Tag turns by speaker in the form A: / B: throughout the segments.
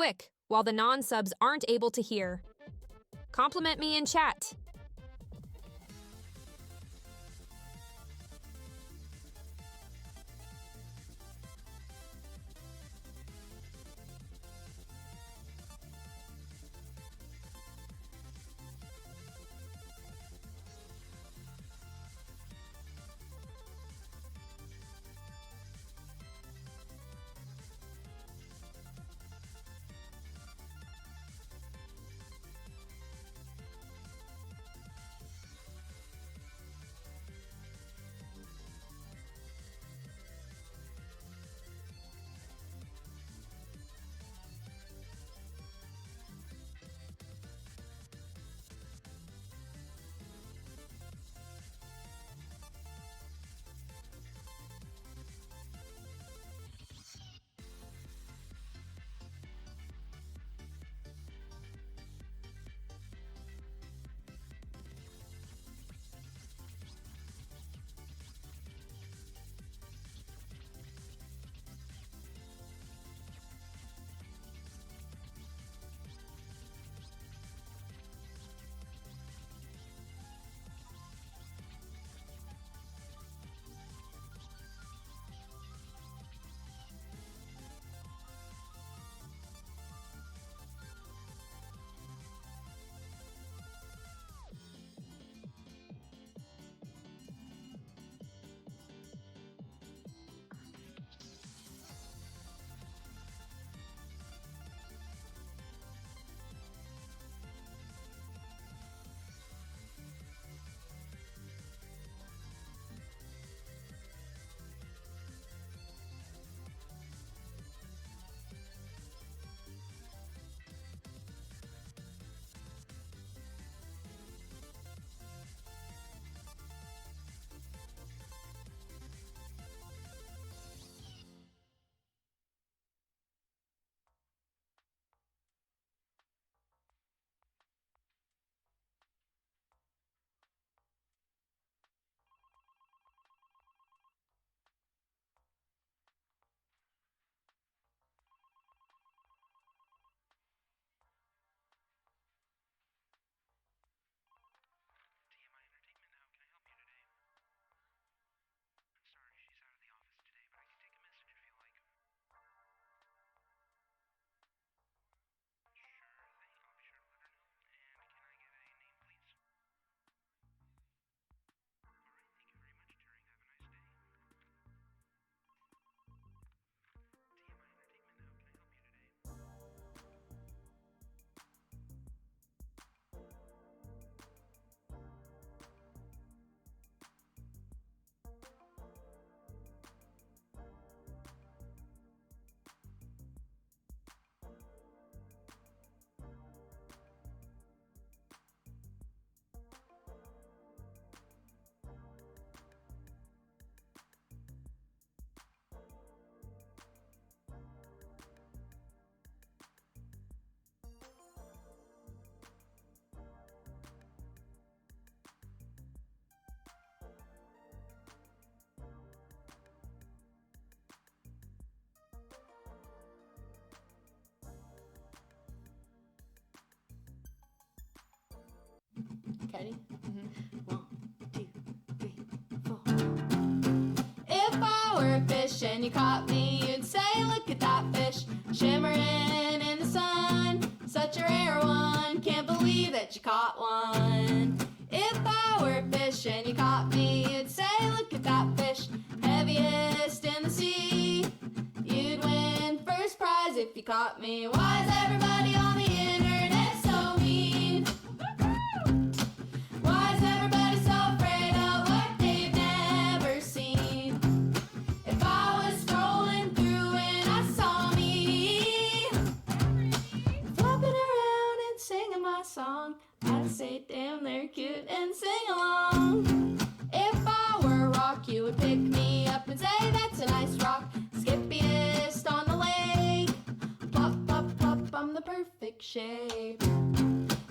A: quick, while the non-subs aren't able to hear. Compliment me in chat.
B: Ready? Mm-hmm. 1, 2, 3, 4. If I were a fish and you caught me, you'd say, look at that fish, shimmering in the sun. Such a rare one, can't believe that you caught one. If I were a fish and you caught me, you'd say, look at that fish, heaviest in the sea. You'd win first prize if you caught me. Why is everybody on the internet so mean? Why is everybody so afraid of what they've never seen? If I was scrolling through and I saw me flopping around and singing my song, I'd say, damn, they're cute and sing along. If I were a rock, you would pick me up and say, that's a nice rock, skippiest on the lake. Plop, plop, plop, I'm the perfect shape.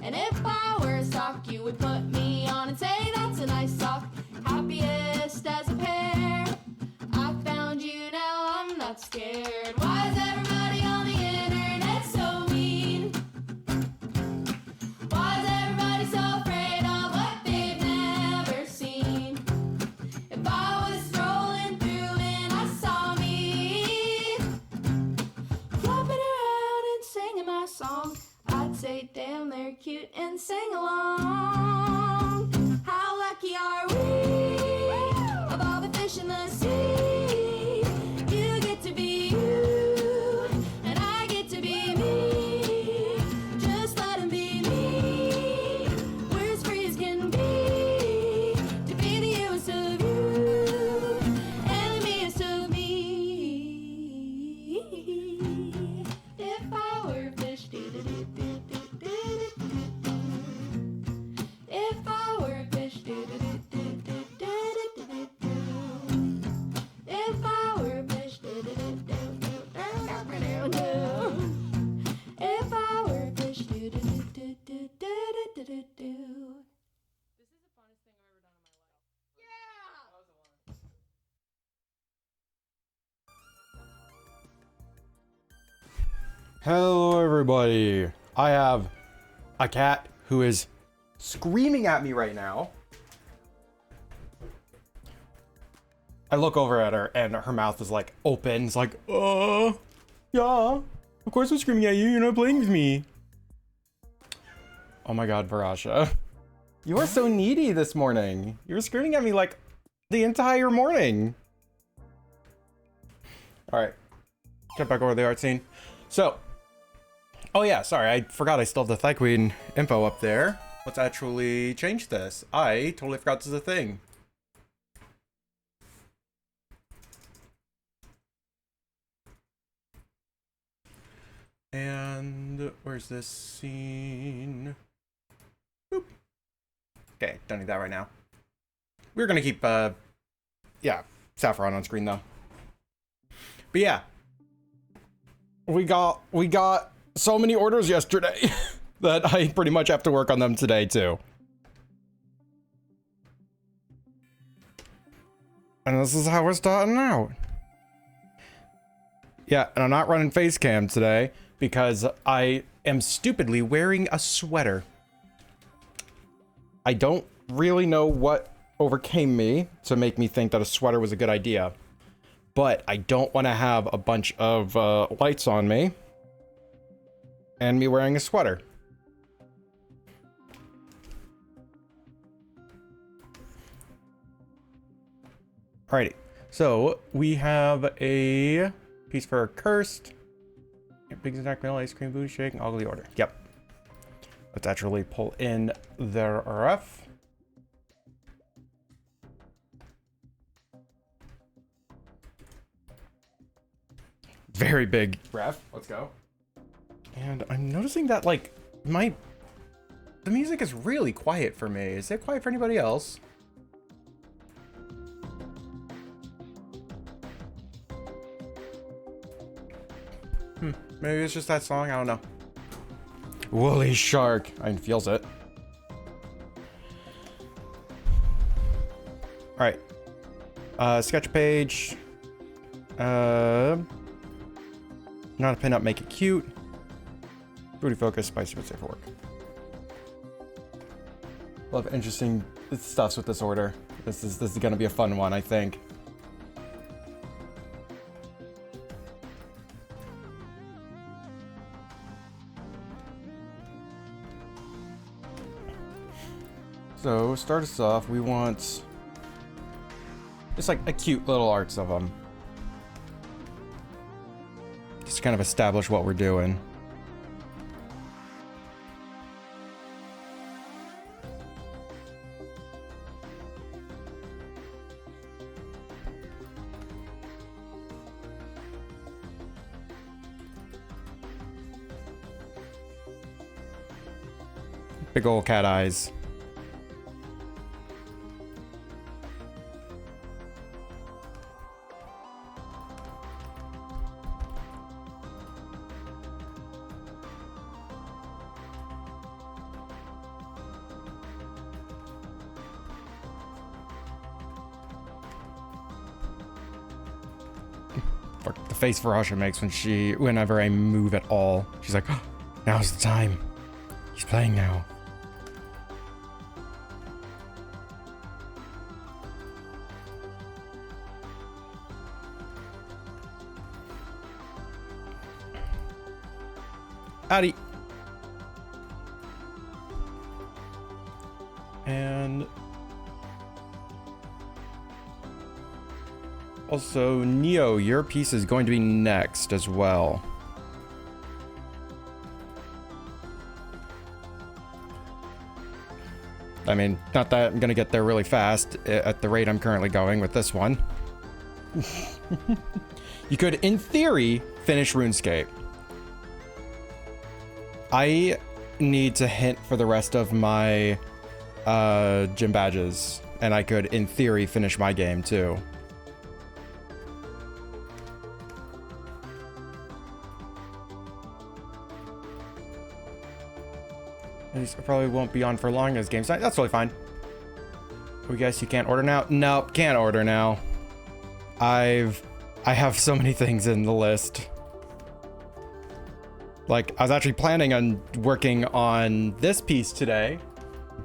B: And if I were a sock, you would put me on and say, that's a nice sock, happiest as a pair. I found you, now I'm not scared. Why is everybody on the internet so Damn, they're cute and sing along. How lucky are we? Of all the fish in the sea, you get to be you, and I get to be me. Just let 'em be me. We're as free as can be, to be the youest of you, and the meest of me. If I were a fish, if I were a fish, if I were a fish, if I were a fish, This is the funnest thing I've ever done in my life.
C: Hello everybody. I have a cat who is screaming at me right now. I look over at her and her mouth is like open. It's like, yeah, of course I'm screaming at you. You're not playing with me. Oh my God, Varasha. You are so needy this morning. You were screaming at me like the entire morning. All right, get back over the art scene. So, oh yeah, sorry, I forgot I still have the Thigh Queen info up there. Let's actually change this. I totally forgot this is a thing. And where's this scene? Boop. Okay, don't need that right now. We're gonna keep, yeah, Saffron on screen though. But yeah, we got so many orders yesterday that I pretty much have to work on them today too. And this is how we're starting out. Yeah, and I'm not running face cam today because I am stupidly wearing a sweater. I don't really know what overcame me to make me think that a sweater was a good idea, but I don't want to have a bunch of lights on me and me wearing a sweater. Alrighty, so we have a piece for Cursed. Big snack, vanilla ice cream, booty shake, and ugly order. Yep. Let's actually pull in the ref. Very big ref. Let's go. And I'm noticing that, like, the music is really quiet for me. Is it quiet for anybody else? Maybe it's just that song. I don't know. Woolly Shark. I feels it. All right. Sketch page. Not a pin-up. Make it cute. Booty focus. Spicy but safe for work. Love interesting stuffs with this order. This is gonna be a fun one, I think. So, start us off, we want just like a cute little arts of them. Just to kind of establish what we're doing. Big old cat eyes. The face Varasha makes whenever I move at all. She's like, oh, now's the time. He's playing now. Howdy. And also, Neo, your piece is going to be next as well. I mean, not that I'm gonna get there really fast at the rate I'm currently going with this one. You could, in theory, finish RuneScape. I need to hint for the rest of my gym badges, and I could, in theory, finish my game too. I probably won't be on for long as game's night. That's totally fine. We guess you can't order now? Nope, can't order now. I have so many things in the list. Like, I was actually planning on working on this piece today,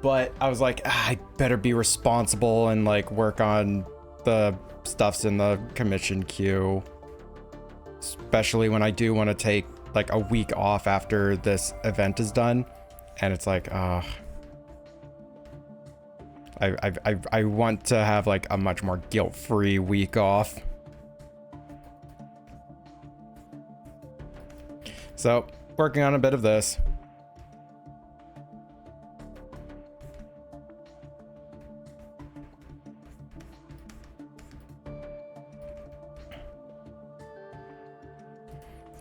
C: but I was like, I better be responsible and like work on the stuffs in the commission queue. Especially when I do want to take like a week off after this event is done. And it's like, I want to have like a much more guilt-free week off. So, working on a bit of this.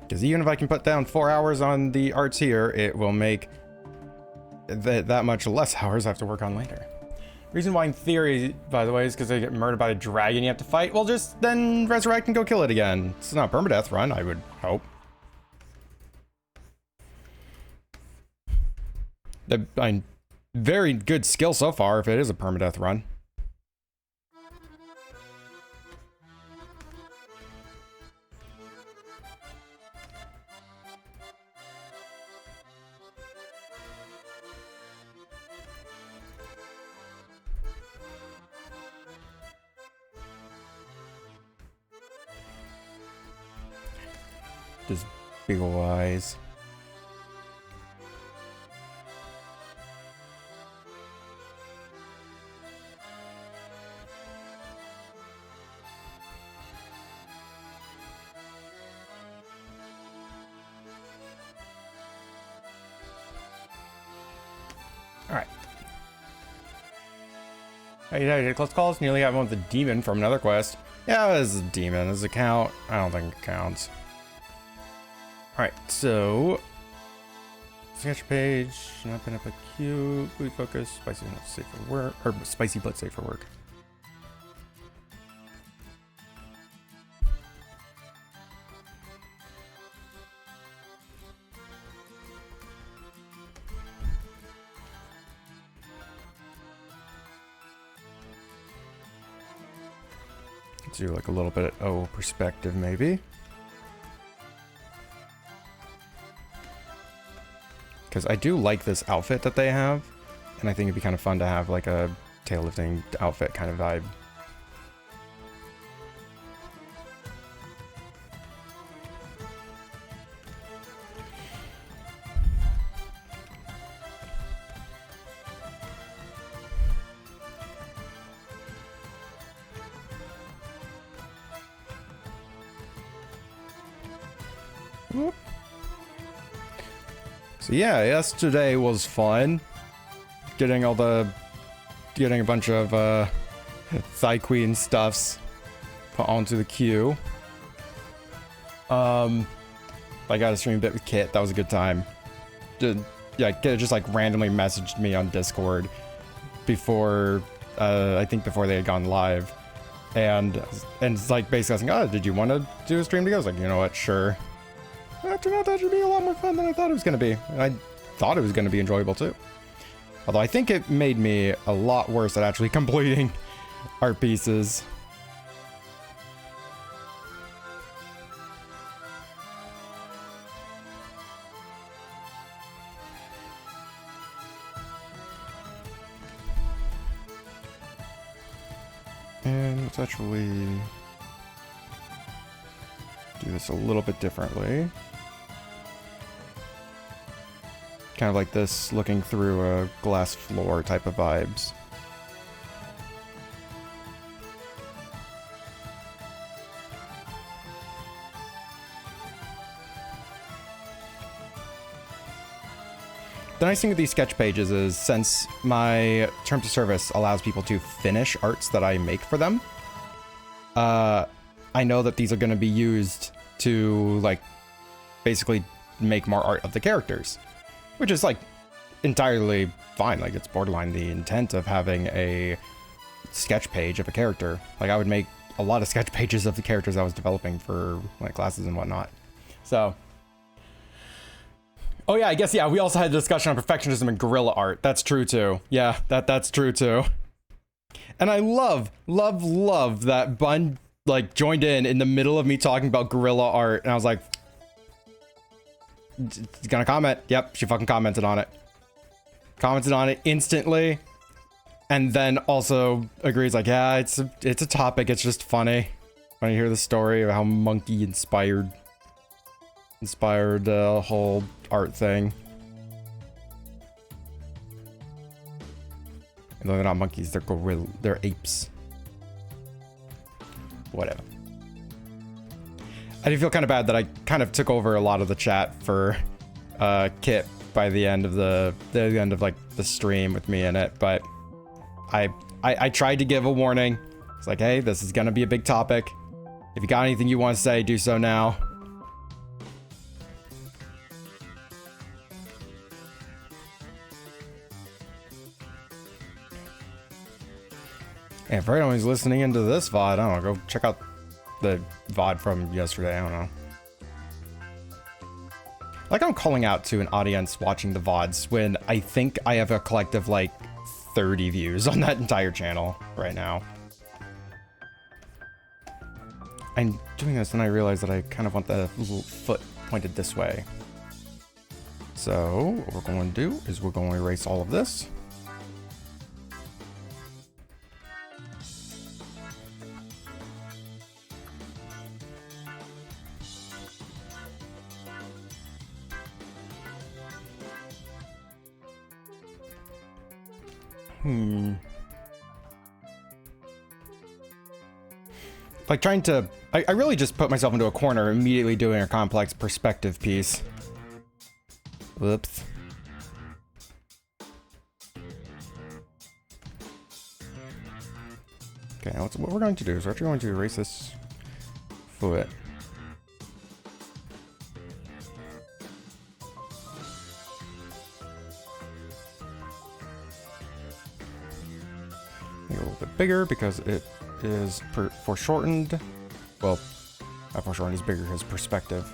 C: Because even if I can put down 4 hours on the arts here, it will make that much less hours I have to work on later. Reason why in theory, by the way, is because they get murdered by a dragon you have to fight. Well, just then resurrect and go kill it again. It's not a permadeath run, I would hope. Very good skill so far if it is a permadeath run. Just big ol' eyes. Alright. Hey, I did close calls. Nearly got one with the demon from another quest. Yeah, this is a demon. Does it count? I don't think it counts. Alright, so sketch page, not been up a queue, food focus, spicy but safe for work, or spicy but safe for work. Let's do like a little bit of O perspective maybe. Because I do like this outfit that they have, and I think it'd be kind of fun to have like a tail lifting outfit kind of vibe. Whoop. So yeah, yesterday was fun. Getting a bunch of Thigh Queen stuffs put onto the queue. I got a stream bit with Kit. That was a good time. Yeah, Kit just like randomly messaged me on Discord before, I think before they had gone live, and it's like basically asking, oh, did you want to do a stream together? I was like, you know what, sure. That turned out that should be a lot more fun than I thought it was going to be. And I thought it was going to be enjoyable too. Although I think it made me a lot worse at actually completing art pieces. And let's actually do this a little bit differently. Kind of like this looking through a glass floor type of vibes. The nice thing with these sketch pages is since my terms of service allows people to finish arts that I make for them, I know that these are going to be used to like basically make more art of the characters, which is like entirely fine. Like it's borderline the intent of having a sketch page of a character. Like I would make a lot of sketch pages of the characters I was developing for like classes and whatnot. So, oh yeah, I guess, yeah, we also had a discussion on perfectionism and guerrilla art. That's true too. Yeah, that's true too. And I love that Bun like joined in the middle of me talking about guerrilla art, and I was like, gonna comment. Yep, she fucking commented on it. Commented on it instantly, and then also agrees like, yeah, it's a topic. It's just funny when I hear the story of how monkey inspired the whole art thing. And they're not monkeys, they're apes. Whatever. I do feel kind of bad that I kind of took over a lot of the chat for Kit by the end of like the stream with me in it, but I tried to give a warning. It's like, hey, this is gonna be a big topic. If you got anything you want to say, do so now. And for anyone who's listening into this VOD, I don't know, go check out the VOD from yesterday, I don't know. Like I'm calling out to an audience watching the VODs when I think I have a collective like 30 views on that entire channel right now. I'm doing this and I realize that I kind of want the little foot pointed this way. So what we're going to do is we're going to erase all of this. Like trying to, I really just put myself into a corner immediately doing a complex perspective piece. Whoops. Okay, now what we're going to do is we're actually going to erase this foot. Make it a little bit bigger because it is foreshortened. Well, not foreshortened, is bigger his perspective.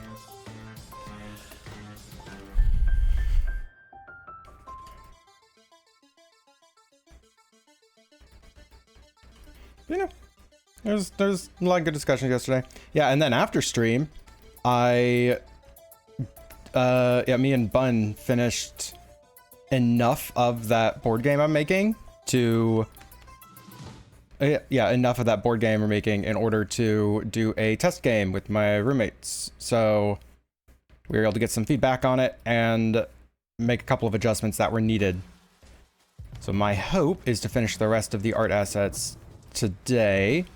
C: You know, there's a lot of good discussion yesterday. Yeah, and then after stream, me and Bun finished enough of that board game I'm making to enough of that board game we're making in order to do a test game with my roommates. So we were able to get some feedback on it and make a couple of adjustments that were needed. So my hope is to finish the rest of the art assets today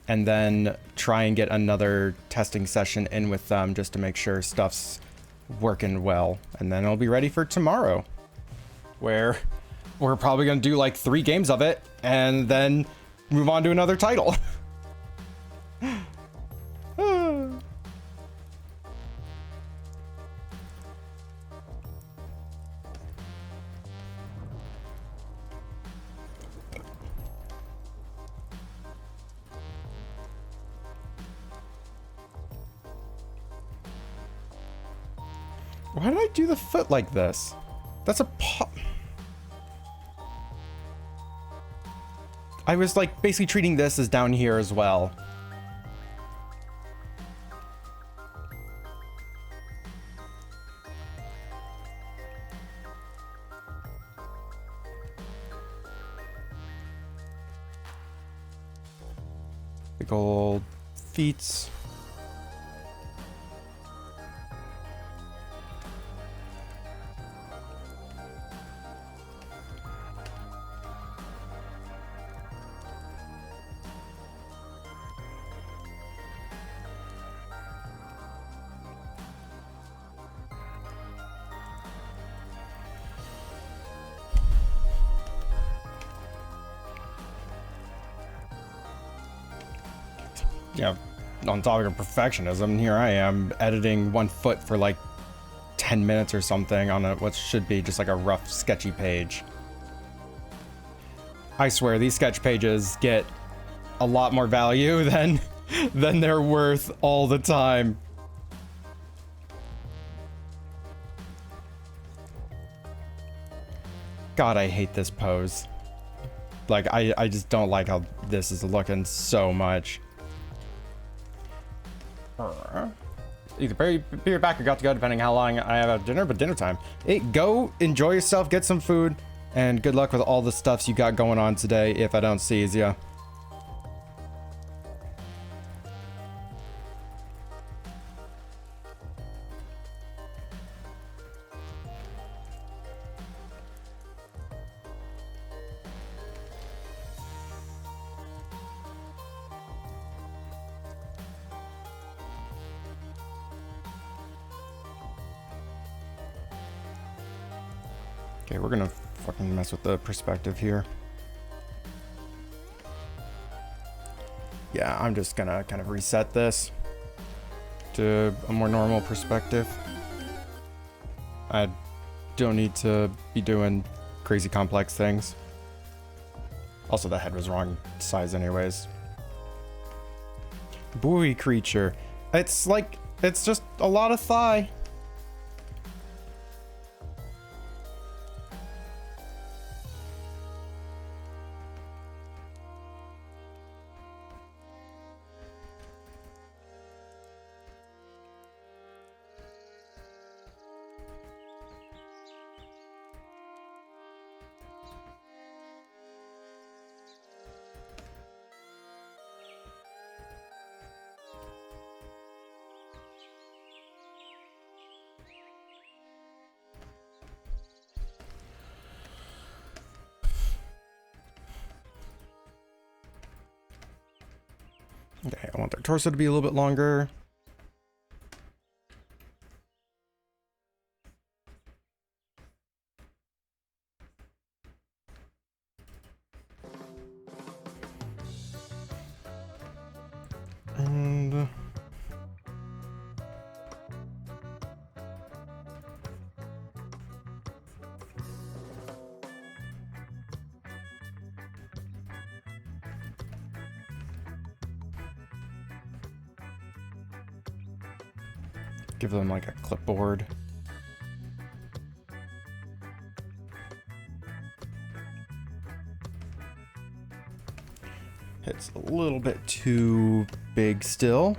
C: and then try and get another testing session in with them just to make sure stuff's working well. And then it'll be ready for tomorrow, where we're probably going to do like 3 games of it and then move on to another title. Why did I do the foot like this? That's a pop. I was like basically treating this as down here as well. Big old feet. Yeah, on topic of perfectionism, here I am editing 1 foot for like 10 minutes or something on what should be just like a rough sketchy page. I swear these sketch pages get a lot more value than they're worth all the time. God, I hate this pose. Like, I just don't like how this is looking so much. Either be right back or got to go, depending how long I have at dinner, but dinner time. Hey, go enjoy yourself, get some food, and good luck with all the stuffs you got going on today if I don't see ya. Okay, we're gonna fucking mess with the perspective here. Yeah, I'm just gonna kind of reset this to a more normal perspective. I don't need to be doing crazy complex things. Also, the head was wrong size anyways. Buoy creature. It's just a lot of thigh. Okay, I want their torso to be a little bit longer. And give them like a clipboard. It's a little bit too big still.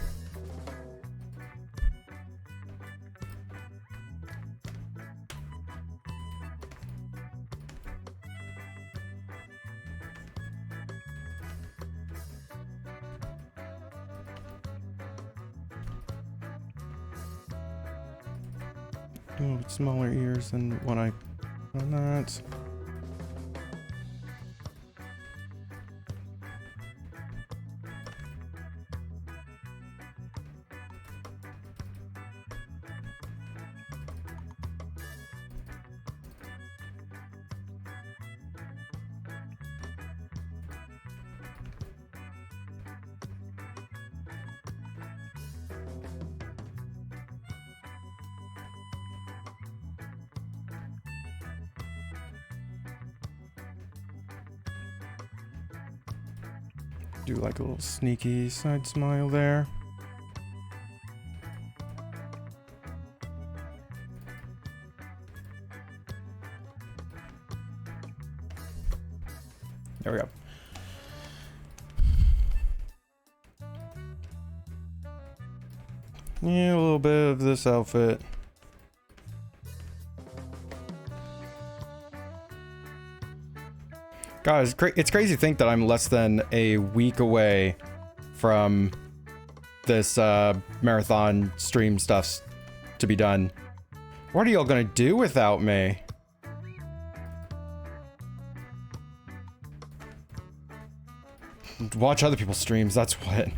C: A little bit smaller ears than what I on that. Do like a little sneaky side smile there. There we go. Yeah, a little bit of this outfit. Guys, it's crazy to think that I'm less than a week away from this marathon stream stuff to be done. What are y'all gonna do without me? Watch other people's streams, that's what.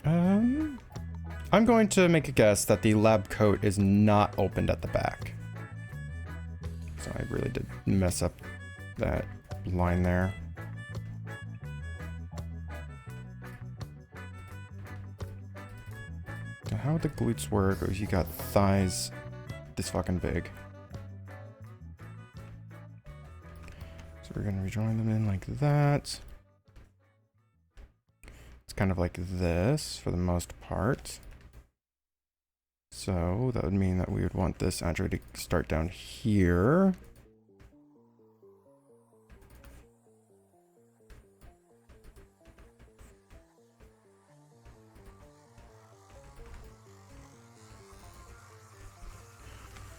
C: I'm going to make a guess that the lab coat is not opened at the back. So I really did mess up that line there. So how would the glutes work if you got thighs this fucking big? So we're gonna rejoin them in like that. It's kind of like this for the most part. So that would mean that we would want this actually to start down here.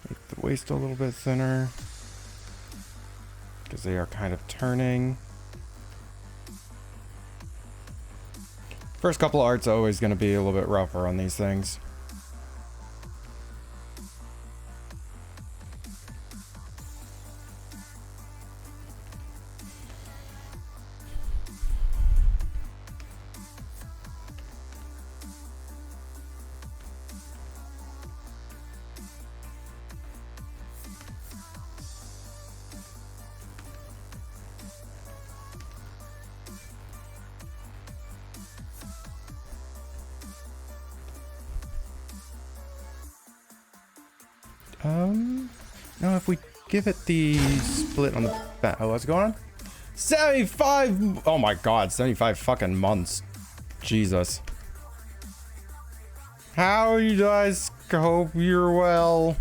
C: Make the waist a little bit thinner, because they are kind of turning. First couple of arts are always going to be a little bit rougher on these things. No, if we give it the split on the back. Oh, what's going on? 75! Oh my god, 75 fucking months. Jesus. How you guys? Hope you're well.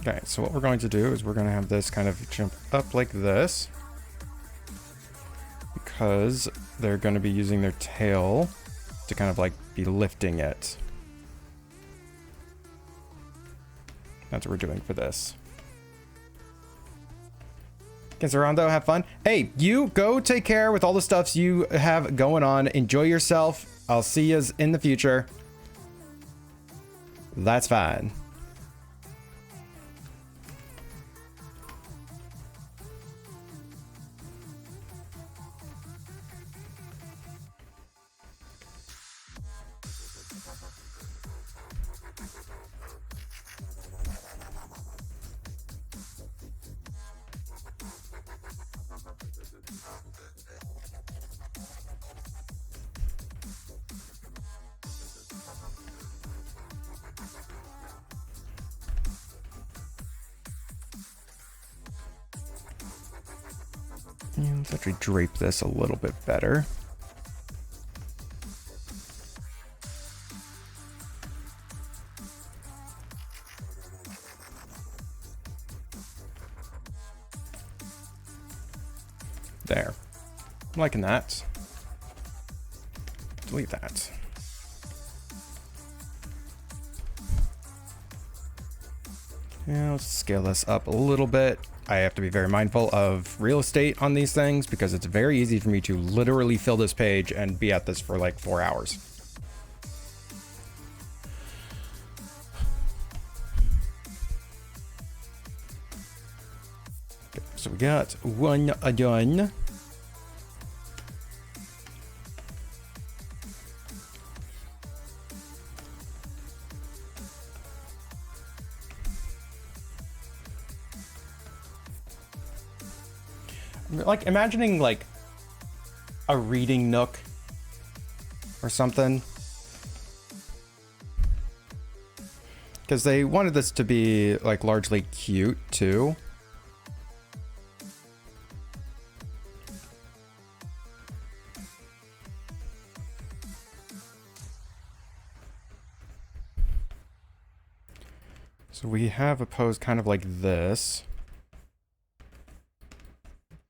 C: Okay, so what we're going to do is we're going to have this kind of jump up like this, because they're going to be using their tail to kind of like be lifting it. That's what we're doing for this. Rondo, have fun. Hey, you go take care with all the stuffs you have going on. Enjoy yourself. I'll see you in the future. That's fine. Yeah, let's actually drape this a little bit better. There. I'm liking that. Delete that. Yeah, let's scale this up a little bit. I have to be very mindful of real estate on these things because it's very easy for me to literally fill this page and be at this for like 4 hours. Okay, so we got one done. Like imagining like a reading nook or something, because they wanted this to be like largely cute too. So we have a pose kind of like this.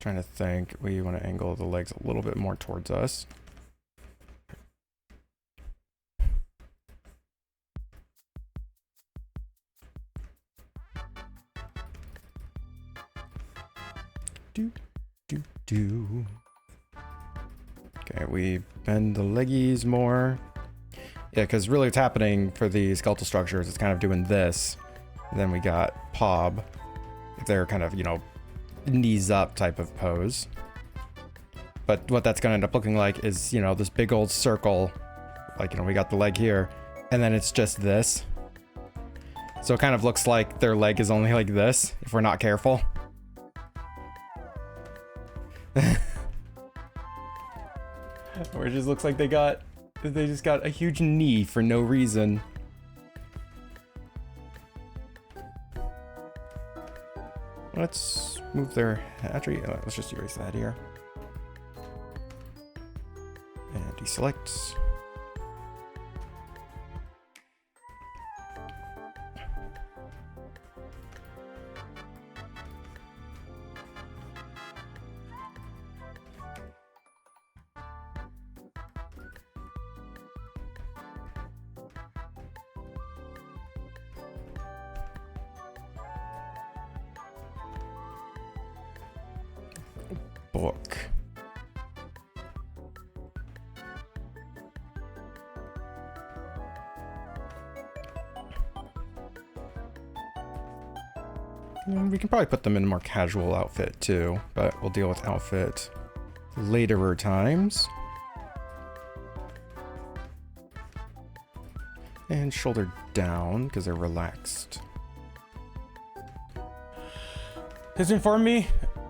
C: Trying to think, we want to angle the legs a little bit more towards us. Do, do, do. Okay, we bend the leggies more. Yeah, because really what's happening for the skeletal structures is kind of doing this. And then we got Pob. If they're kind of, you know, knees up type of pose. But what that's gonna end up looking like is, you know, this big old circle. Like, you know, we got the leg here, and then it's just this. So it kind of looks like their leg is only like this, if we're not careful. Or it just looks like they just got a huge knee for no reason. Let's move their hatchery. Let's just erase that here. And deselect. Book. And we can probably put them in a more casual outfit too, but we'll deal with outfit later times. And shoulder down because they're relaxed. Has informed me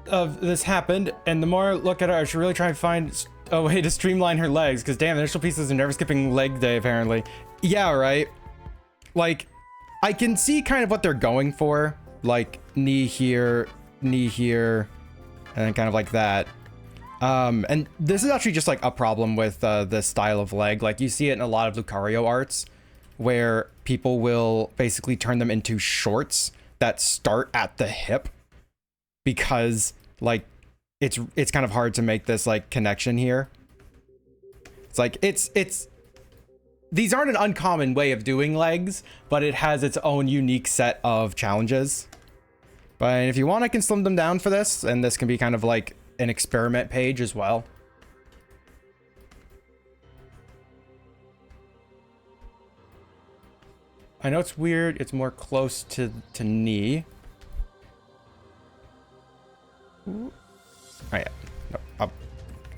C: of this happened, and the more I look at her, I should really try and find a way to streamline her legs, because damn, the initial pieces are never skipping leg day apparently. Yeah, right. Like, I can see kind of what they're going for, like knee here, and then kind of like that. And this is actually just like a problem with this style of leg. Like, you see it in a lot of Lucario arts, where people will basically turn them into shorts that start at the hip, because like it's kind of hard to make this like connection here. It's like it's these aren't an uncommon way of doing legs, but it has its own unique set of challenges. But if you want, I can slim them down for this, and this can be kind of like an experiment page as well. I know it's weird, it's more close to knee. Oh yeah, no,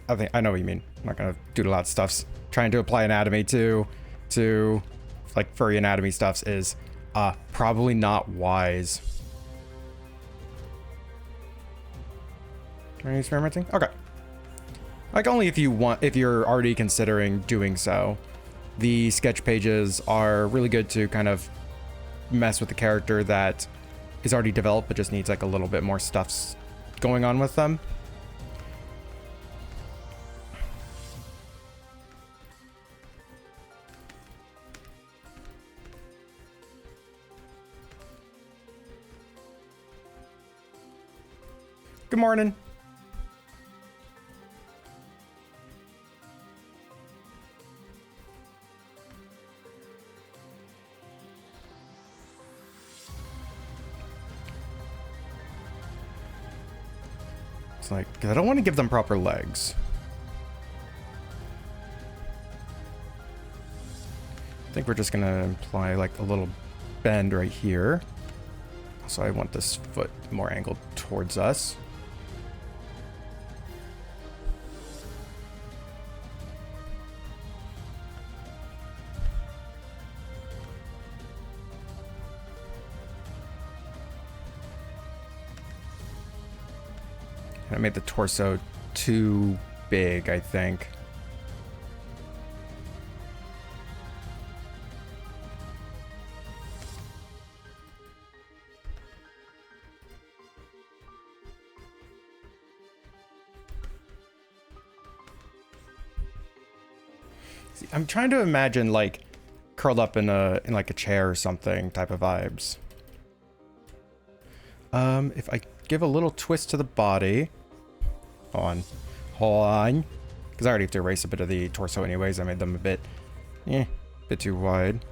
C: I think I know what you mean. I'm not gonna do a lot of stuffs. Trying to apply anatomy to like furry anatomy stuffs is probably not wise. Are you experimenting? Okay. Like, only if you want, if you're already considering doing so. The sketch pages are really good to kind of mess with the character that is already developed but just needs like a little bit more stuff going on with them. Good morning. It's like, 'cause I don't want to give them proper legs. I think we're just gonna imply like a little bend right here. So I want this foot more angled towards us. I made the torso too big, I think. See, I'm trying to imagine like curled up in like a chair or something type of vibes. If I give a little twist to the body. Hold on. Because I already have to erase a bit of the torso anyways. I made them a bit too wide.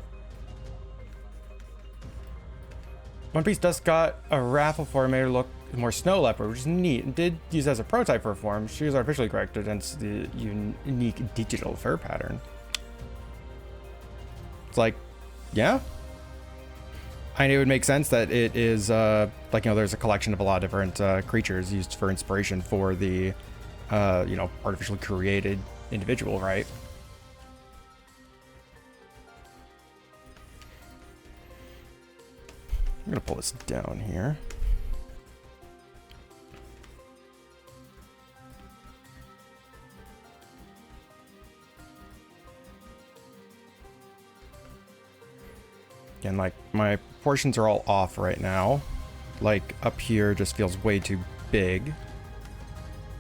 C: One Piece does got a raffle for made her look more Snow Leopard, which is neat. And did use as a prototype for a form. She was artificially corrected against the unique digital fur pattern. It's like, yeah. I know it would make sense that it is, like, you know, there's a collection of a lot of different creatures used for inspiration for the, you know, artificially created individual, right? I'm gonna pull this down here. Again, like, my proportions are all off right now. Like, up here just feels way too big.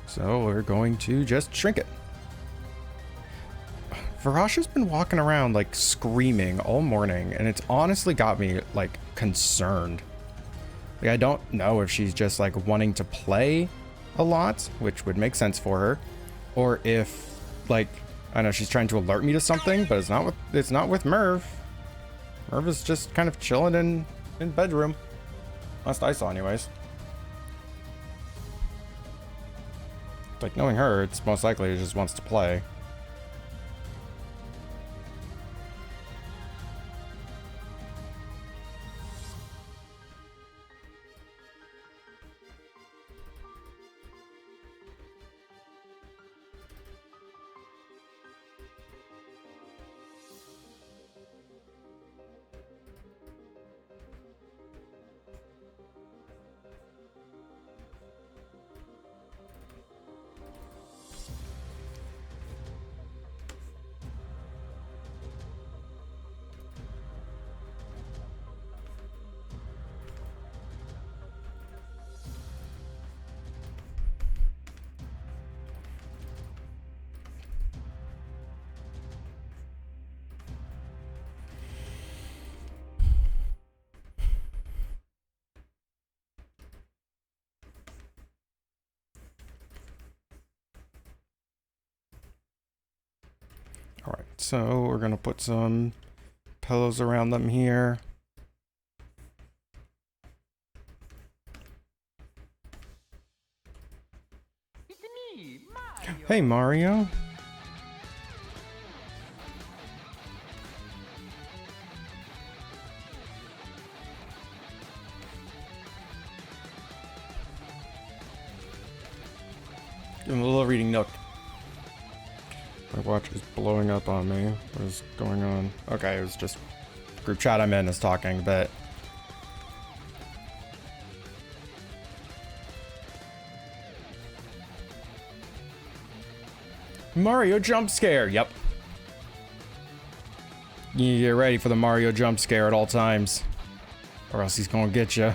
C: So we're going to just shrink it. Varasha's been walking around, like, screaming all morning, and it's honestly got me, like, concerned. Like, I don't know if she's just, like, wanting to play a lot, which would make sense for her, or if, like, I know she's trying to alert me to something, but it's not with Merv. Merv is just kind of chilling in bedroom. Last I saw, anyways. Like, knowing her, it's most likely she just wants to play. Alright, so we're gonna put some pillows around them here. Hey, Mario. Give him a little reading nook. My watch is blowing up on me. What is going on? Okay, it was just group chat I'm in is talking, but Mario jump scare. Yep. You get ready for the Mario jump scare at all times, or else he's gonna get you.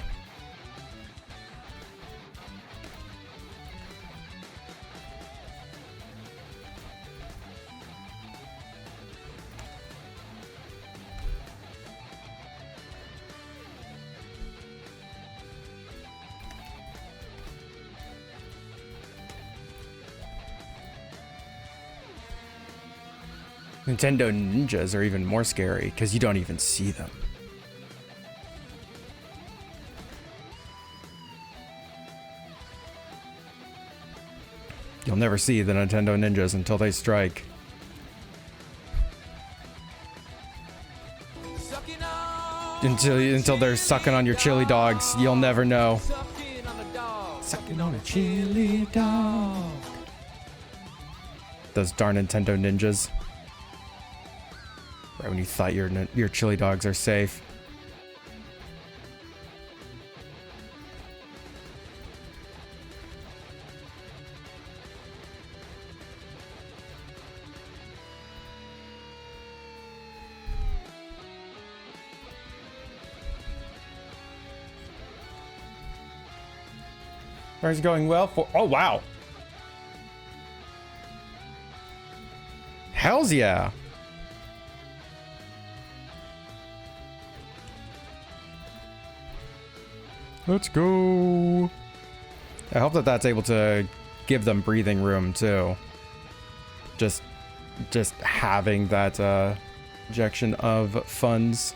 C: Nintendo ninjas are even more scary because you don't even see them. You'll never see the Nintendo ninjas until they strike. Until they're sucking on your chili dogs, you'll never know. Sucking on a chili dog. Those darn Nintendo ninjas. Right when you thought your chili dogs are safe. Everything's going well for... Oh, wow. Hells yeah. Let's go. I hope that that's able to give them breathing room too. Just having that injection of funds.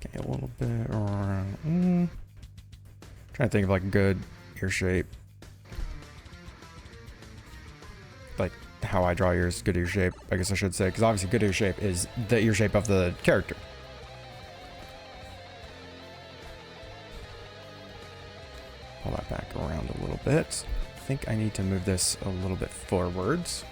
C: Okay, a little bit around. Trying to think of like a good ear shape. Like how I draw ears, good ear shape, I guess I should say, because obviously good ear shape is the ear shape of the character. Pull that back around a little bit. I think I need to move this a little bit forwards.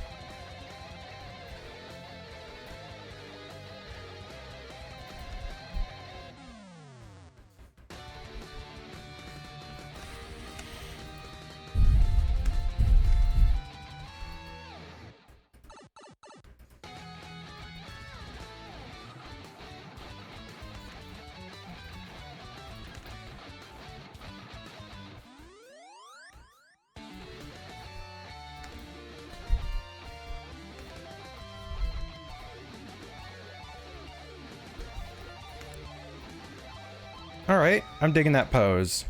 C: Alright, I'm digging that pose.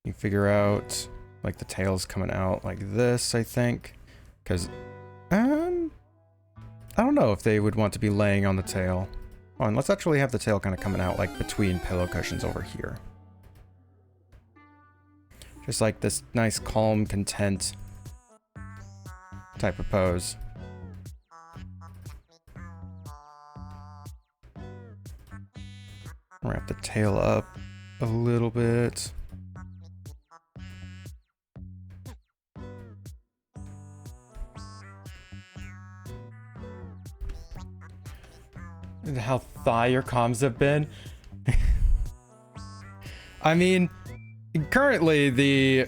C: You figure out, like, the tail's coming out like this, I think. Because, I don't know if they would want to be laying on the tail. Hold on, let's actually have the tail kind of coming out, like, between pillow cushions over here. Just like this nice, calm, content type of pose. Wrap the tail up a little bit. And how thigh your comms have been. I mean, currently the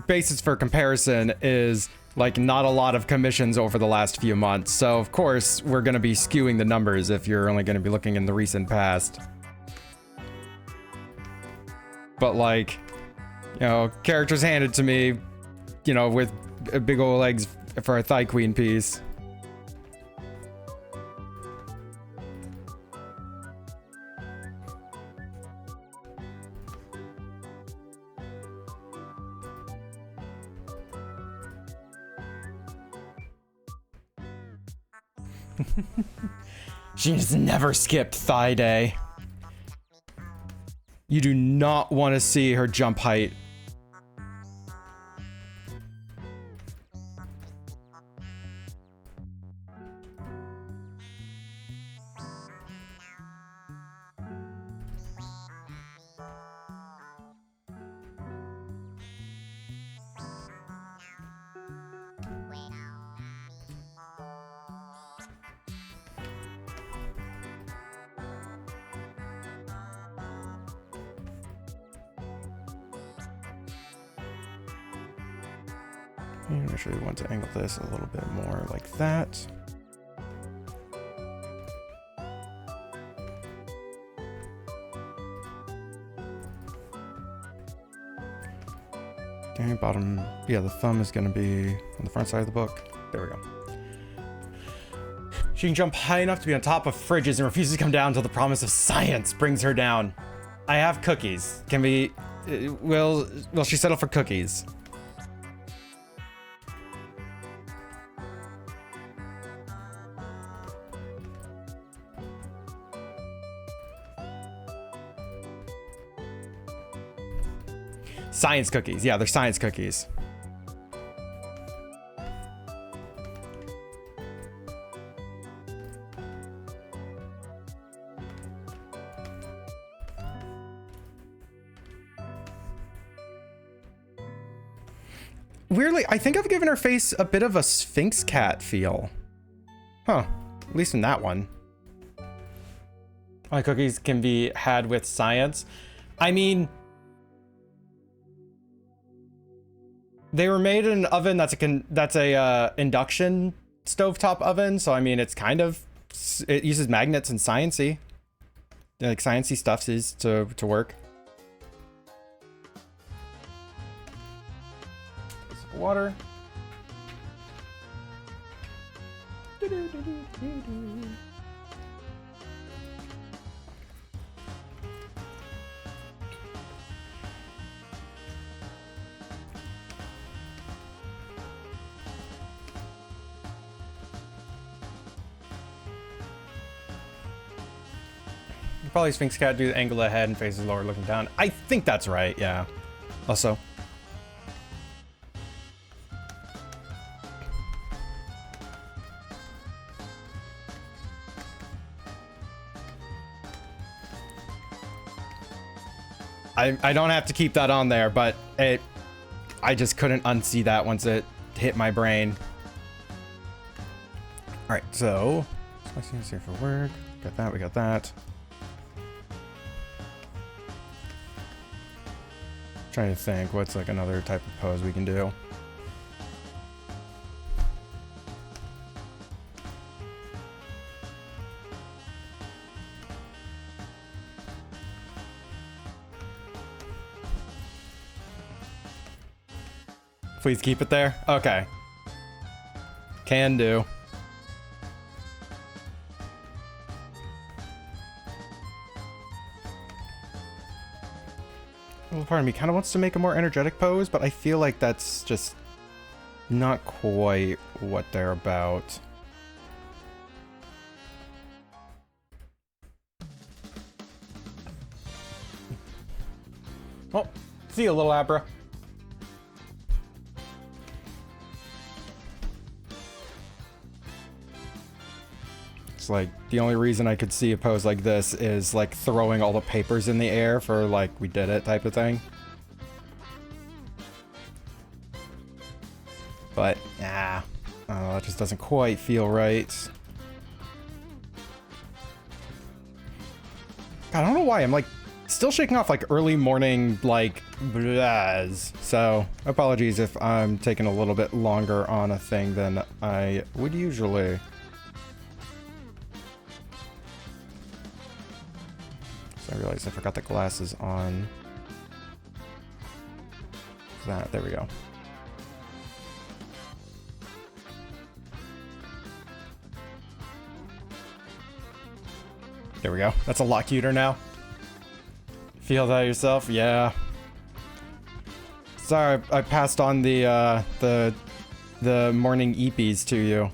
C: basis for comparison is like not a lot of commissions over the last few months. So of course we're going to be skewing the numbers if you're only going to be looking in the recent past. But like, you know, characters handed to me, you know, with big old legs for a Thigh Queen piece. She's never skipped thigh day. You do not want to see her jump height. And actually want to angle this a little bit more like that. Okay, bottom, yeah, the thumb is going to be on the front side of the book. There we go. She can jump high enough to be on top of fridges and refuses to come down until the promise of science brings her down. I have cookies. Can we, will she settle for cookies? Science cookies. Yeah, they're science cookies. Weirdly, I think I've given her face a bit of a Sphinx cat feel. Huh. At least in that one. My cookies can be had with science. I mean, they were made in an oven that's a induction stovetop oven, so I mean it's kind of, it uses magnets and sciencey, like sciencey stuff is to work. Some water. Probably Sphinx cat do the angle of head and faces lower looking down. I think that's right, yeah. Also. I don't have to keep that on there, but I just couldn't unsee that once it hit my brain. All right, so spiciness here for work. Got that. We got that. Trying to think what's like another type of pose we can do. Please keep it there. Okay. Can do. A little part of me kind of wants to make a more energetic pose, but I feel like that's just not quite what they're about. Oh, see you, little Abra. It's like the only reason I could see a pose like this is like throwing all the papers in the air for like we did it type of thing. But yeah, that just doesn't quite feel right. God, I don't know why I'm like still shaking off like early morning like blahs. So apologies if I'm taking a little bit longer on a thing than I would usually. I realized I forgot the glasses on that. There we go. There we go. That's a lot cuter now. Feel that yourself? Yeah. Sorry, I passed on the morning eepies to you.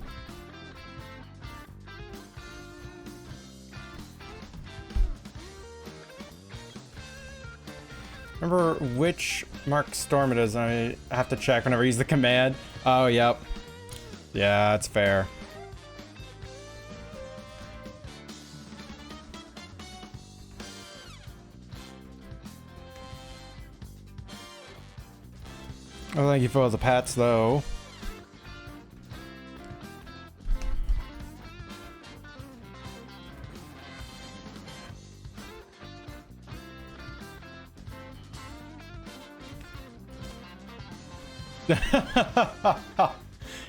C: Remember which Mark Storm it is. I have to check whenever I use the command. Oh, yep. Yeah, that's fair. Oh, thank you for all the pats, though.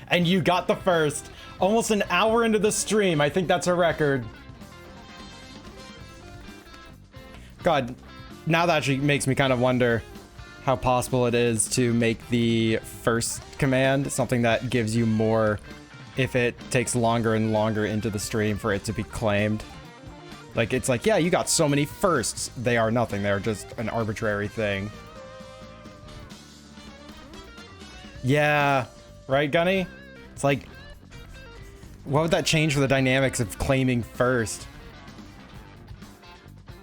C: And you got the first. Almost an hour into the stream. I think that's a record. God, now that actually makes me kind of wonder how possible it is to make the first command something that gives you more if it takes longer and longer into the stream for it to be claimed. Like, it's like, yeah, you got so many firsts. They are nothing. They're just an arbitrary thing. Yeah, right, Gunny? It's like, what would that change for the dynamics of claiming first?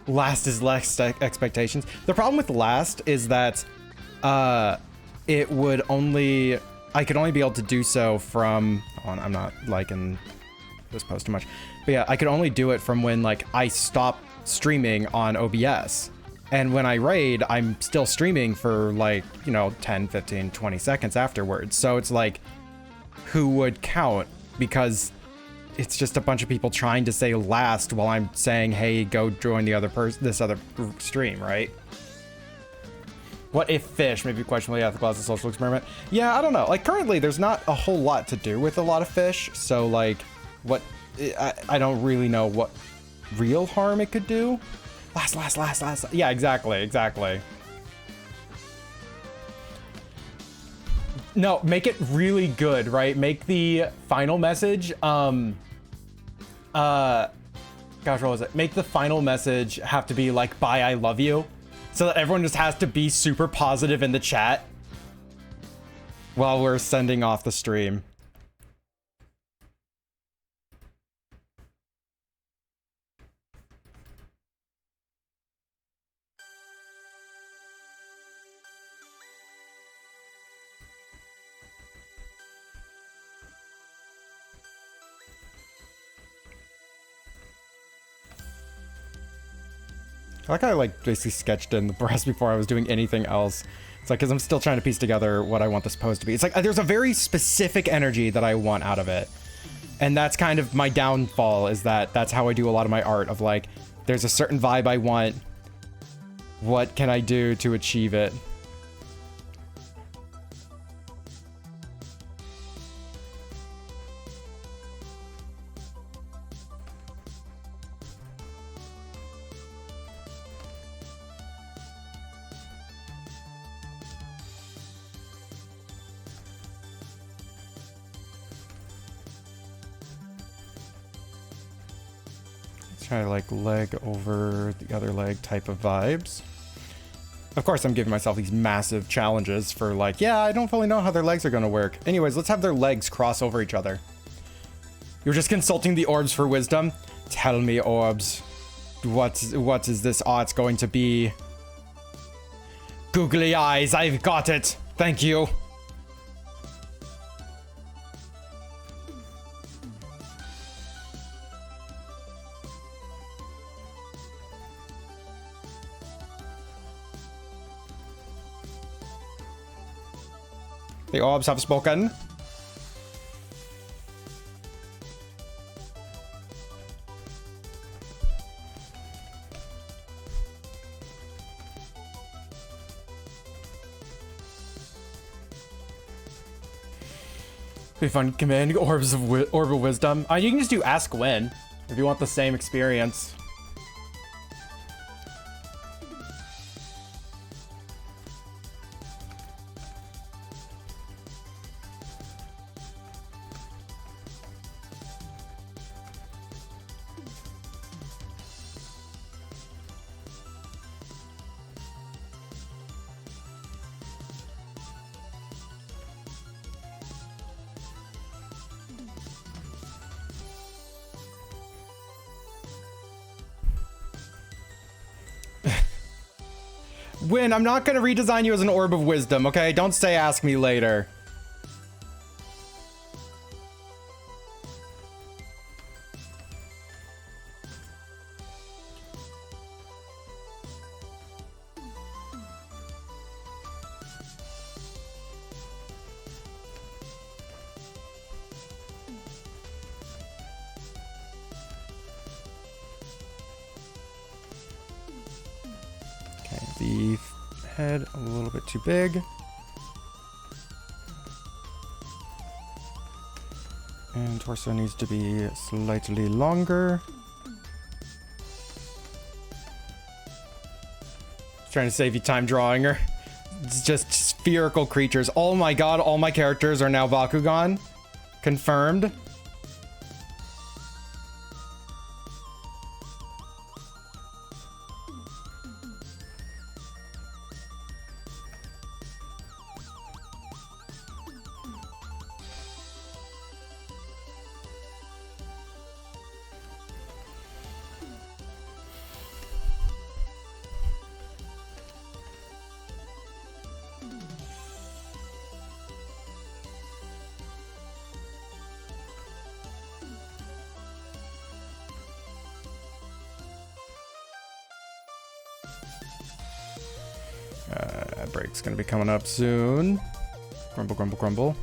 C: Last is less expectations. The problem with last is that it would only, I could only be able to do so from, hold on, I'm not liking this post too much, but yeah, I could only do it from when like I stop streaming on OBS. And when I raid, I'm still streaming for like, you know, 10, 15, 20 seconds afterwards. So it's like, who would count? Because it's just a bunch of people trying to say last while I'm saying, hey, go join the other this other stream, right? What if fish? Maybe questionably ethical as a social experiment. Yeah, I don't know. Like currently there's not a whole lot to do with a lot of fish. So like what, I don't really know what real harm it could do. Last. Yeah, exactly. No, make it really good, right? Make the final message, gosh, what was it? Make the final message have to be like, bye, I love you. So that everyone just has to be super positive in the chat while we're sending off the stream. I like how I like basically sketched in the breast before I was doing anything else. It's like, because I'm still trying to piece together what I want this pose to be. It's like, there's a very specific energy that I want out of it. And that's kind of my downfall, is that that's how I do a lot of my art, of like, there's a certain vibe I want. What can I do to achieve it? Try to like leg over the other leg type of vibes. Of course, I'm giving myself these massive challenges for like, yeah, I don't fully know how their legs are gonna work. Anyways, let's have their legs cross over each other. You're just consulting the orbs for wisdom? Tell me, orbs. What is this art's going to be? Googly eyes, I've got it. Thank you. The orbs have spoken. Be fun commanding orbs of orb of wisdom. You can just do Ask When if you want the same experience. Win, I'm not gonna redesign you as an orb of wisdom, okay? Don't say ask me later. The head a little bit too big. And torso needs to be slightly longer. Trying to save you time drawing her. It's just spherical creatures. Oh my god, all my characters are now Bakugan. Confirmed. Break's gonna be coming up soon. Grumble, grumble, grumble.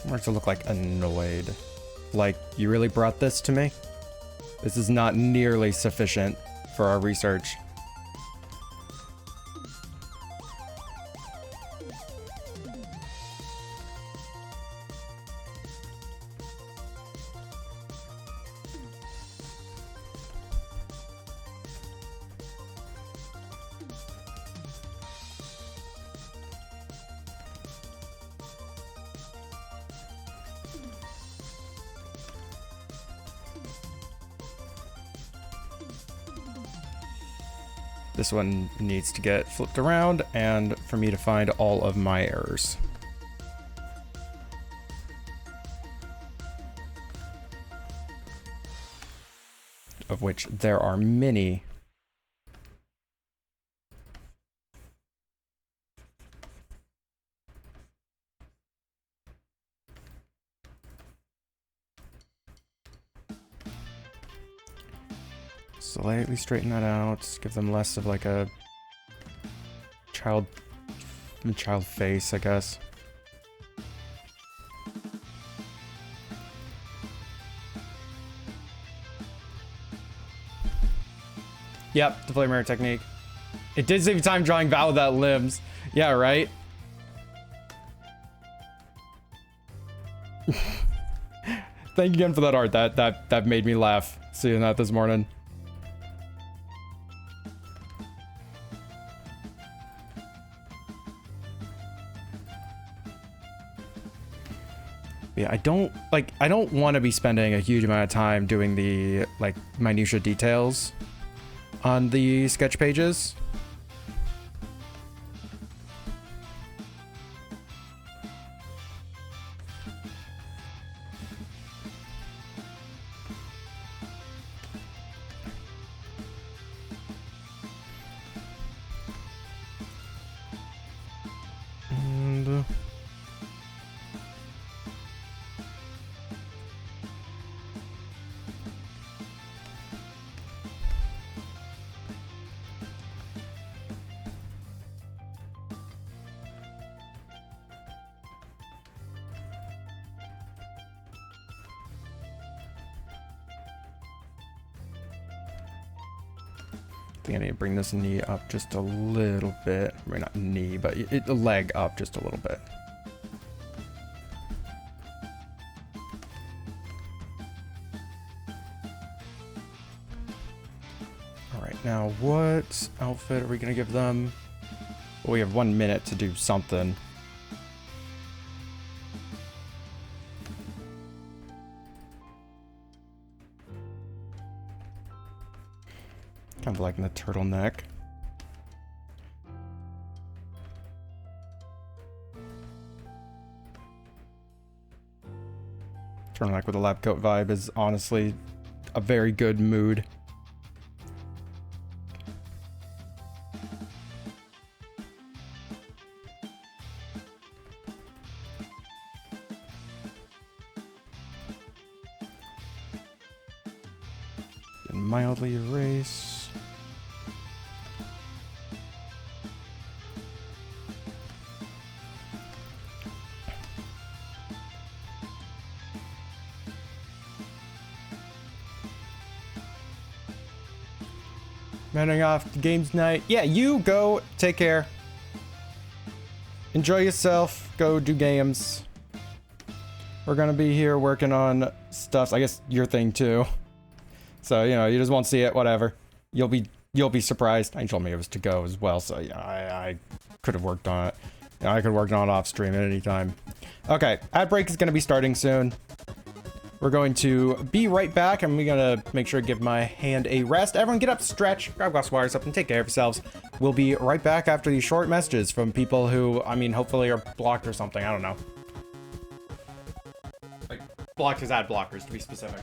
C: I want it to look like annoyed. Like, you really brought this to me? This is not nearly sufficient for our research. This one needs to get flipped around and for me to find all of my errors. Of which there are many. slightly straighten that out. Give them less of like a child face, I guess. Yep, the flame mirror technique. It did save time drawing Val without limbs. Yeah, right? Thank you again for that art. That made me laugh seeing that this morning. Yeah, I don't want to be spending a huge amount of time doing the like minutia details on the sketch pages. And I think I need to bring this knee up just a little bit. I mean, not knee, but the leg up just a little bit. All right, now what outfit are we gonna give them? Well, we have 1 minute to do something. Kind of liking the turtleneck. Turtleneck with a lab coat vibe is honestly a very good mood. And mildly erase. Running off the games night. Yeah, you go. Take care. Enjoy yourself. Go do games. We're gonna be here working on stuff. I guess your thing too. So you know, you just won't see it. Whatever. You'll be surprised. I told me it was to go as well. So yeah, I could have worked on it. Yeah, I could work on it off stream at any time. Okay, ad break is gonna be starting soon. We're going to be right back, and we're gonna make sure to give my hand a rest. Everyone get up, stretch, grab glass wires up, and take care of yourselves. We'll be right back after these short messages from people who, I mean, hopefully are blocked or something. I don't know. Like, blocked as ad blockers, to be specific.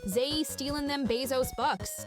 A: Zay stealing them Bezos bucks.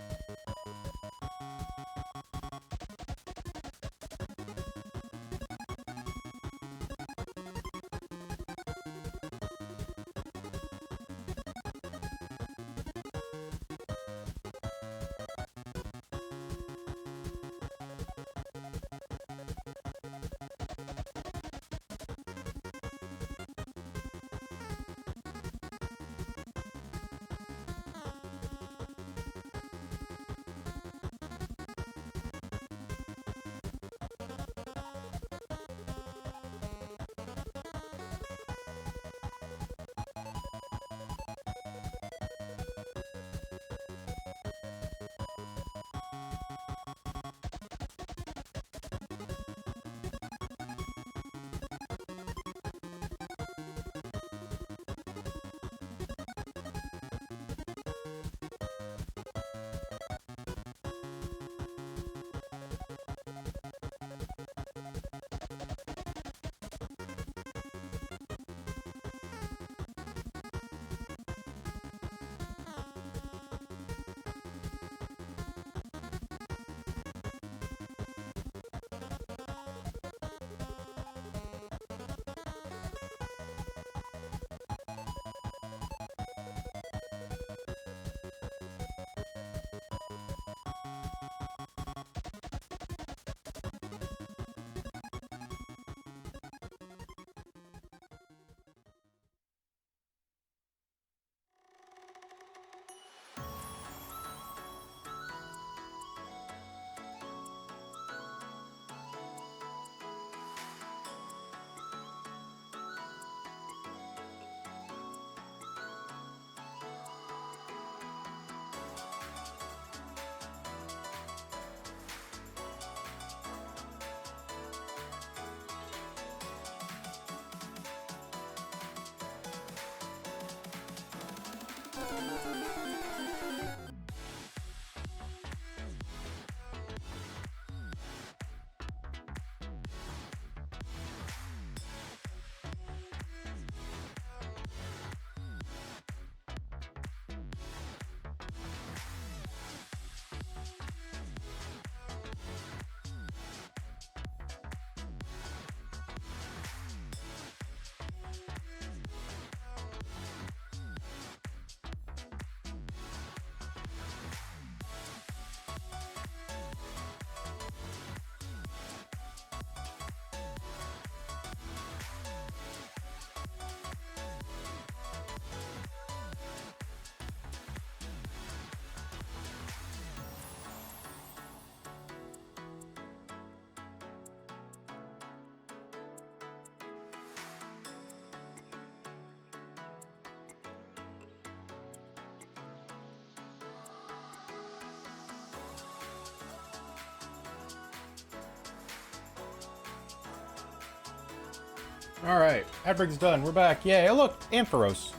C: Alright, Edbrig's done. We're back. Yay, oh look, Ampharos.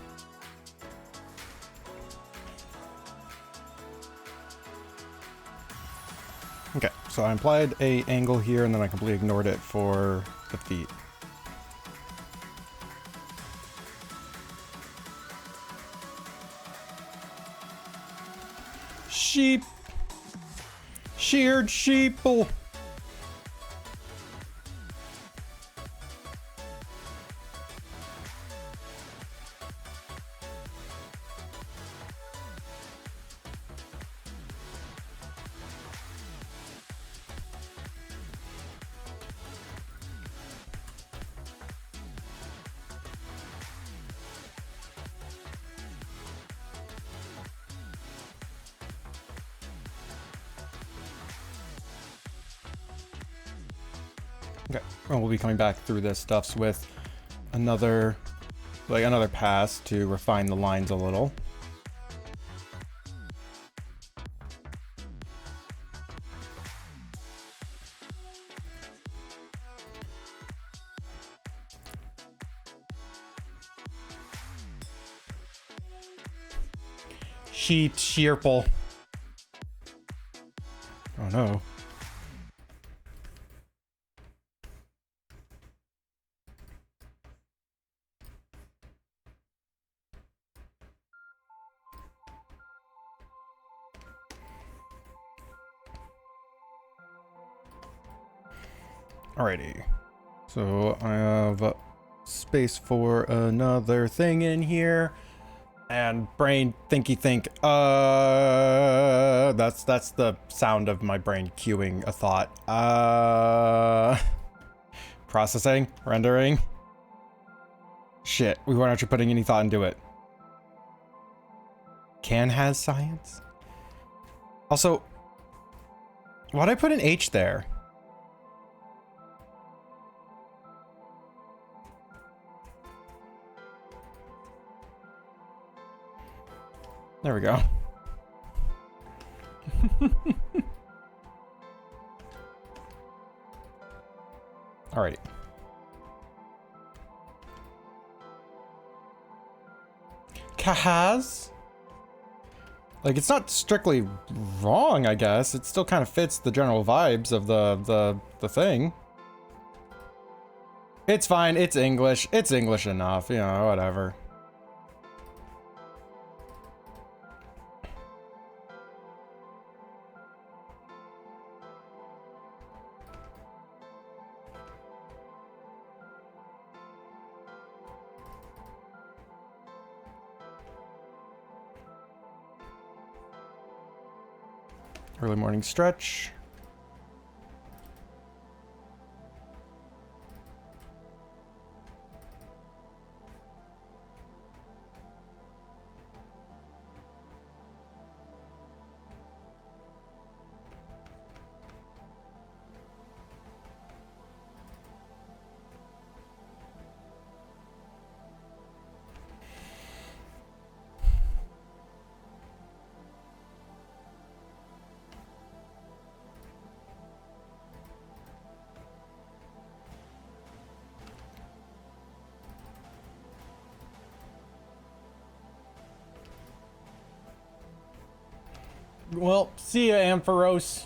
C: Okay, so I implied a angle here and then I completely ignored it for the feet. Sheep. Sheared sheeple. Okay, and we'll be coming back through this stuffs with another pass to refine the lines a little. Sheerple. Oh no. Alrighty, so I have space for another thing in here, and brain thinky think. That's the sound of my brain queuing a thought. Processing, rendering. Shit, we weren't actually putting any thought into it. Can has science. Also, why'd I put an H there? There we go. Alright. Kahaz? Like, it's not strictly wrong, I guess. It still kind of fits the general vibes of the thing. It's fine. It's English. It's English enough. You know, whatever. Early morning stretch. Well, see ya, Ampharos.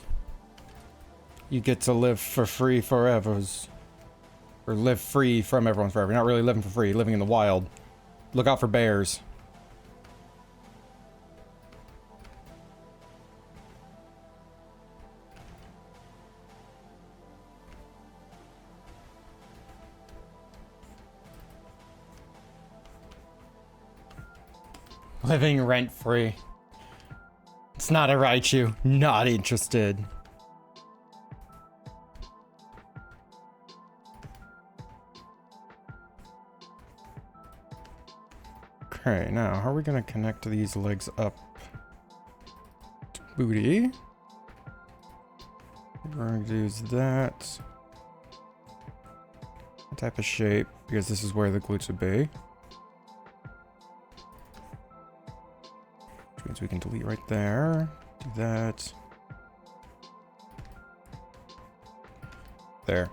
C: You get to live for free forevers. Or live free from everyone forever. You're not really living for free, living in the wild. Look out for bears. Living rent-free. It's not a Raichu. Not interested. Okay, now how are we gonna connect these legs up to booty? We're going to use that type of shape because this is where the glutes would be. Which means we can delete right there. Do that. There.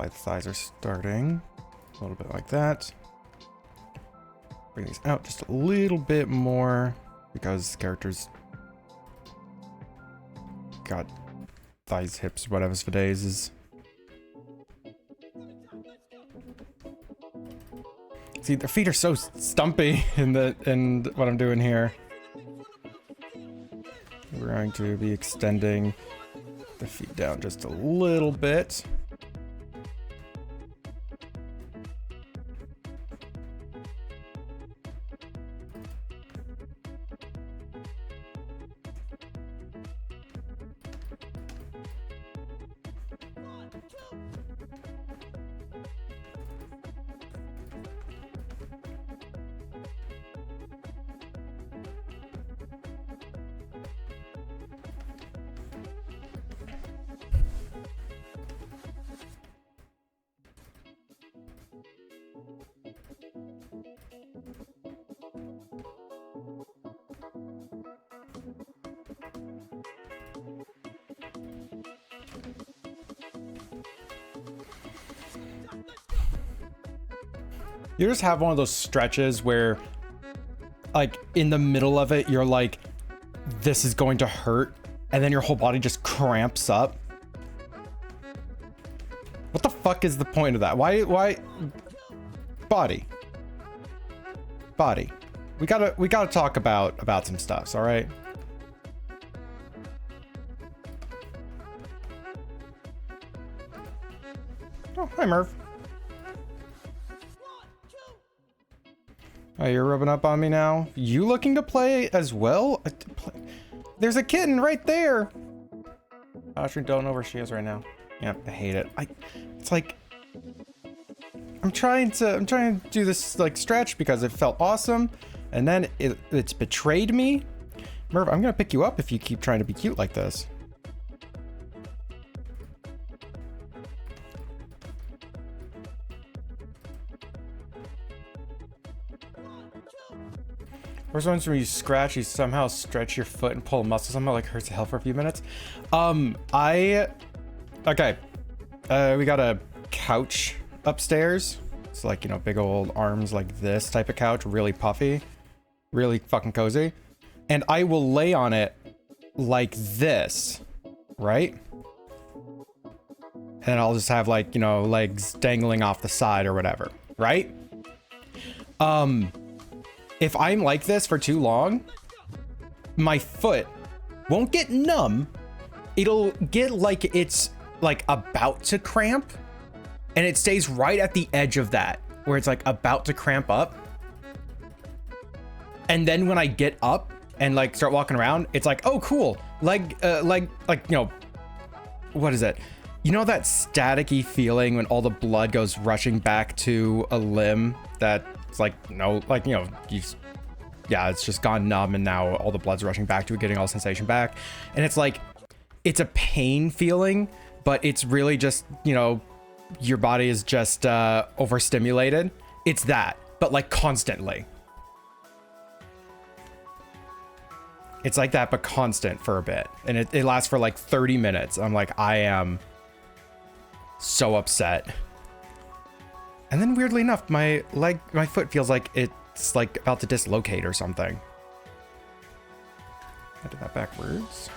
C: why the thighs are starting. A little bit like that. Bring these out just a little bit more because the character's got thighs, hips, whatever's for days is. See, their feet are so stumpy in what I'm doing here. We're going to be extending the feet down just a little bit. You just have one of those stretches where, like, in the middle of it, you're like, this is going to hurt, and then your whole body just cramps up. What the fuck is the point of that? Why? Body. We gotta talk about some stuff, all right? Oh, hi, Merv. Oh, you're rubbing up on me now? You looking to play as well? There's a kitten right there. I actually don't know where she is right now. Yep, I hate it. It's like I'm trying to do this like stretch because it felt awesome, and then it's betrayed me. Merv, I'm gonna pick you up if you keep trying to be cute like this. First one's when you scratch, you somehow stretch your foot and pull a muscle, somehow like hurts the hell for a few minutes. Okay. We got a couch upstairs. It's like, you know, big old arms like this type of couch, really puffy, really fucking cozy. And I will lay on it like this, right? And I'll just have like, you know, legs dangling off the side or whatever, right? If I'm like this for too long, my foot won't get numb. It'll get like it's like about to cramp, and it stays right at the edge of that where it's like about to cramp up. And then when I get up and like start walking around, it's like, oh cool, like you know, what is it? You know that staticky feeling when all the blood goes rushing back to a limb that it's like, no, like, you know, yeah, it's just gone numb and now all the blood's rushing back to it, getting all sensation back. And it's like, it's a pain feeling, but it's really just, you know, your body is just overstimulated. It's that, but like constantly. It's like that, but constant for a bit. And it lasts for like 30 minutes. I'm like, I am so upset. And then weirdly enough, my foot feels like it's like about to dislocate or something. I did that backwards.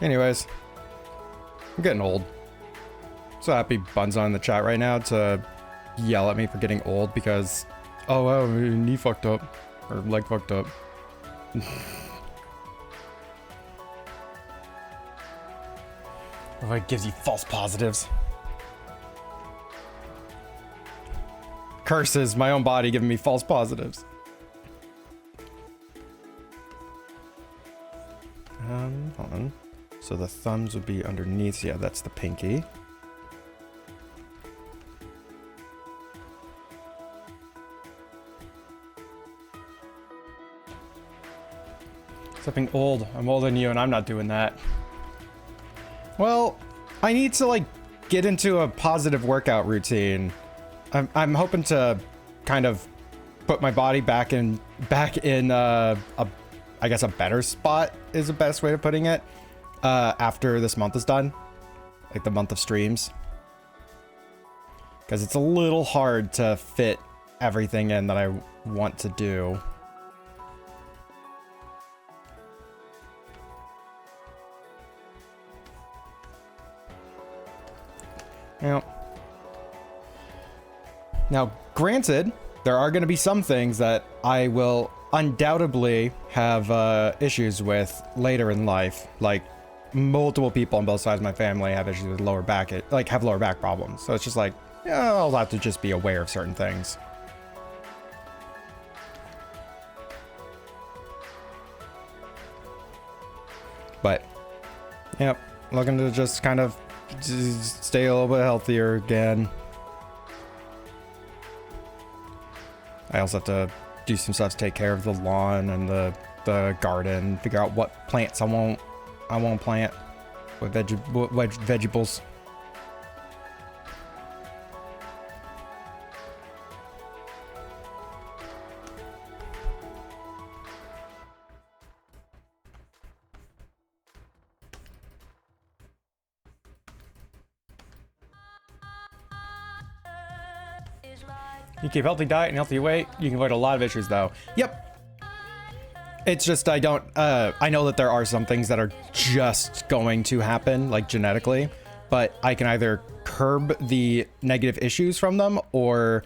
C: Anyways, I'm getting old. So happy Bun's on the chat right now to yell at me for getting old because, oh wow, knee fucked up or leg fucked up. Oh, it gives you false positives. Curses, my own body giving me false positives. Hold on. So the thumbs would be underneath. Yeah, that's the pinky. Stepping old. I'm older than you and I'm not doing that. Well, I need to like get into a positive workout routine. I'm hoping to kind of put my body back in I guess a better spot is the best way of putting it, after this month is done, like the month of streams, because it's a little hard to fit everything in that I want to do. Now, granted, there are going to be some things that I will undoubtedly have issues with later in life. Like, multiple people on both sides of my family have issues with lower back, have lower back problems. So it's just like, yeah, I'll have to just be aware of certain things. But, yep, looking to just kind of stay a little bit healthier again. I also have to do some stuff to take care of the lawn and the garden, figure out what plants I won't plant, what vegetables. You keep healthy diet and healthy weight. You can avoid a lot of issues though. Yep. It's just I know that there are some things that are just going to happen, like genetically, but I can either curb the negative issues from them or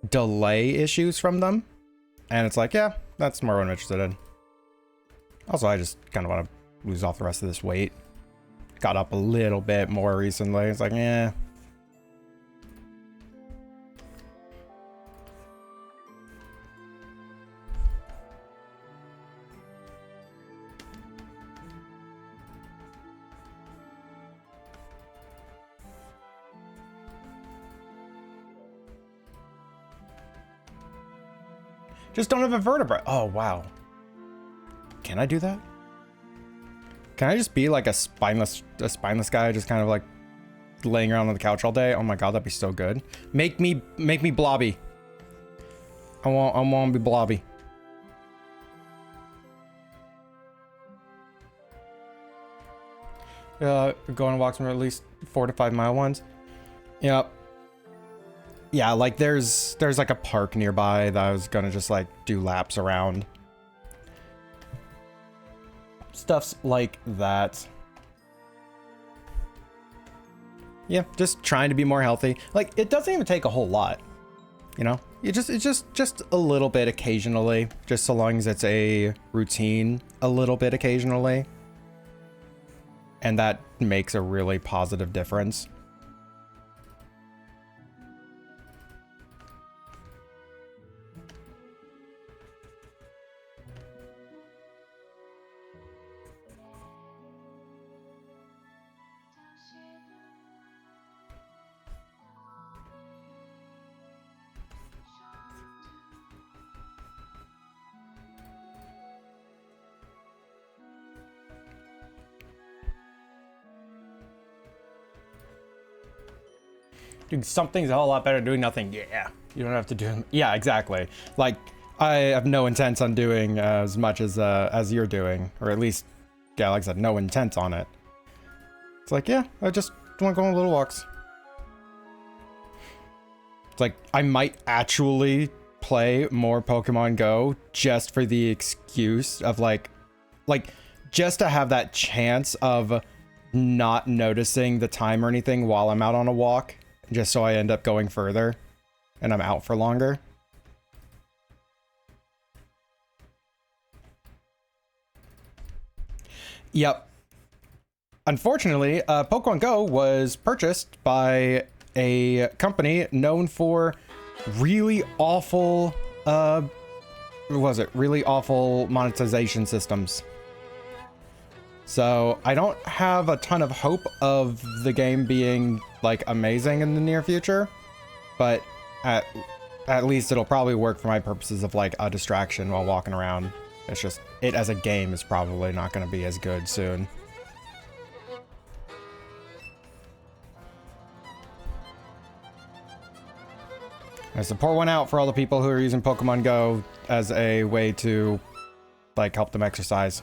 C: delay issues from them. And it's like, yeah, that's more what I'm interested in. Also, I just kind of want to lose off the rest of this weight. Got up a little bit more recently. It's like, yeah. Just don't have a vertebra. Oh, wow. Can I do that? Can I just be like a spineless guy, just kind of like laying around on the couch all day? Oh my god, that'd be so good. Make me blobby. I want to be blobby. Go on walks from at least 4 to 5 mile ones. Yep. Yeah, like there's like a park nearby that I was gonna just like do laps around. Stuffs like that. Yeah, just trying to be more healthy. Like, it doesn't even take a whole lot, you know? It's just a little bit occasionally, just so long as it's a routine a little bit occasionally. And that makes a really positive difference. Dude, something's a whole lot better than doing nothing. Yeah, you don't have to do. Yeah, exactly. Like, I have no intent on doing as much as you're doing, or at least, yeah, like I said, no intent on it. It's like, yeah, I just want to go on little walks. It's like, I might actually play more Pokemon Go just for the excuse of like just to have that chance of not noticing the time or anything while I'm out on a walk. Just so I end up going further and I'm out for longer. Yep. Unfortunately, Pokemon Go was purchased by a company known for really awful, really awful monetization systems. So I don't have a ton of hope of the game being like amazing in the near future, but at least it'll probably work for my purposes of like a distraction while walking around. It's just, it as a game is probably not going to be as good soon. I to pour one out for all the people who are using Pokemon Go as a way to, like, help them exercise.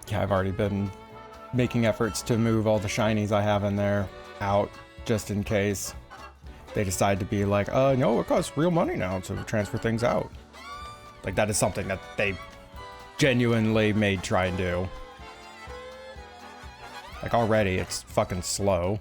C: Yeah, I've already been making efforts to move all the shinies I have in there out, just in case they decide to be like, no, it costs real money now to transfer things out. Like, that is something that they genuinely may try and do. Like, already, it's fucking slow.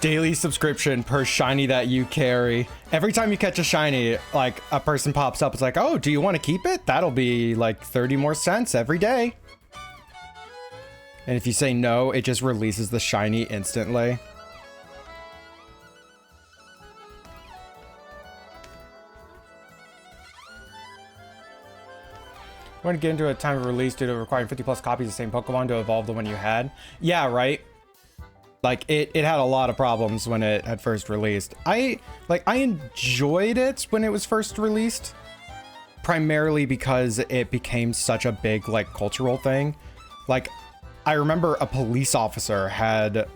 C: Daily subscription per shiny that you carry. Every time you catch a shiny, like, a person pops up, it's like, oh, do you want to keep it? That'll be like 30 more cents every day. And if you say no, it just releases the shiny instantly. Want to get into a time of release due to requiring 50 plus copies of the same Pokemon to evolve the one you had? Yeah, right. Like, it had a lot of problems when it had first released. I enjoyed it when it was first released, primarily because it became such a big, like, cultural thing. Like, I remember a police officer had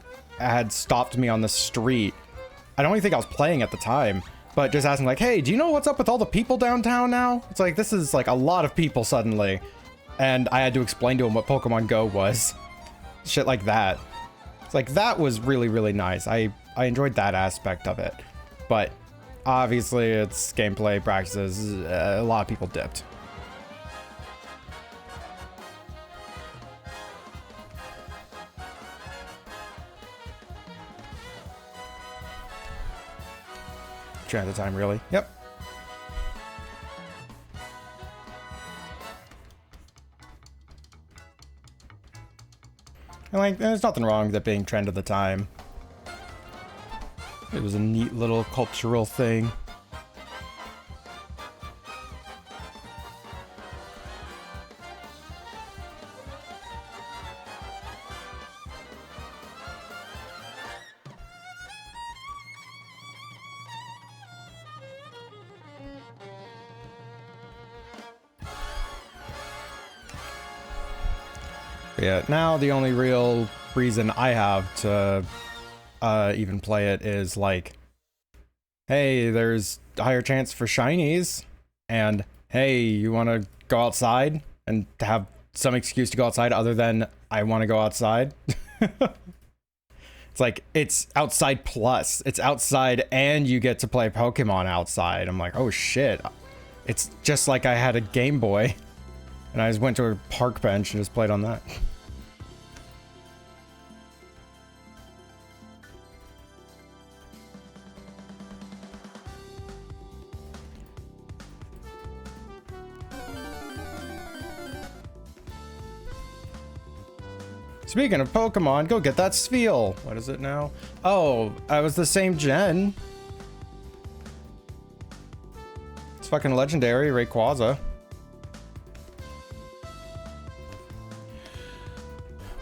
C: stopped me on the street. I don't even think I was playing at the time, but just asking, like, hey, do you know what's up with all the people downtown now? It's like, this is, like, a lot of people suddenly. And I had to explain to him what Pokemon Go was. Shit like that. Like, that was really, really nice. I enjoyed that aspect of it. But obviously, its gameplay practices, a lot of people dipped. At the time, really. Yep. And, like, there's nothing wrong with it being trend of the time. It was a neat little cultural thing. Yeah, now the only real reason I have to even play it is like, hey, there's a higher chance for shinies, and hey, you want to go outside and have some excuse to go outside other than I want to go outside. It's like, it's outside plus, it's outside and you get to play Pokemon outside. I'm like, oh shit, it's just like I had a Game Boy and I just went to a park bench and just played on that. Speaking of Pokemon, go get that Spheal. What is it now? Oh, I was the same gen. It's fucking legendary, Rayquaza.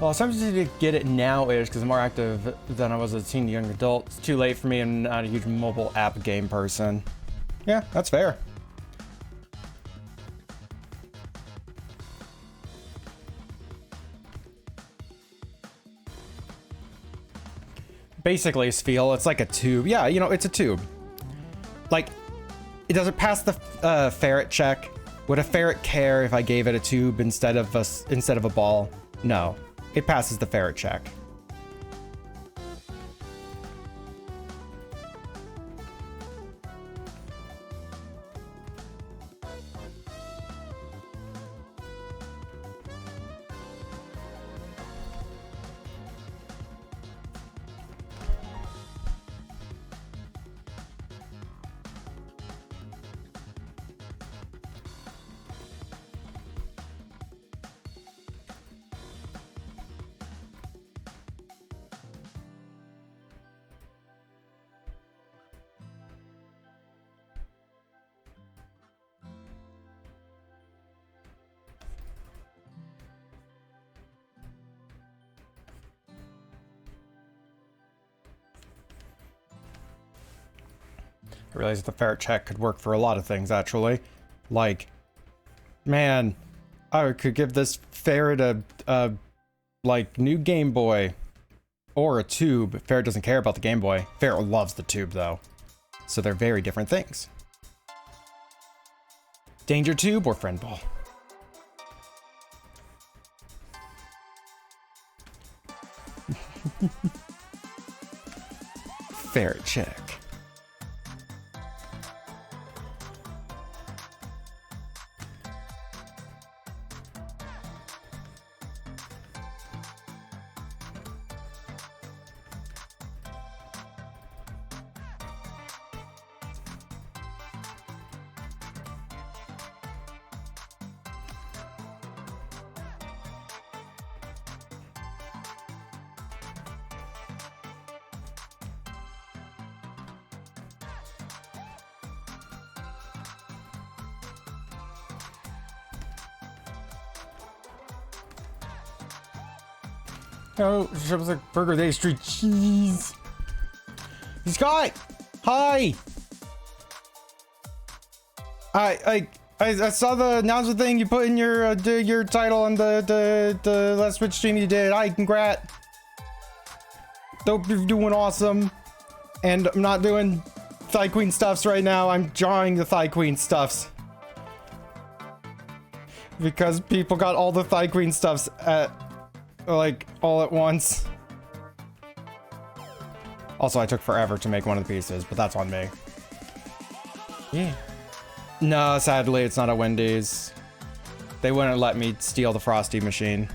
C: Well, I'm tempted to get it now-ish because I'm more active than I was as a teen young adult. It's too late for me. I'm not a huge mobile app game person. Yeah, that's fair. Basically, Spheal, it's like a tube. Yeah, you know, it's a tube. Like, it doesn't pass the ferret check. Would a ferret care if I gave it a tube instead of a ball? No, it passes the ferret check. I realized the ferret check could work for a lot of things, actually. Like, man, I could give this ferret a like, new Game Boy. Or a tube. Ferret doesn't care about the Game Boy. Ferret loves the tube, though. So they're very different things. Danger tube or friend ball? Ferret check. Oh, it was like Burger Day Street cheese. Scott, hi. I saw the announcement thing you put in your title on the last Twitch stream you did. Hi, congrats. Hope you're doing awesome. And I'm not doing Thigh Queen stuffs right now. I'm drawing the Thigh Queen stuffs. Because people got all the Thigh Queen stuffs at, like, all at once. Also, I took forever to make one of the pieces, but that's on me. Yeah. No, sadly, it's not a Wendy's. They wouldn't let me steal the Frosty machine.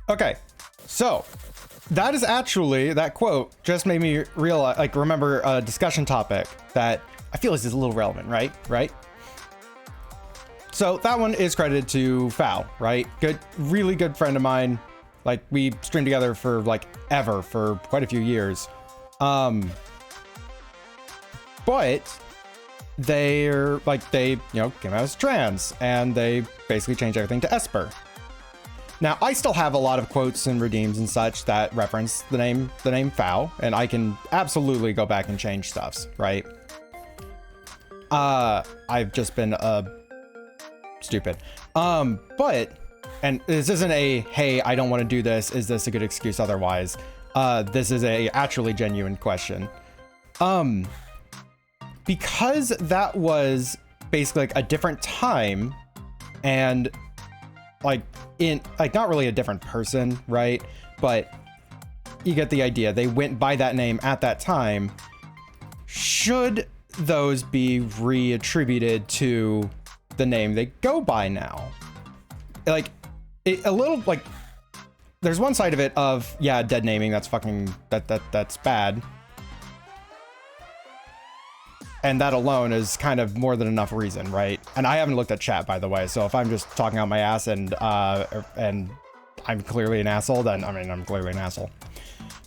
C: Okay, so that is actually, that quote just made me realize, like, remember a discussion topic that I feel is a little relevant, right? So that one is credited to Foul, right? Good, really good friend of mine. Like, we streamed together for like ever, for quite a few years. But they're like, they, you know, came out as trans and they basically changed everything to Esper. Now, I still have a lot of quotes and redeems and such that reference the name Foul, and I can absolutely go back and change stuffs, right? I've just been stupid. But, and this isn't a, hey, I don't want to do this, is this a good excuse otherwise? This is a actually genuine question. Because that was basically like a different time, and like in like not really a different person, right? But you get the idea. They went by that name at that time. Should those be reattributed to the name they go by now? Like a little, like, there's one side of it of, yeah, dead naming, that's fucking, that's bad. And that alone is kind of more than enough reason, right? And I haven't looked at chat, by the way, so if I'm just talking out my ass and I'm clearly an asshole, then, I mean, I'm clearly an asshole.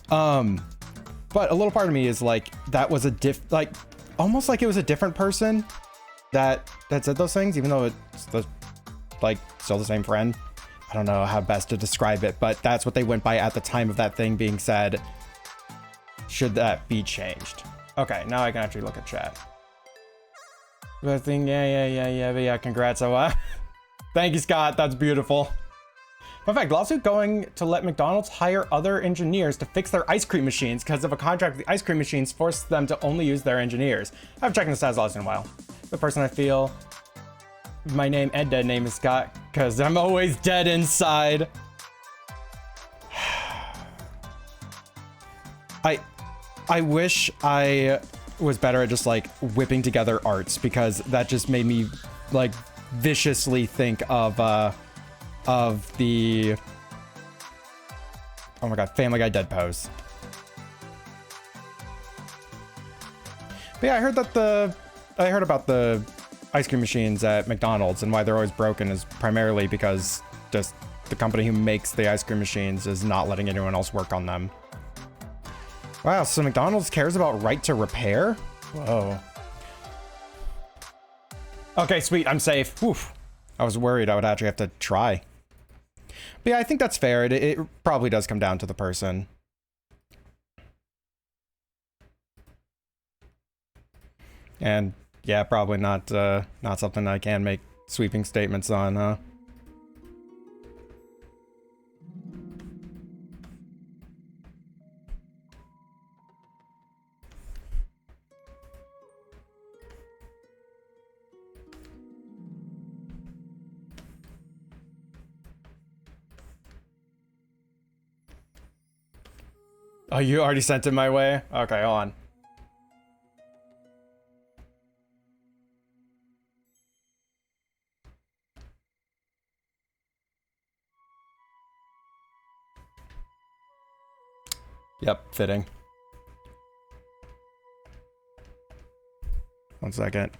C: But a little part of me is like, that was a like, almost like it was a different person that said those things, even though it's like still the same friend. I don't know how best to describe it, but that's what they went by at the time of that thing being said. Should that be changed? Okay, now I can actually look at chat. But thing, yeah, congrats. So, thank you, Scott. That's beautiful. In fact, lawsuit going to let McDonald's hire other engineers to fix their ice cream machines because of a contract with the ice cream machines forced them to only use their engineers. I've checked the status last in a while. The person I feel my name and dead name is Scott because I'm always dead inside. I wish I was better at just like whipping together arts, because that just made me like viciously think of the Oh my god, Family Guy dead pose. But yeah, I heard about the ice cream machines at McDonald's, and why they're always broken is primarily because just the company who makes the ice cream machines is not letting anyone else work on them. Wow, so McDonald's cares about right to repair? Whoa. Okay, sweet, I'm safe. Oof. I was worried I would actually have to try. But yeah, I think that's fair. It probably does come down to the person. And yeah, probably not something I can make sweeping statements on, huh? Oh, you already sent it my way? Okay, hold on. Yep, fitting. 1 second.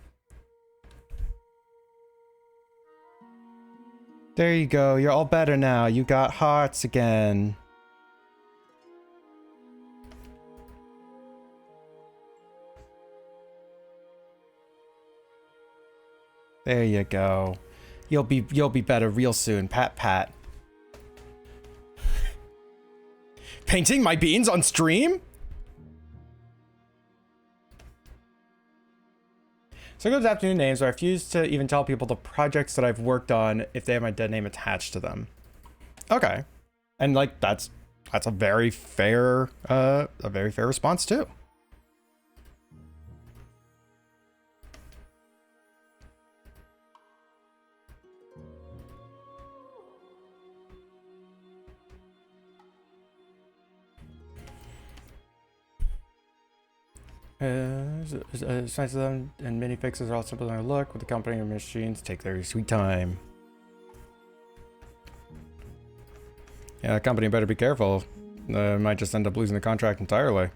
C: There you go, you're all better now. You got hearts again. There you go. You'll be better real soon. Pat pat. Painting my beans on stream? So good afternoon names. I refuse to even tell people the projects that I've worked on if they have my dead name attached to them. Okay. And like that's a very fair response too. It's nice of them, and mini fixes are all simple in their look, with the company and machines take their sweet time. Yeah, the company better be careful. Might just end up losing the contract entirely.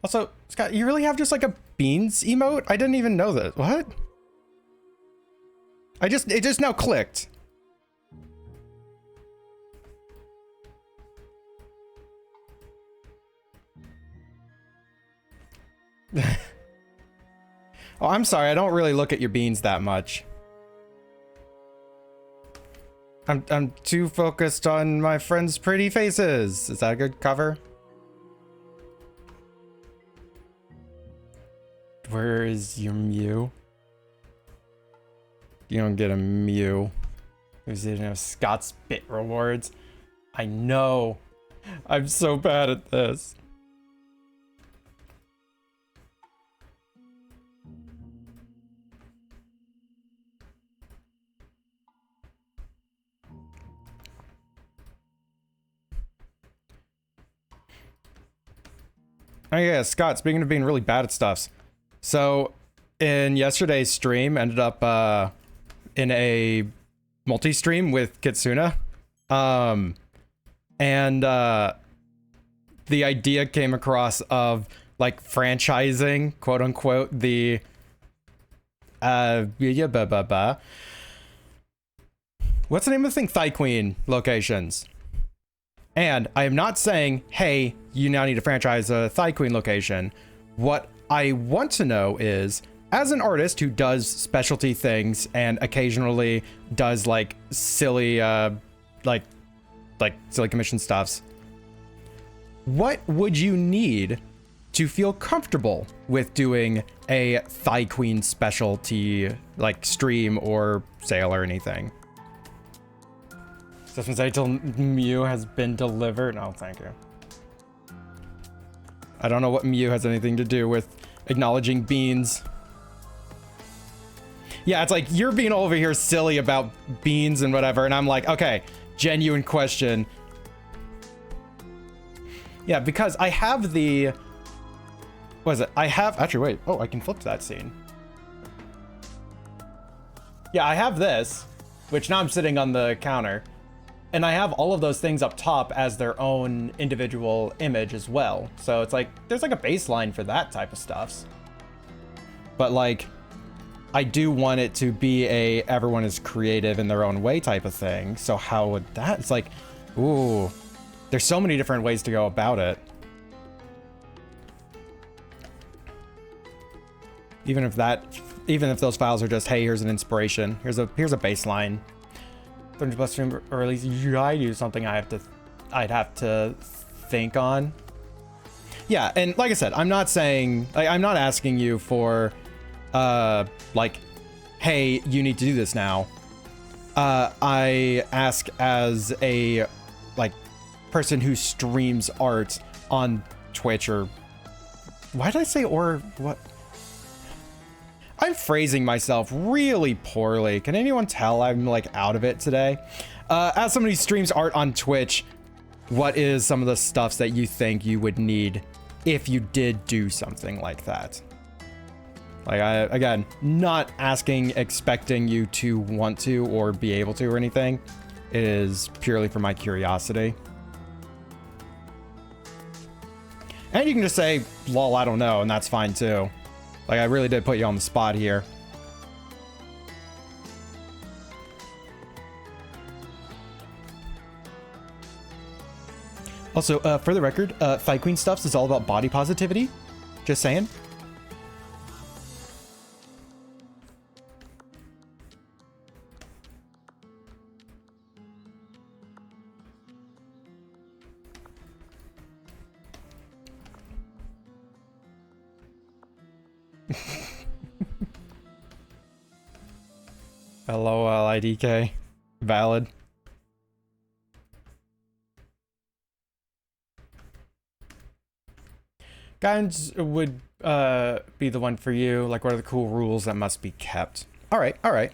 C: Also, Scott, you really have just like a beans emote? I didn't even know that. What? It just now clicked. Oh, I'm sorry. I don't really look at your beans that much. I'm too focused on my friends' pretty faces. Is that a good cover? Where is your Mew? You don't get a Mew. Because you didn't have Scott's bit rewards. I know. I'm so bad at this. Oh yeah, Scott, speaking of being really bad at stuffs. So, in yesterday's stream, ended up in a multi-stream with Kitsuna. And the idea came across of, like, franchising, quote-unquote, the... What's the name of the thing? Thigh Queen locations. And I am not saying, hey, you now need to franchise a Thigh Queen location. What I want to know is, as an artist who does specialty things and occasionally does like silly like silly commission stuffs, what would you need to feel comfortable with doing a Thigh Queen specialty like stream or sale or anything? Doesn't say till Mew has been delivered. No, thank you. I don't know what Mew has anything to do with acknowledging beans. Yeah, it's like you're being over here silly about beans and whatever, and I'm like, okay, genuine question. Yeah, because I have the... What is it? I have... Actually, wait. Oh, I can flip to that scene. Yeah, I have this, which now I'm sitting on the counter. And I have all of those things up top as their own individual image as well. So it's like, there's like a baseline for that type of stuff. But like, I do want it to be a everyone is creative in their own way type of thing. So how would that... It's like, ooh... There's so many different ways to go about it. Even if those files are just, hey, here's an inspiration. Here's a baseline. 300 plus stream, or at least I do something I'd have to think on. Yeah, and like I said, I'm not saying, I'm not asking you for, like, hey, you need to do this now. I ask as a, like, person who streams art on Twitch or... Why did I say or what? I'm phrasing myself really poorly. Can anyone tell I'm like out of it today? As somebody who streams art on Twitch, what is some of the stuffs that you think you would need if you did do something like that? Like, again, not asking, expecting you to want to or be able to or anything. It is purely for my curiosity. And you can just say, lol, I don't know, and that's fine too. Like, I really did put you on the spot here. Also, for the record, Thigh Queen Stuffs is all about body positivity. Just saying. LOL IDK. Valid. Guidance would be the one for you. Like, what are the cool rules that must be kept? All right, all right.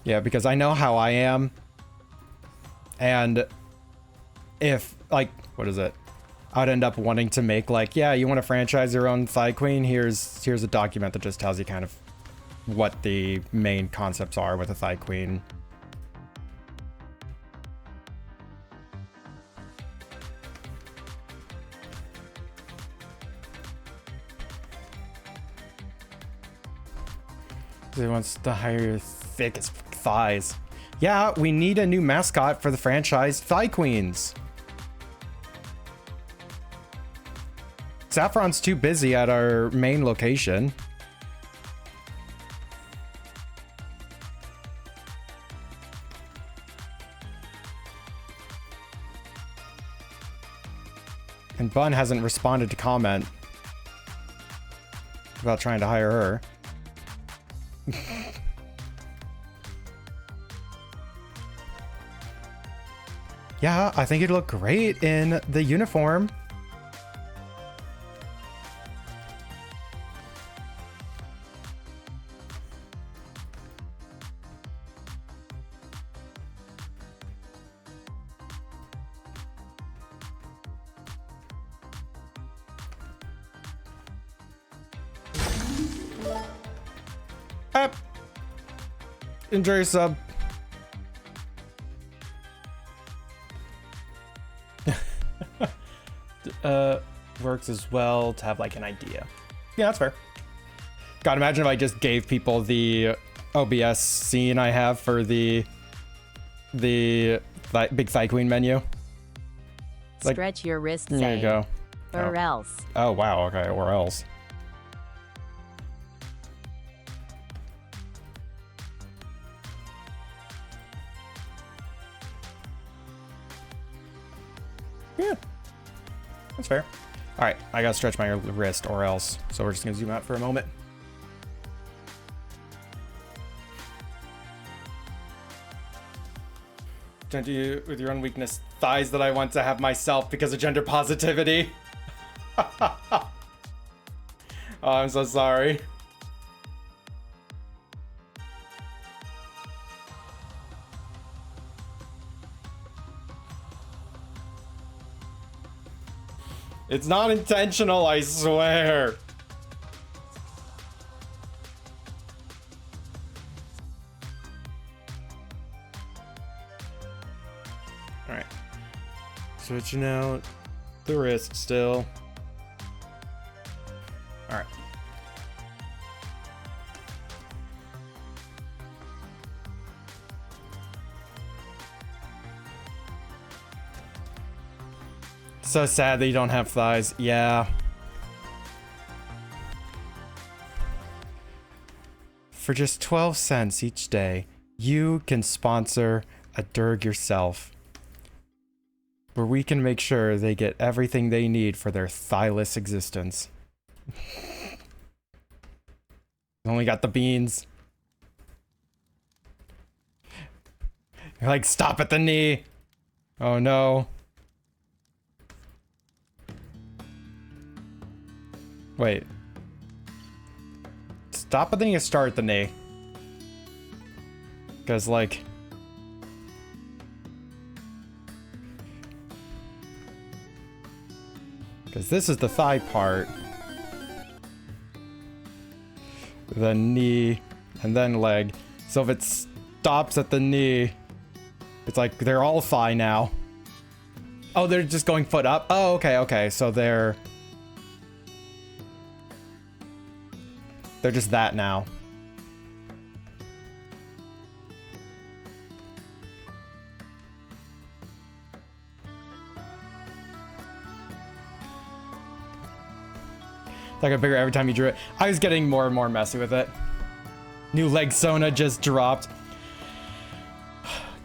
C: Yeah, because I know how I am. And if, like, what is it? I'd end up wanting to make, like, yeah, you want to franchise your own Thigh Queen? Here's a document that just tells you kind of what the main concepts are with a Thigh Queen. He wants to hire your thick as thighs. Yeah, we need a new mascot for the franchise Thigh Queens. Saffron's too busy at our main location. And Bun hasn't responded to comment about trying to hire her. Yeah, I think it'd look great in the uniform. Enjoy your sub. Works as well to have like an idea. Yeah, that's fair. God, imagine if I just gave people the OBS scene I have for the big Thigh Queen menu. Like,
D: Stretch your wrist.
C: there you go.
D: Or else.
C: Oh, wow. Okay. Or else. Yeah. That's fair. All right. I got to stretch my wrist or else. So we're just going to zoom out for a moment. Don't you with your own weakness thighs that I want to have myself because of gender positivity. Oh, I'm so sorry. It's not intentional, I swear. Alright. Switching out the wrist still. Alright. So sad that you don't have thighs. Yeah. For just 12 cents each day, you can sponsor a Derg yourself, where we can make sure they get everything they need for their thighless existence. Only got the beans. You're like, stop at the knee. Oh no. Wait. Stop at the knee or start at the knee? Because, like... Because this is the thigh part. Then knee, and then leg. So if it stops at the knee, it's like they're all thigh now. Oh, they're just going foot up? Oh, okay, okay. So they're just that now. That got bigger every time you drew it. I was getting more and more messy with it. New leg Sona just dropped.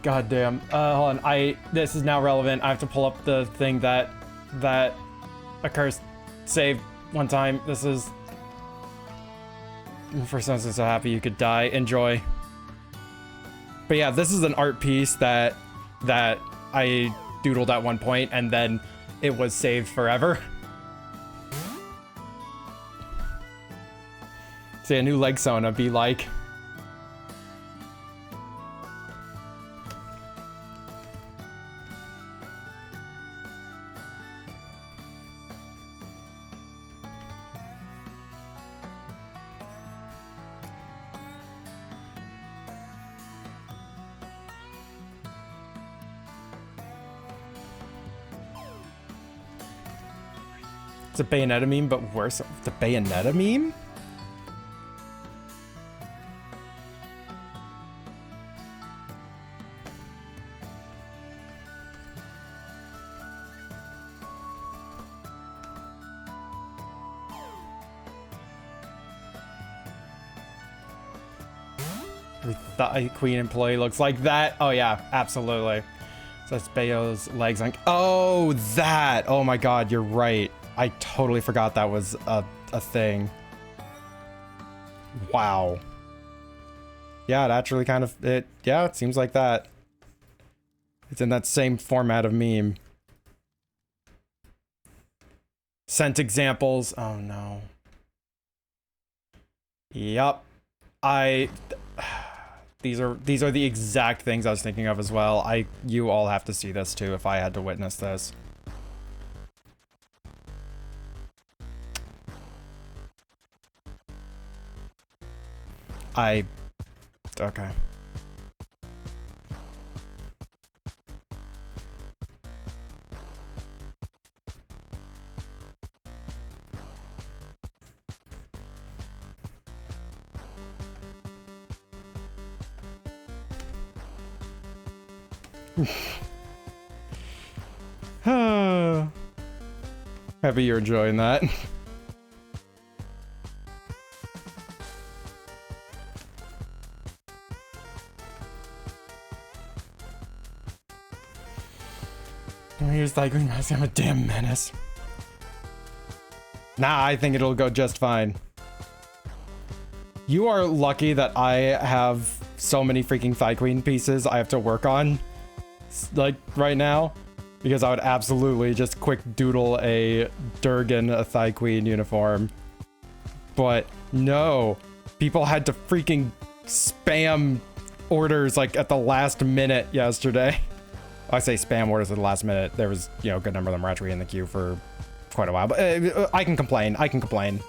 C: God damn. Hold on. This is now relevant. I have to pull up the thing that occurs saved one time. This is... For some reason, so happy you could die. Enjoy. But yeah, this is an art piece that I doodled at one point, and then it was saved forever. Say a new leg Sona be like. It's a Bayonetta meme, but worse. The Bayonetta meme? The Queen employee looks like that. Oh yeah, absolutely. So that's Bayo's legs. Like, oh, that. Oh my God, you're right. I totally forgot that was a thing. Wow. Yeah, it actually kind of, yeah, it seems like that. It's in that same format of meme. Sent examples. Oh no. Yup. These are the exact things I was thinking of as well. You all have to see this too if I had to witness this. Okay. Happy you're enjoying that. Here's Tycoon Mask. I'm a damn menace. Nah, I think it'll go just fine. You are lucky that I have so many freaking Thigh Queen pieces I have to work on, like, right now. Because I would absolutely just quick doodle a Durgan, a Thigh Queen uniform. But no, people had to freaking spam orders, like, at the last minute yesterday. I say spam orders at the last minute. There was, you know, a good number of them were actually in the queue for quite a while. But I can complain. I can complain.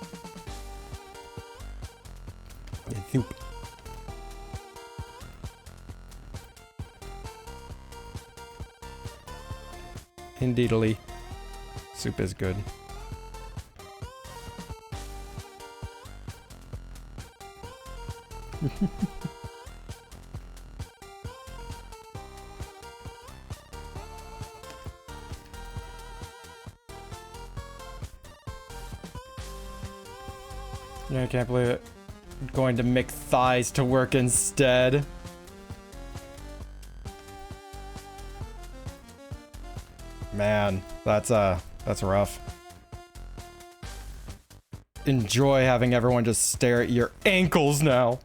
C: Indeedly. Soup is good. Yeah, I can't believe it. I'm going to make thighs to work instead. Man, that's rough. Enjoy having everyone just stare at your ankles now.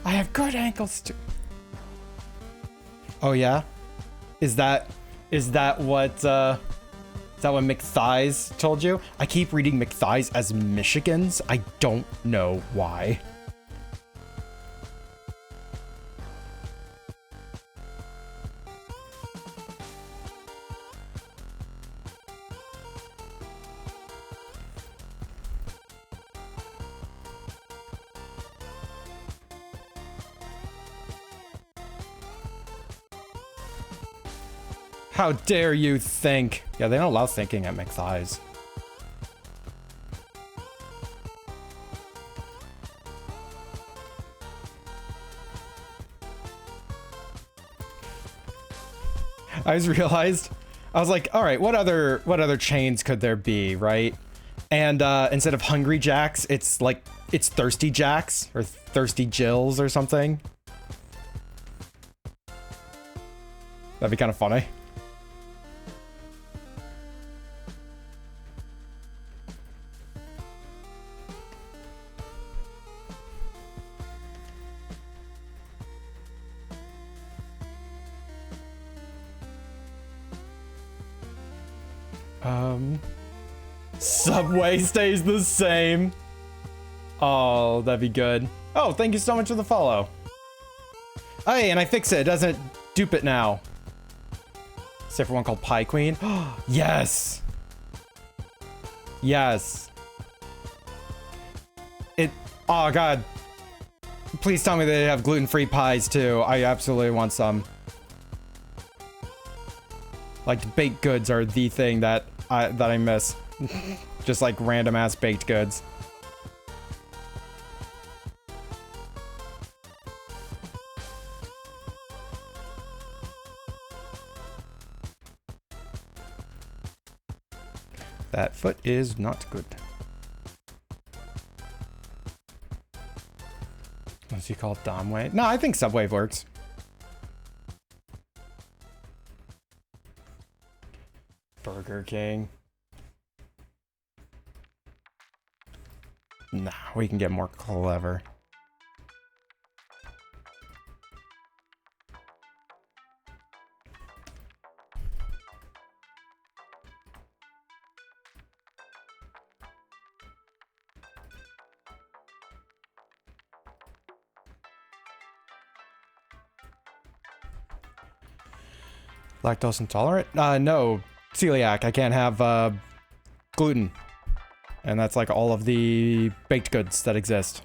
C: I have good ankles too. Oh yeah? Is that what McThighs told you? I keep reading McThighs as Michigans. I don't know why. How dare you think? Yeah, they don't allow thinking at McThighs. I just realized, I was like, all right, what other chains could there be, right? And instead of Hungry Jacks, it's Thirsty Jacks or Thirsty Jills or something. That'd be kind of funny. Subway stays the same. Oh, that'd be good. Oh, thank you so much for the follow. Hey, and I fix it. It doesn't dupe it now. Except for one called Pie Queen. Yes. Yes. Oh god. Please tell me they have gluten-free pies too. I absolutely want some. Like, baked goods are the thing that I miss. Just like random ass baked goods. That foot is not good. What's he called? Domway? No, I think Subway works. Burger King. Nah, we can get more clever. Lactose intolerant? No. Celiac. I can't have gluten. And that's like all of the baked goods that exist.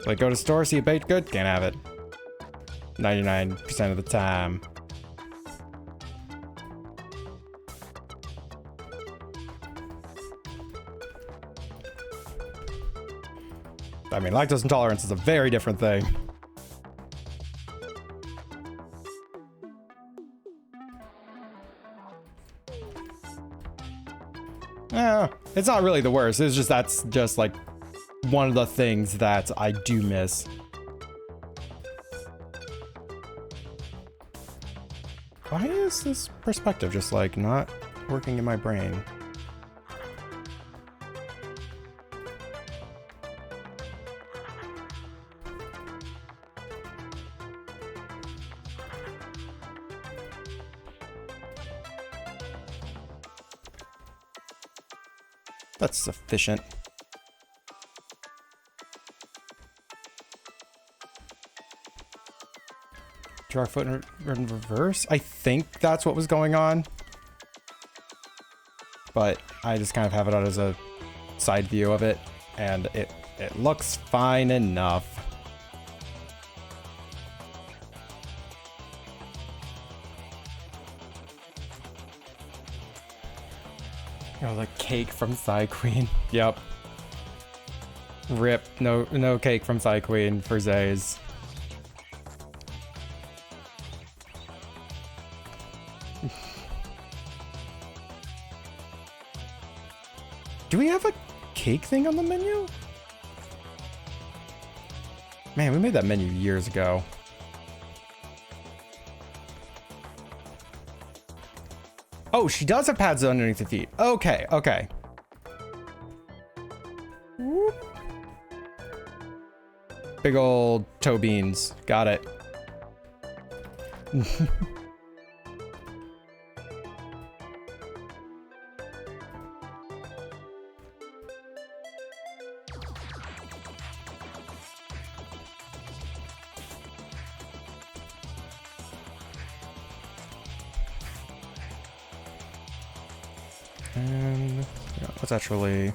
C: So I go to store, see a baked good, can't have it. 99% of the time. I mean, lactose intolerance is a very different thing. Yeah, it's not really the worst. It's just that's just like one of the things that I do miss. Why is this perspective just like not working in my brain? That's sufficient. Draw foot in reverse? I think that's what was going on. But I just kind of have it out as a side view of it, and it looks fine enough. Oh, the cake from Psy Queen. Yep. Rip. No cake from Psy Queen for Zays. Do we have a cake thing on the menu? Man, we made that menu years ago. Oh, she does have pads underneath the feet. Okay, okay. Whoop. Big old toe beans. Got it. And yeah, let's actually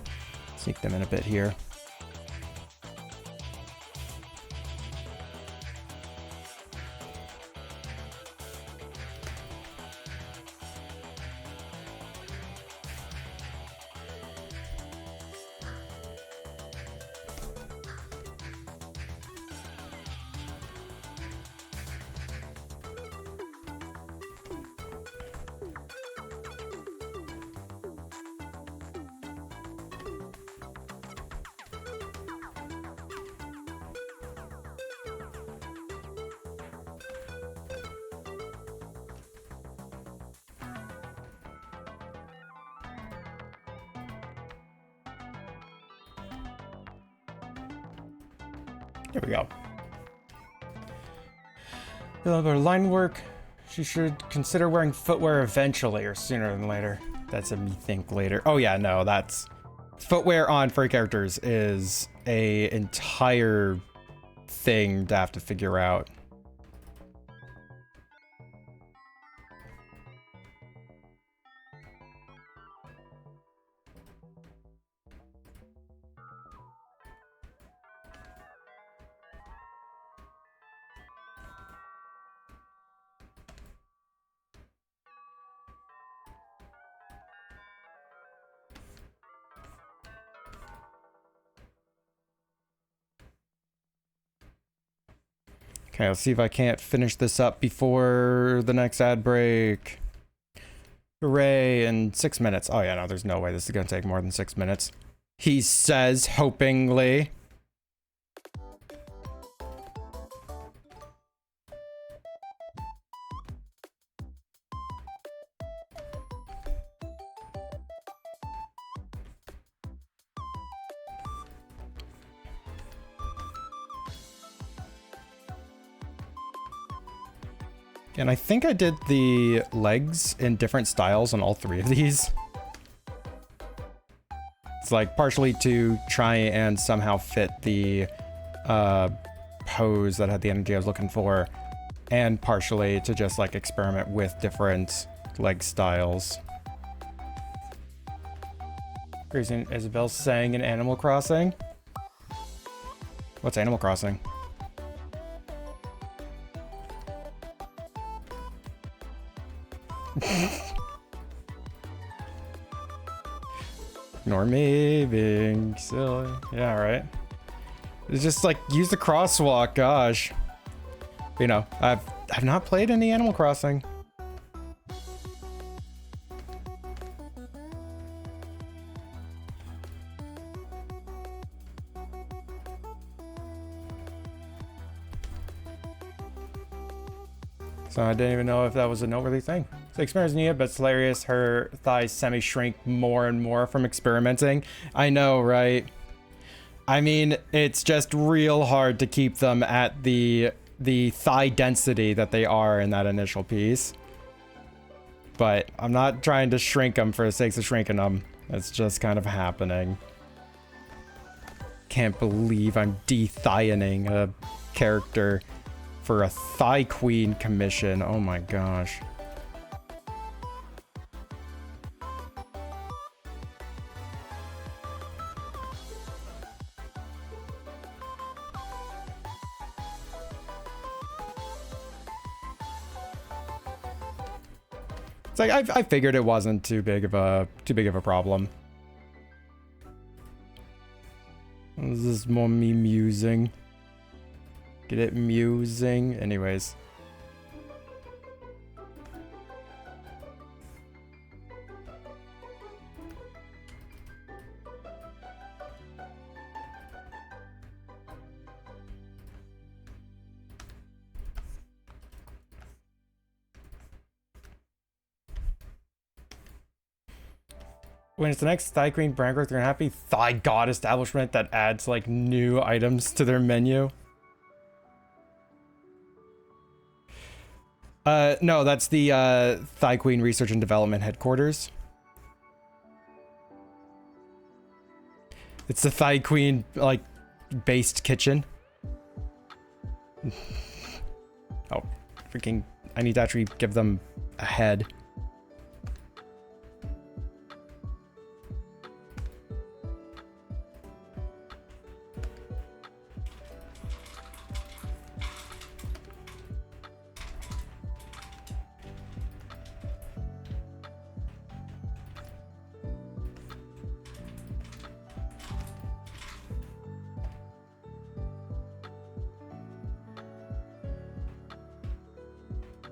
C: sneak them in a bit here. Here we go. About her line work, she should consider wearing footwear eventually or sooner than later. That's a me think later. Oh yeah, no, that's footwear on furry characters is a entire thing to have to figure out. Okay, let's see if I can't finish this up before the next ad break. Hooray, in 6 minutes. Oh yeah, no, there's no way this is gonna take more than 6 minutes. He says, hopingly. And I think I did the legs in different styles on all 3 of these. It's like partially to try and somehow fit the pose that had the energy I was looking for, and partially to just like experiment with different leg styles. Gracie and Isabel sang in Animal Crossing. What's Animal Crossing? Ignore me being silly. Yeah, right. It's just like use the crosswalk, gosh. You know, I've not played any Animal Crossing. So I didn't even know if that was a noteworthy thing. So experience Nia, but it's hilarious. Her thighs semi-shrink more and more from experimenting. I know, right? I mean, it's just real hard to keep them at the thigh density that they are in that initial piece. But I'm not trying to shrink them for the sake of shrinking them. It's just kind of happening. Can't believe I'm de-thighening a character for a Thigh Queen commission. Oh my gosh. It's like I figured it wasn't too big of a problem. This is more me musing. Get it musing? Anyways. When it's the next Thigh Queen brand growth, they're gonna have to be Thigh God establishment that adds like new items to their menu. No, that's the Thigh Queen Research and Development Headquarters. It's the Thigh Queen, like, based kitchen. Oh, freaking, I need to actually give them a head.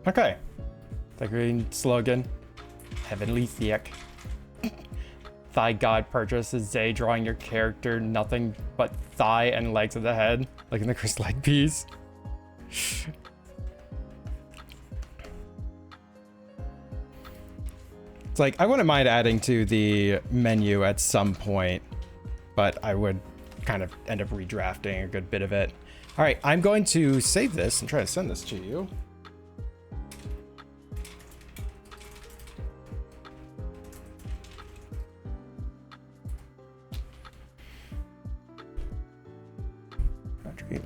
C: Okay. The green slogan. Heavenly Thick. Thigh God purchases Zay, drawing your character nothing but thigh and legs of the head. Like in the Chris leg piece. It's like, I wouldn't mind adding to the menu at some point, but I would kind of end up redrafting a good bit of it. All right, I'm going to save this and try to send this to you.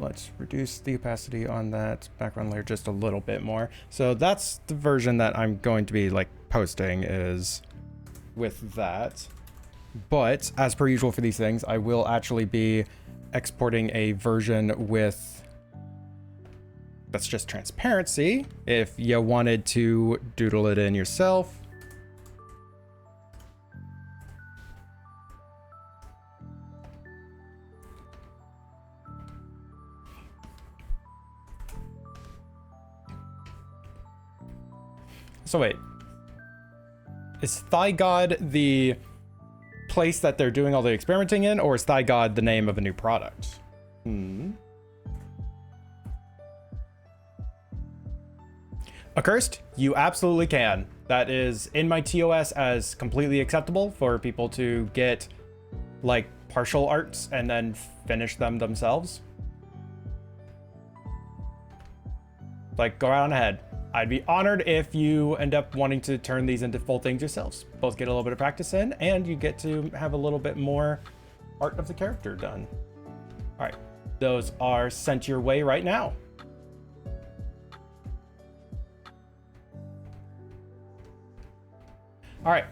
C: Let's reduce the opacity on that background layer just a little bit more. So that's the version that I'm going to be like posting, is with that. But as per usual for these things, I will actually be exporting a version with that's just transparency if you wanted to doodle it in yourself. So wait, is Thigh God the place that they're doing all the experimenting in, or is Thigh God the name of a new product? Accursed, you absolutely can. That is in my TOS as completely acceptable for people to get like partial arts and then finish them themselves. Like, go right on ahead. I'd be honored if you end up wanting to turn these into full things yourselves. Both get a little bit of practice in, and you get to have a little bit more art of the character done. All right, those are sent your way right now. All right,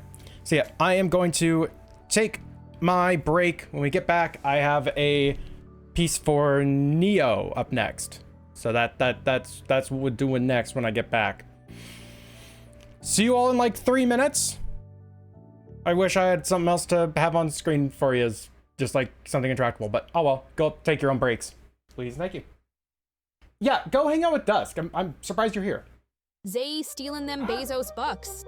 C: so yeah, I am going to take my break. When we get back, I have a piece for Neo up next. So that's what we're doing next when I get back. see you all in like 3 minutes. I wish I had something else to have on screen for you as just like something interactable, but oh well, go take your own breaks. Please, thank you. Yeah, go hang out with Dusk. I'm surprised you're here.
A: Zay stealing them Bezos bucks.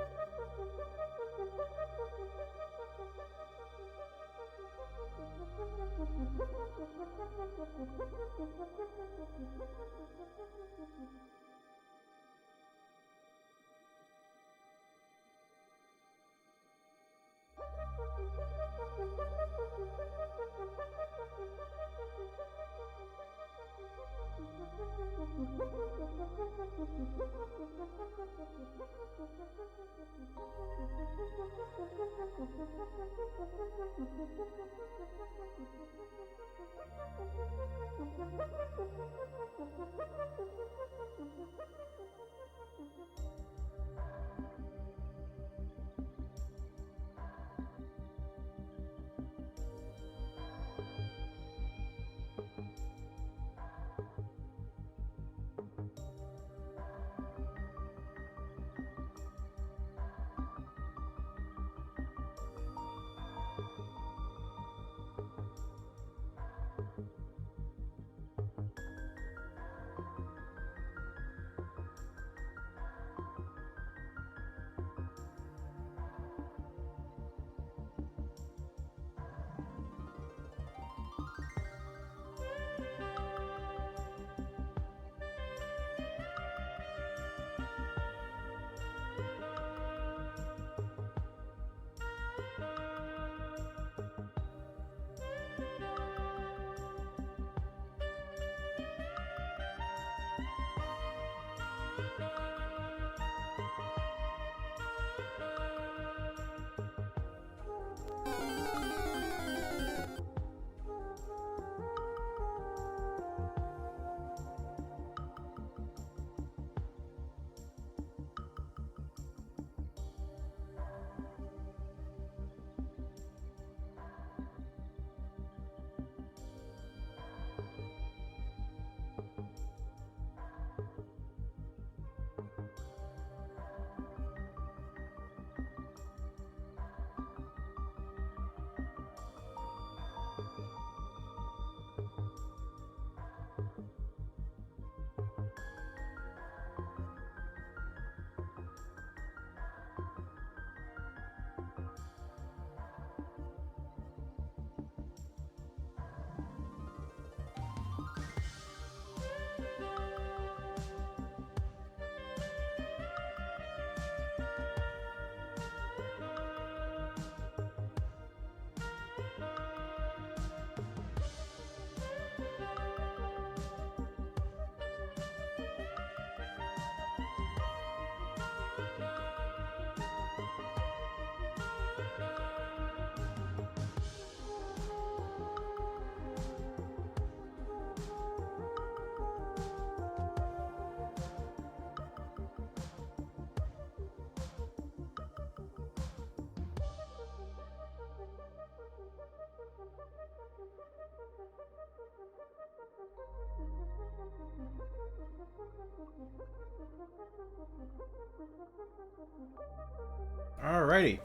C: Alrighty.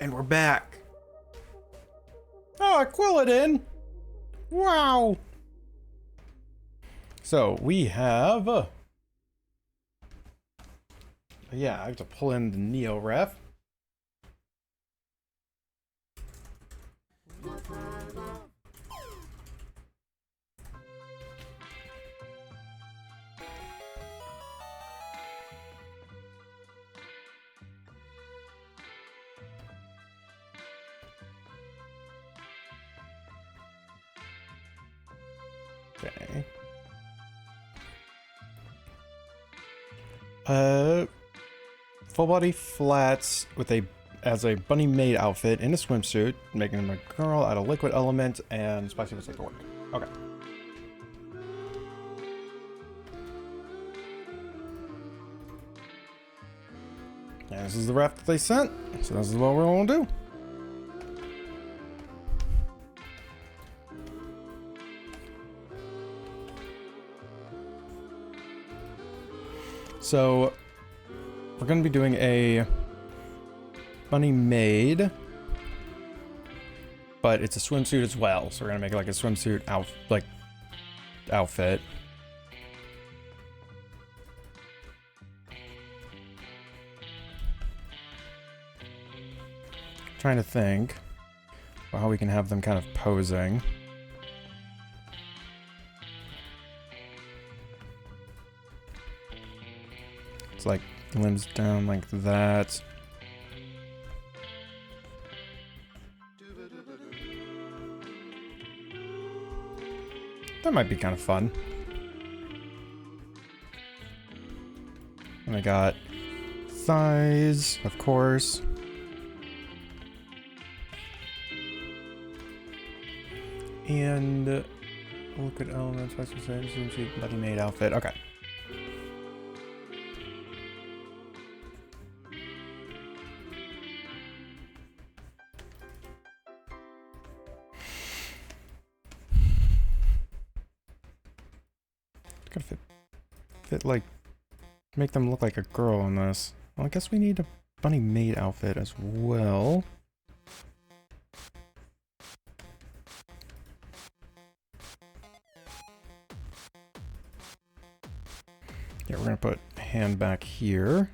C: And we're back. Oh, Aquilidin! Wow! So, we have... yeah, I have to pull in the Neo ref. Okay. Full body flats with as a bunny maid outfit in a swimsuit, making him a girl out of liquid element and spicy with work. Okay. And this is the ref that they sent, so this is what we're gonna do. So, we're gonna be doing a bunny maid, but it's a swimsuit as well. So we're gonna make it like a swimsuit outfit. Trying to think about how we can have them kind of posing. It's like limbs down like that. That might be kind of fun. And I got thighs, of course. And look at elements, swimsuit, buddy maid outfit. Okay. Gotta fit like, make them look like a girl in this. Well, I guess we need a bunny maid outfit as well. Yeah, we're gonna put hand back here.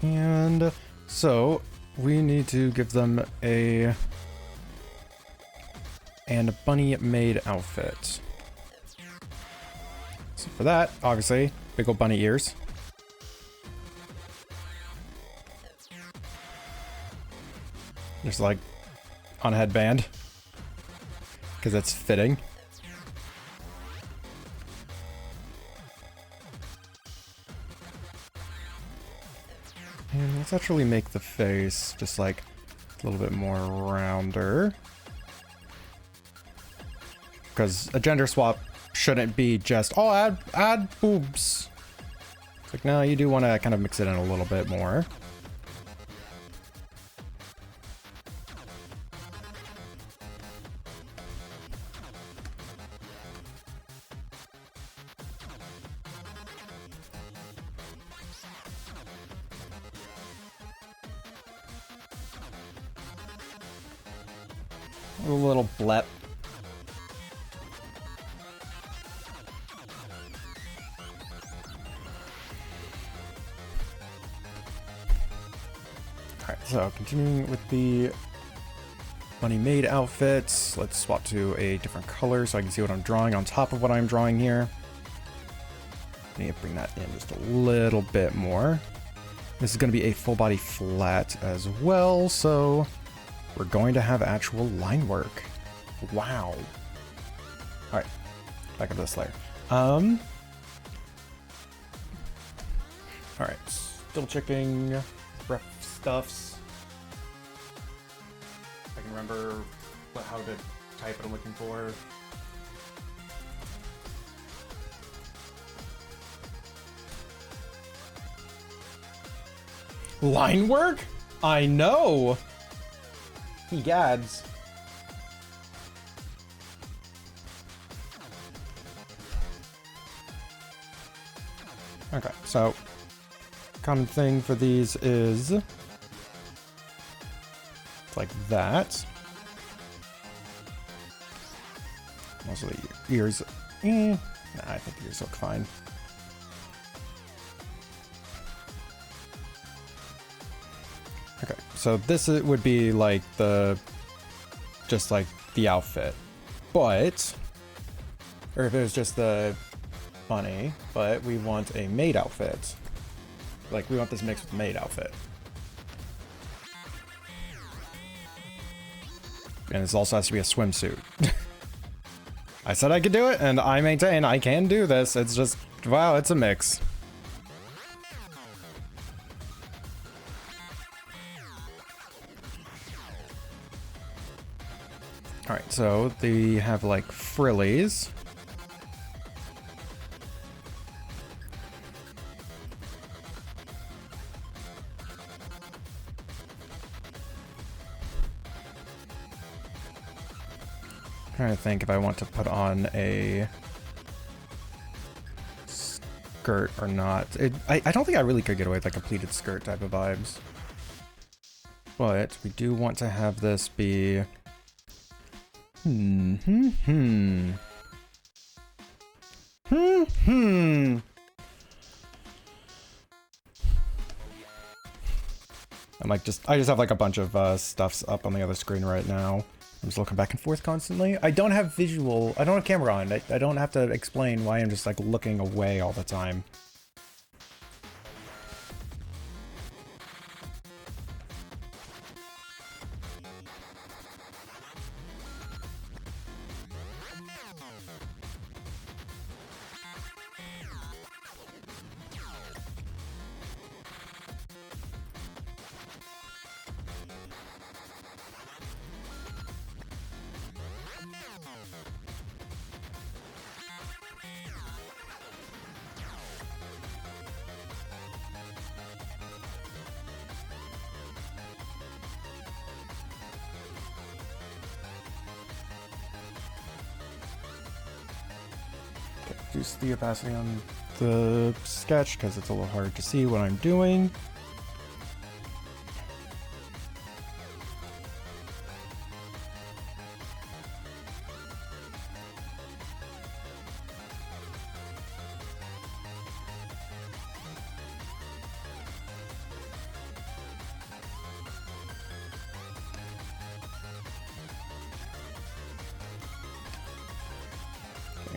C: And so we need to give them a bunny maid outfit. So for that, obviously, big old bunny ears. Just like on a headband, because that's fitting. And let's actually make the face just like a little bit more rounder. Because a gender swap shouldn't be just, oh, add boobs. It's like, no, you do want to kind of mix it in a little bit more. A little blep. Alright, so continuing with the bunny maid outfits, let's swap to a different color so I can see what I'm drawing on top of what I'm drawing here. I need to bring that in just a little bit more. This is going to be a full body flat as well, so we're going to have actual line work. Wow. Alright, back into this layer. Alright, still checking ref stuffs. I can remember how to type what I'm looking for. Line work? I know! Gads. Okay, so common thing for these is like that. Also the ears. Nah, I think the ears look fine. Okay, so this would be like just like the outfit, but, or if it was just the bunny, but we want a maid outfit. Like we want this mixed with the maid outfit. And this also has to be a swimsuit. I said I could do it, and I maintain I can do this. It's just, wow, it's a mix. so they have like frillies. Trying to think if I want to put on a skirt or not. I don't think I really could get away with like a pleated skirt type of vibes. But we do want to have this be... I'm like I just have like a bunch of stuffs up on the other screen right now. I'm just looking back and forth constantly. I don't have camera on. I don't have to explain why I'm just like looking away all the time. Reduce the opacity on the sketch because it's a little hard to see what I'm doing.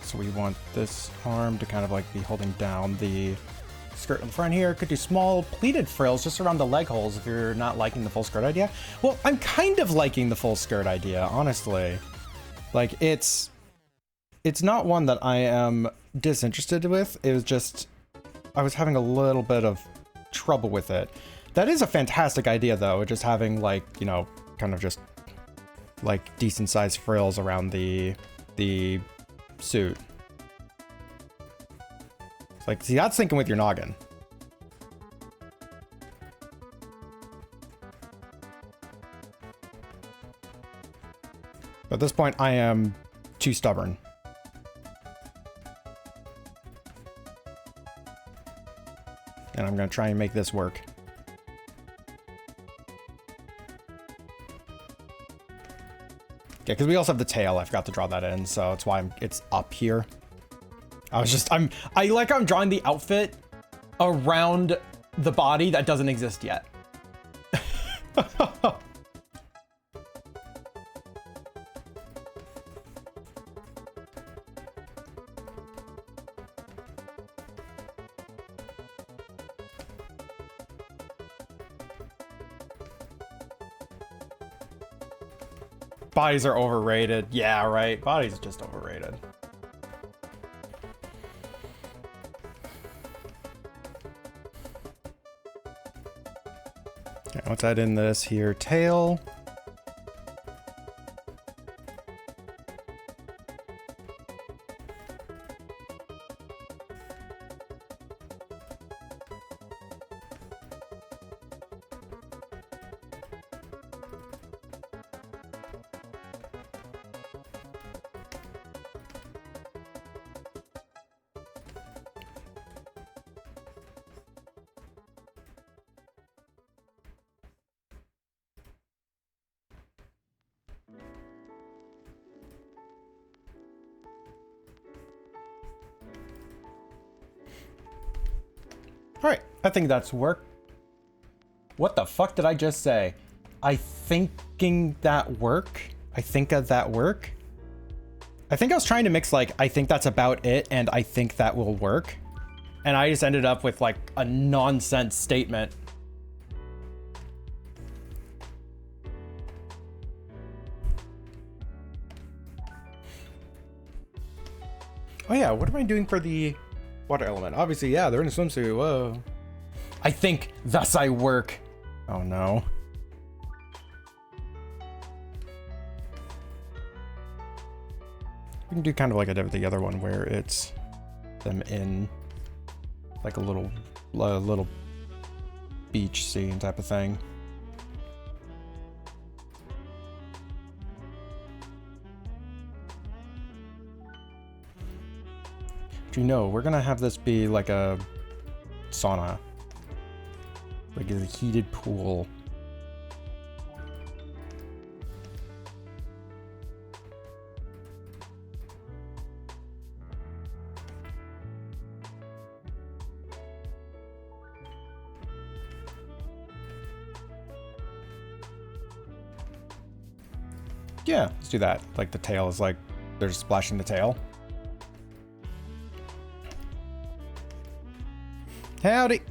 C: So we want this arm to kind of like be holding down the skirt in the front here. Could do small pleated frills just around the leg holes if you're not liking the full skirt idea. Well, I'm kind of liking the full skirt idea, honestly. Like, it's not one that I am disinterested with. It was just, I was having a little bit of trouble with it. That is a fantastic idea, though, just having, like, you know, kind of just, like, decent-sized frills around the suit. It's like, see, that's thinking with your noggin. But at this point, I am too stubborn. And I'm gonna try and make this work. Yeah, because we also have the tail. I forgot to draw that in, so that's why it's up here. I like how I'm drawing the outfit around the body that doesn't exist yet. Bodies are overrated. Yeah, right. Bodies are just overrated. Okay, let's add in this here tail. All right, I think that's work. What the fuck did I just say? I thinking that work? I think of that work? I think I was trying to mix like, I think that's about it and I think that will work. And I just ended up with like a nonsense statement. Oh yeah, what am I doing for the water element? Obviously, yeah, they're in a swimsuit. Whoa. I think, thus I work. Oh no. can do kind of like I did with the other one, where it's them in like a little beach scene type of thing. But you know, we're gonna have this be like a sauna, like a heated pool. Yeah, let's do that. Like the tail is like, they're just splashing the tail. Howdy!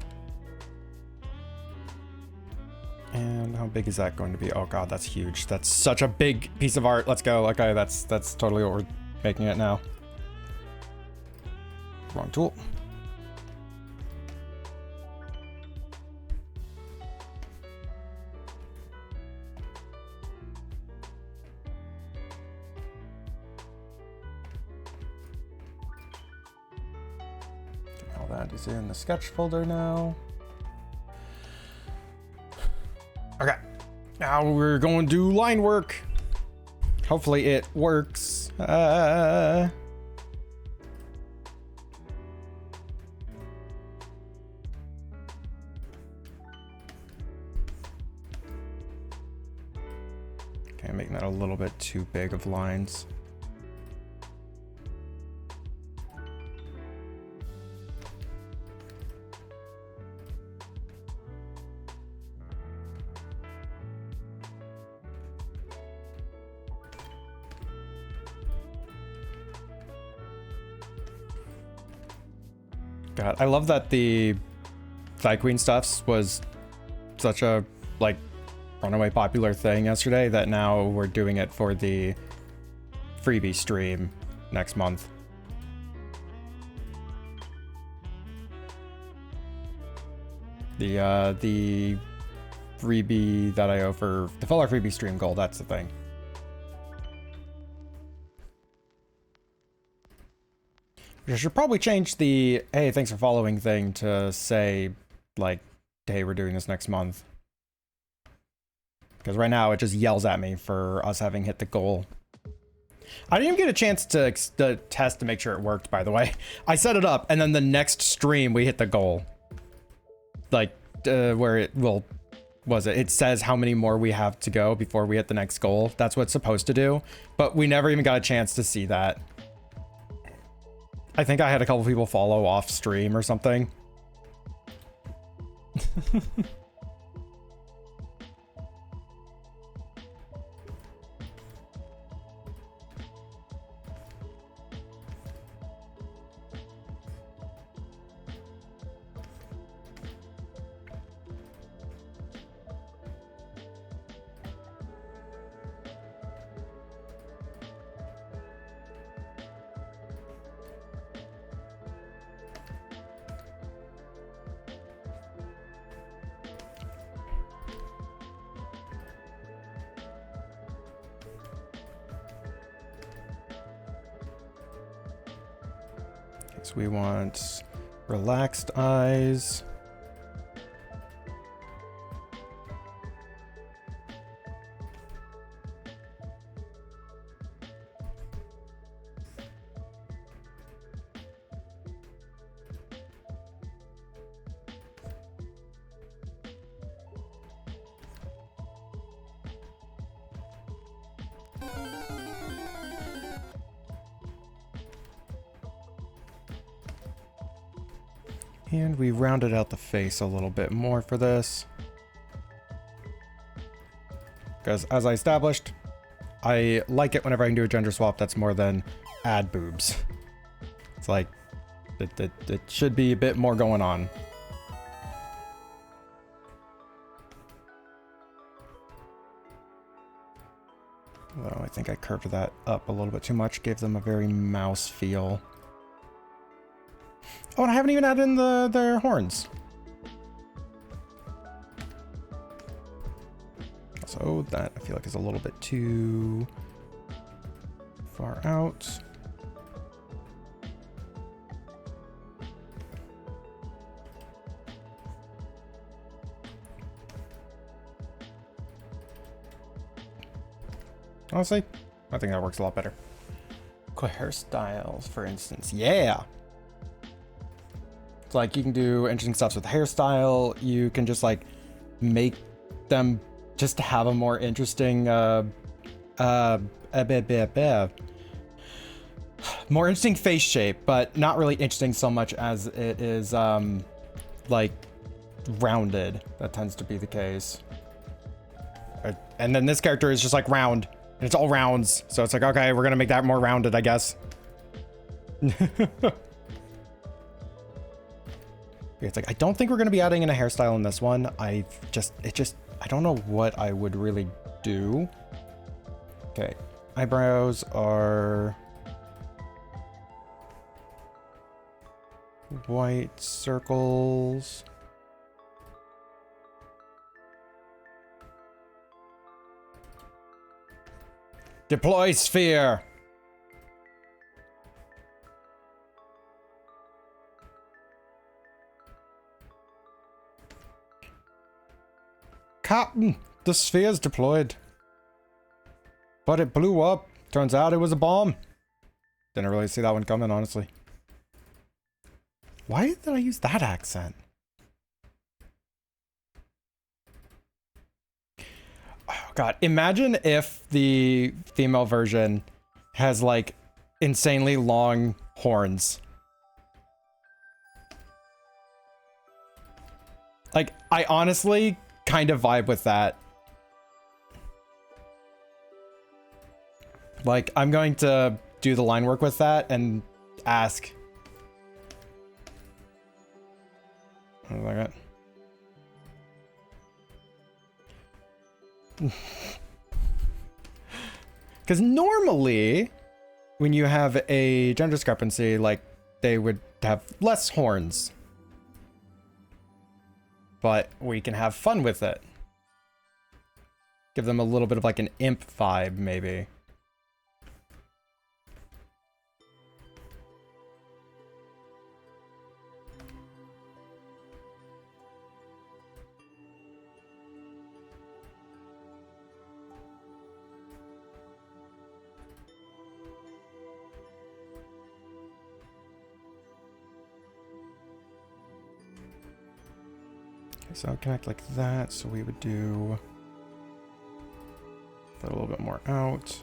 C: And how big is that going to be? Oh god, that's huge. That's such a big piece of art. Let's go. Okay, that's totally what we're making it now. Wrong tool. That is in the sketch folder now. Okay, now we're going to do line work. Hopefully it works. Okay, I'm making that a little bit too big of lines. God, I love that the Thy Queen stuffs was such a like runaway popular thing yesterday that now we're doing it for the freebie stream next month. The freebie that I owe for the Fuller freebie stream goal, that's the thing. I should probably change the hey, thanks for following thing to say, like, hey, we're doing this next month. Because right now it just yells at me for us having hit the goal. I didn't even get a chance to test to make sure it worked, by the way. I set it up, and then the next stream we hit the goal. Like, where it will... it says how many more we have to go before we hit the next goal. That's what it's supposed to do. But we never even got a chance to see that. I think I had a couple people follow off stream or something. So we want relaxed eyes. And we rounded out the face a little bit more for this. Because as I established, I like it whenever I can do a gender swap that's more than add boobs. It's like, it should be a bit more going on. Although I think I curved that up a little bit too much, gave them a very mouse feel. Oh, and I haven't even added in their horns. So that I feel like is a little bit too far out. Honestly, I think that works a lot better. Cool hairstyles, for instance. Yeah. It's like you can do interesting stuff with hairstyle. You can just like make them just have a more interesting, more interesting face shape, but not really interesting so much as it is, like rounded. That tends to be the case. And then this character is just like round. And it's all rounds. So it's like, okay, we're going to make that more rounded, I guess. It's like, I don't think we're going to be adding in a hairstyle in this one. I don't know what I would really do. Okay. Eyebrows are white circles. Deploy sphere. Captain, the sphere's deployed. But it blew up. Turns out it was a bomb. Didn't really see that one coming, honestly. Why did I use that accent? Oh god, imagine if the female version has like insanely long horns. Like, I honestly kind of vibe with that. Like, I'm going to do the line work with that and ask. What was that? Because normally, when you have a gender discrepancy, like, they would have less horns. But we can have fun with it. Give them a little bit of like an imp vibe, maybe. So I'll connect like that, so we would do that a little bit more out.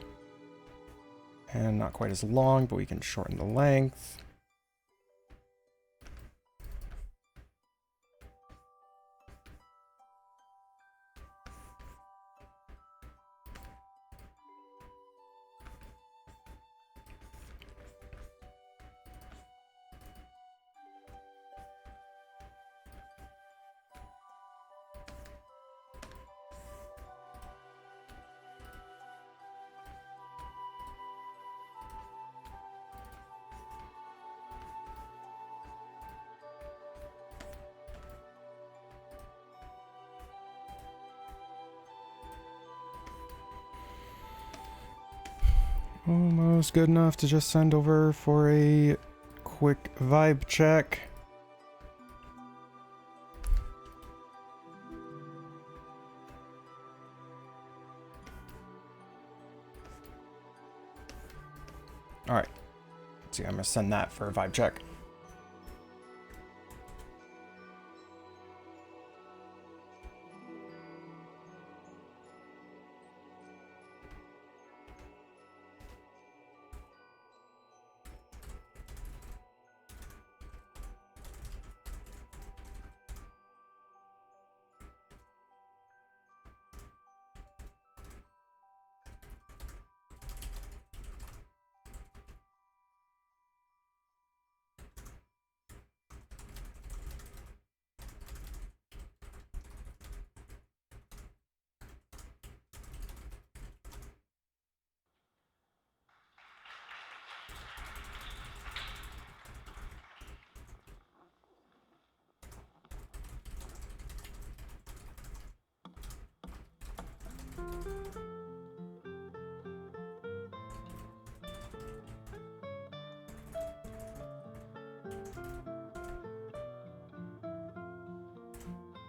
C: And not quite as long, but we can shorten the length. Almost good enough to just send over for a quick vibe check. All right. Let's see, I'm gonna send that for a vibe check.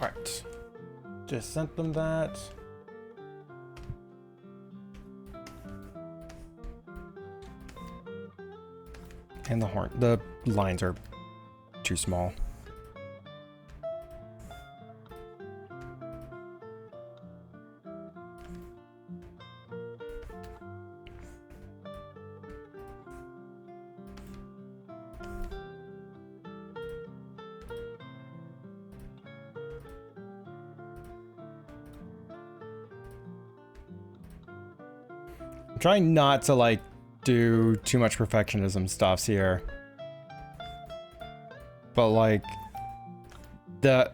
C: Alright. Just sent them that. And the lines are too small. I'm trying not to like do too much perfectionism stuffs here. But like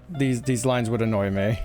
C: these lines would annoy me.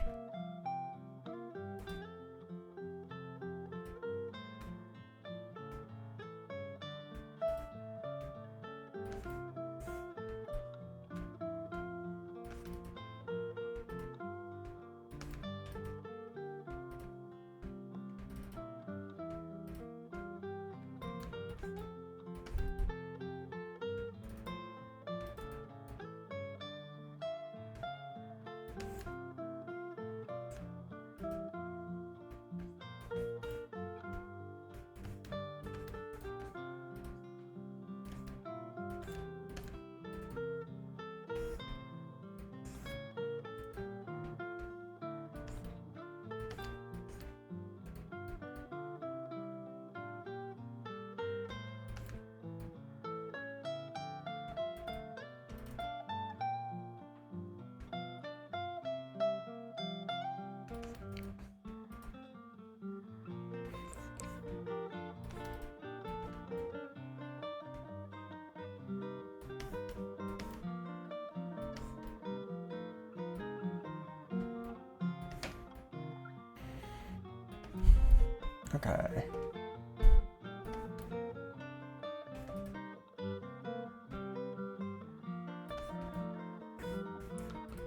C: Okay.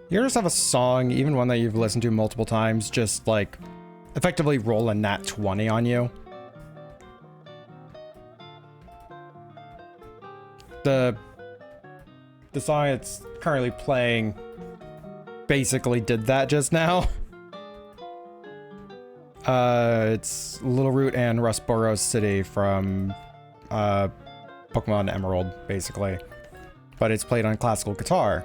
C: You ever just have a song, even one that you've listened to multiple times, just like effectively roll a nat 20 on you? The song it's currently playing basically did that just now. It's Little Root and Rustboros City from Pokemon Emerald, basically. But it's played on classical guitar.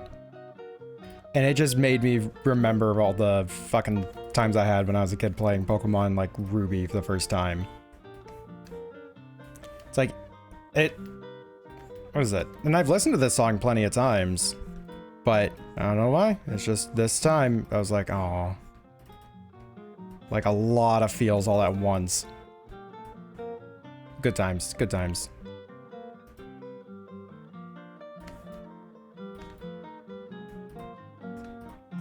C: And it just made me remember all the fucking times I had when I was a kid playing Pokemon like Ruby for the first time. It's like, what is it? And I've listened to this song plenty of times, but I don't know why. It's just this time I was like, oh. Like a lot of feels all at once. Good times, good times.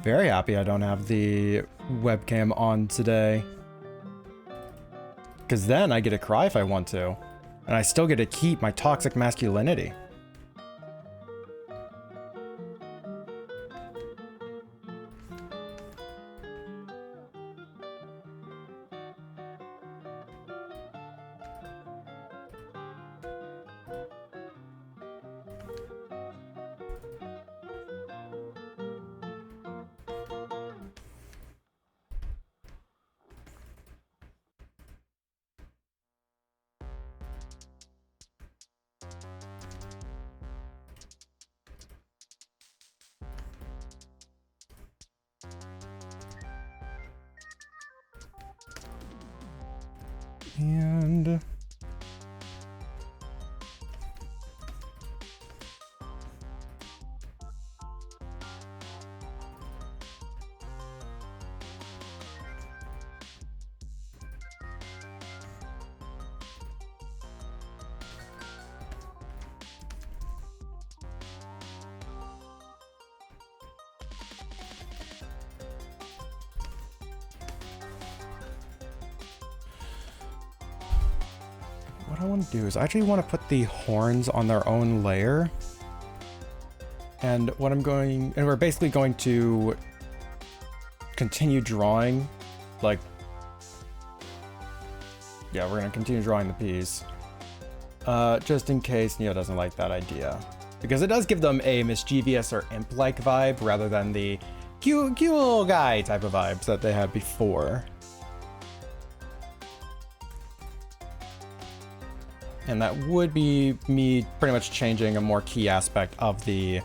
C: Very happy I don't have the webcam on today. Because then I get to cry if I want to. And I still get to keep my toxic masculinity. And what I want to do is I actually want to put the horns on their own layer. And what we're basically going to continue drawing, like, yeah, we're going to continue drawing the piece. Just in case Neo doesn't like that idea. Because it does give them a mischievous or imp-like vibe rather than the cute little guy type of vibes that they had before. And that would be me pretty much changing a more key aspect of the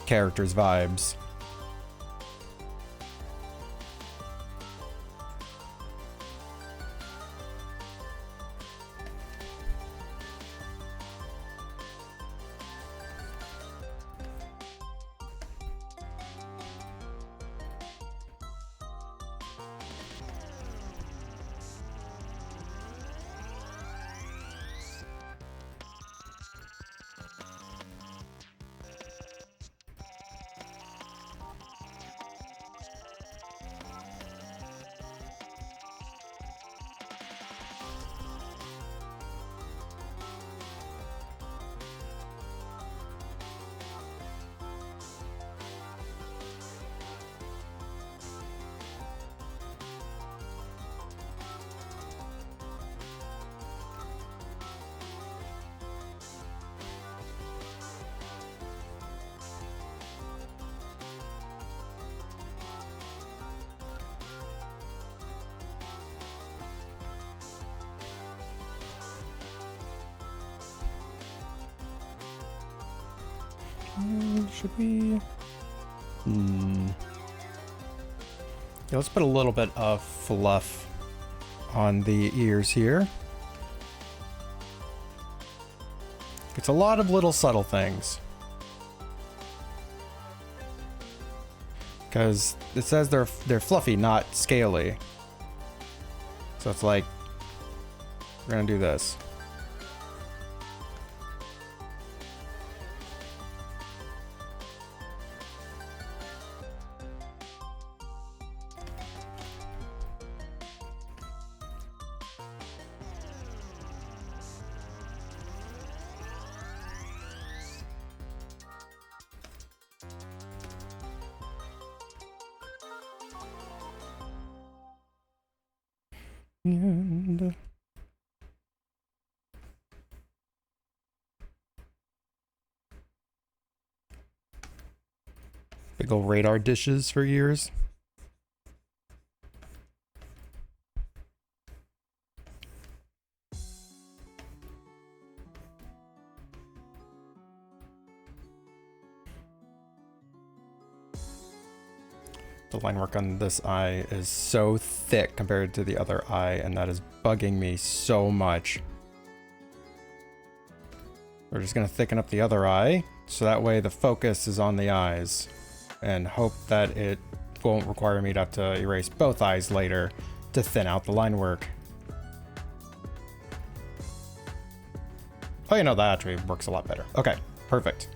C: character's vibes. Should we? Yeah, let's put a little bit of fluff on the ears here. It's a lot of little subtle things. Because it says they're fluffy, not scaly. So it's like, we're gonna do this. And big ol' radar dishes for ears. The line work on this eye is so thick compared to the other eye, and that is bugging me so much. We're just gonna thicken up the other eye, so that way the focus is on the eyes, and hope that it won't require me to have to erase both eyes later to thin out the line work. Oh, you know, that actually works a lot better. Okay, perfect.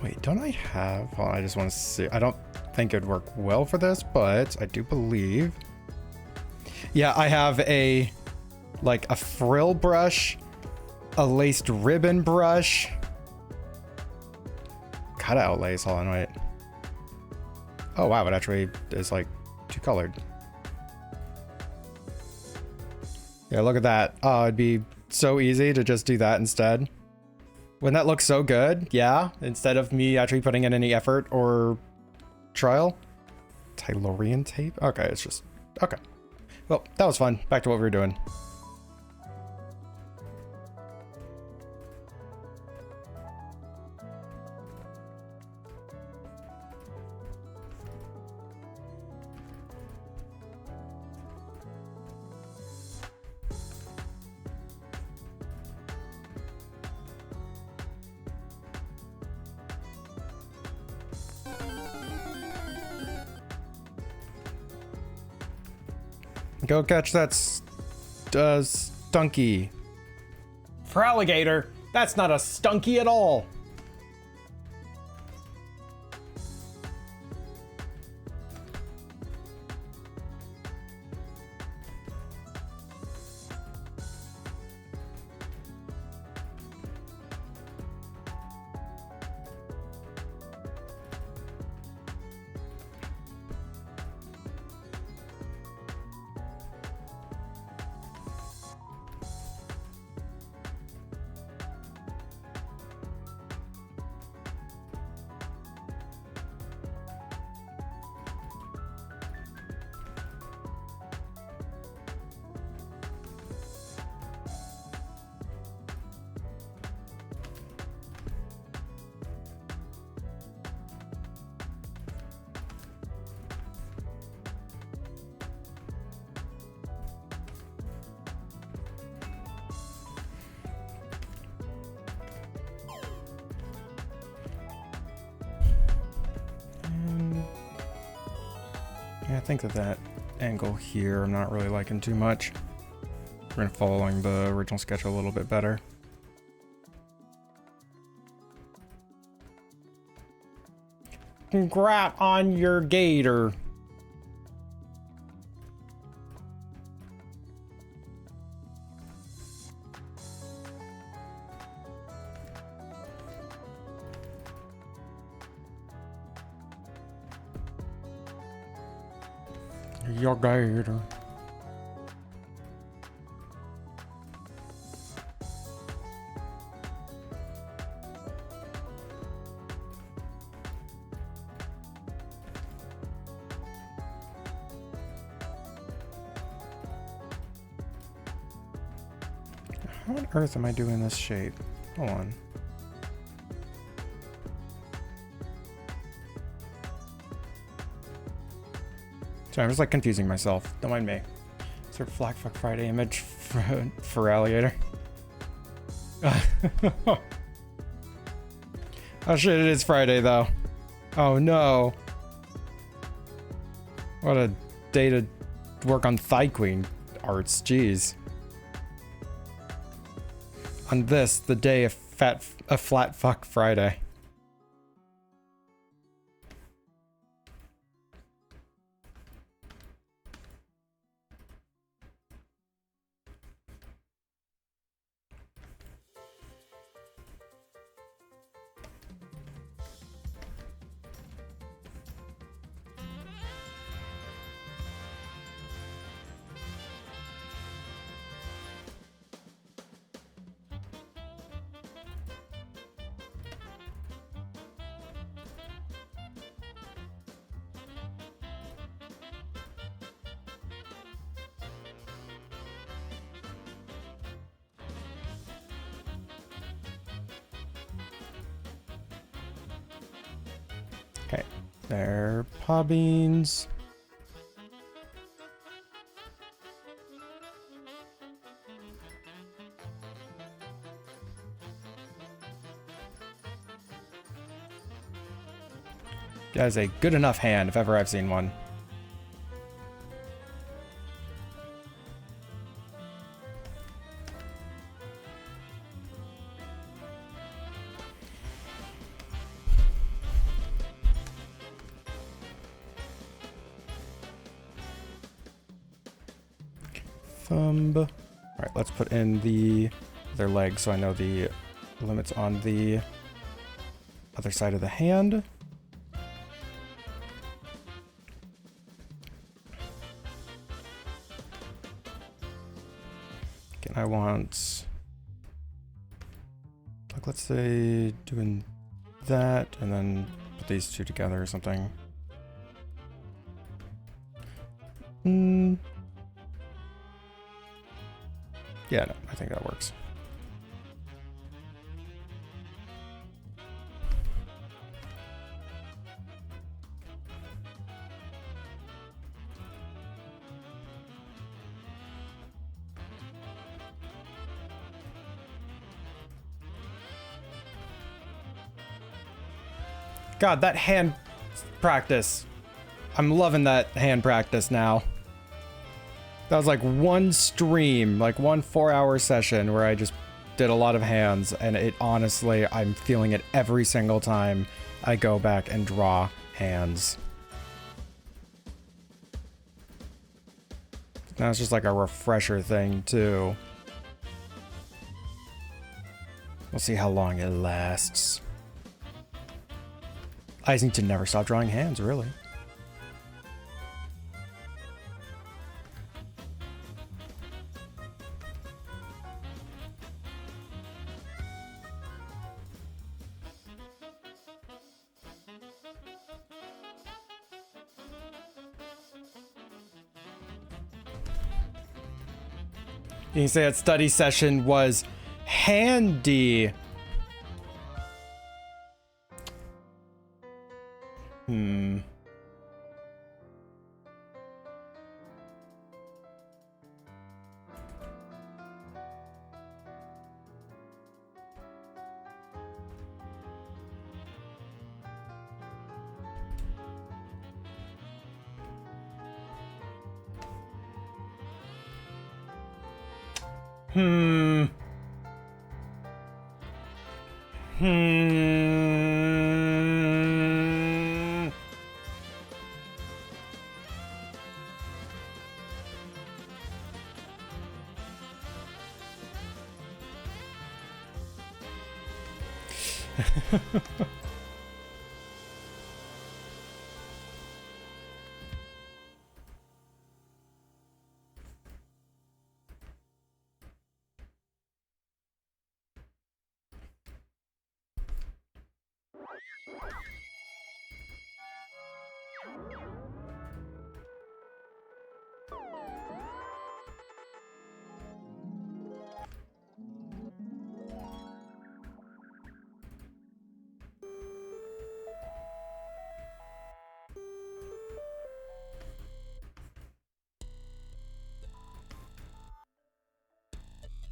C: Wait, don't I have... Well, I just want to see. I don't think it'd work well for this, but I do believe... Yeah, I have a... like a frill brush, a laced ribbon brush, cutout lace. Hold on, wait. Oh, wow, it actually is like two-colored. Yeah, look at that. Oh, it'd be so easy to just do that instead. Wouldn't that look so good? Yeah, instead of me actually putting in any effort or trial. Tylorian tape? Okay, it's just... Okay. Well, that was fun. Back to what we were doing. Go catch that stunky. For alligator, that's not a stunky at all. Yeah, I think that angle here I'm not really liking too much. We're gonna following the original sketch a little bit better. Congrats on your gator. Your gator. How on earth am I doing this shape? Hold on. Sorry, I'm just like confusing myself. Don't mind me. Sort of Black Fuck Friday image for Alligator. Oh shit, it is Friday though. Oh no. What a day to work on Thigh Queen arts, jeez. On this, the day of Flat Fuck Friday. Okay, there, paw beans. That is a good enough hand if ever I've seen one. Thumb. All right, let's put in their leg so I know the limits on the other side of the hand. Again, I want, like, let's say doing that and then put these two together or something. Yeah, no, I think that works. God, that hand practice. I'm loving that hand practice now. That was like one stream, like one 4-hour session where I just did a lot of hands, and it honestly, I'm feeling it every single time I go back and draw hands. Now it's just like a refresher thing too. We'll see how long it lasts. I just need to never stop drawing hands, really. You can say that study session was handy. Hmm.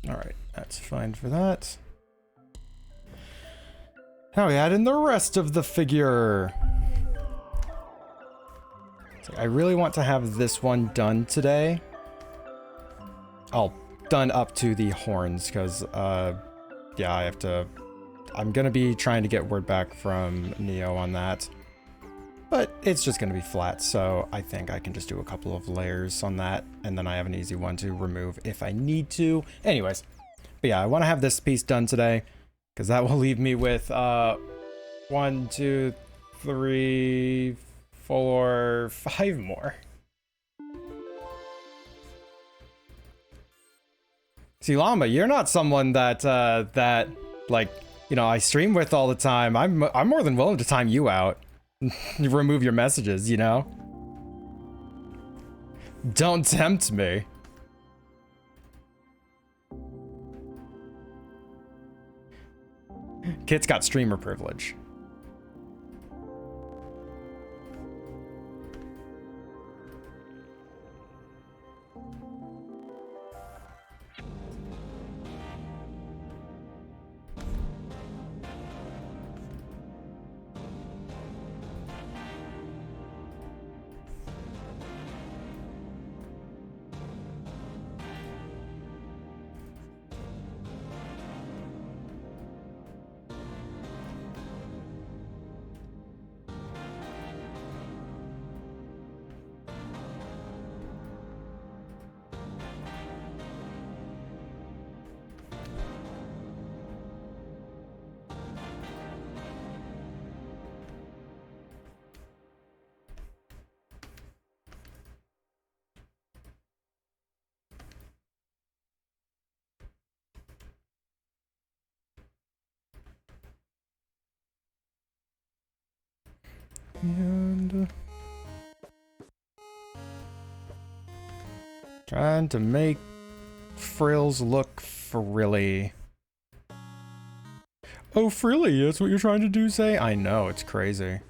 C: Alright, that's fine for that. Now we add in the rest of the figure. So I really want to have this one done today. Oh, done up to the horns, because, yeah, I have to... I'm gonna be trying to get word back from Neo on that. But it's just gonna be flat, so I think I can just do a couple of layers on that, and then I have an easy one to remove if I need to. Anyways, but yeah, I want to have this piece done today, because that will leave me with, 1, 2, 3, 4, 5 more. See, Llama, you're not someone that, like, you know, I stream with all the time. I'm more than willing to time you out. Remove your messages, you know? Don't tempt me. Kit's got streamer privilege. And trying to make frills look frilly. Oh, frilly, that's what you're trying to do, say? I know, it's crazy.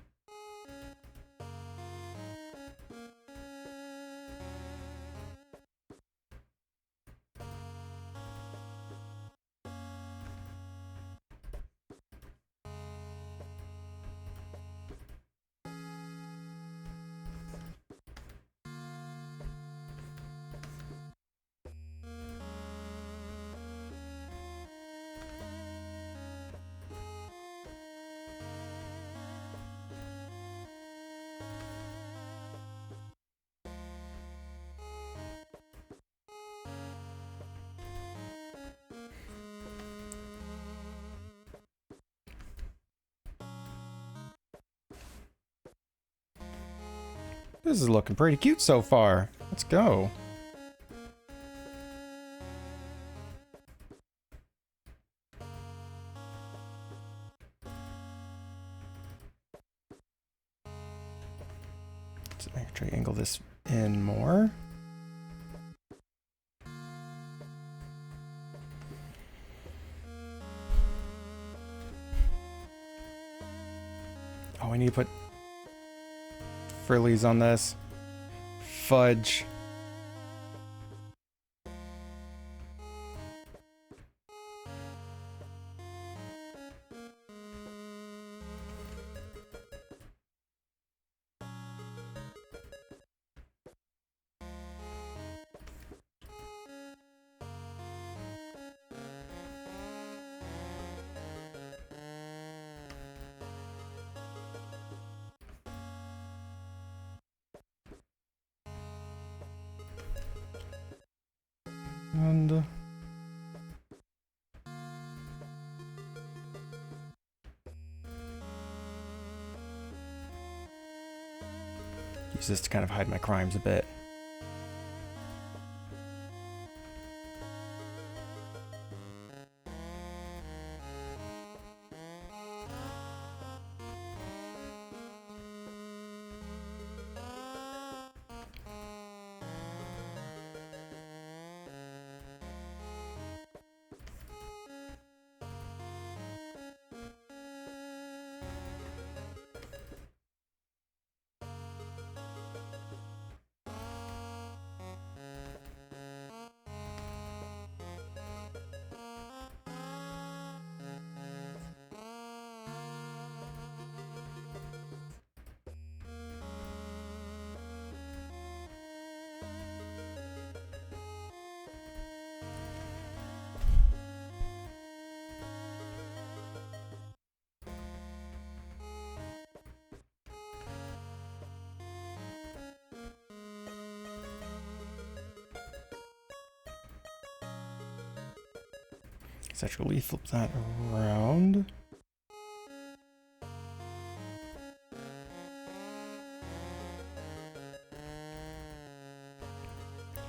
C: This is looking pretty cute so far. Let's go. So I try to angle this in more. Oh, I need to put frillies on this. Fudge. And use this to kind of hide my crimes a bit. Let's actually flip that around.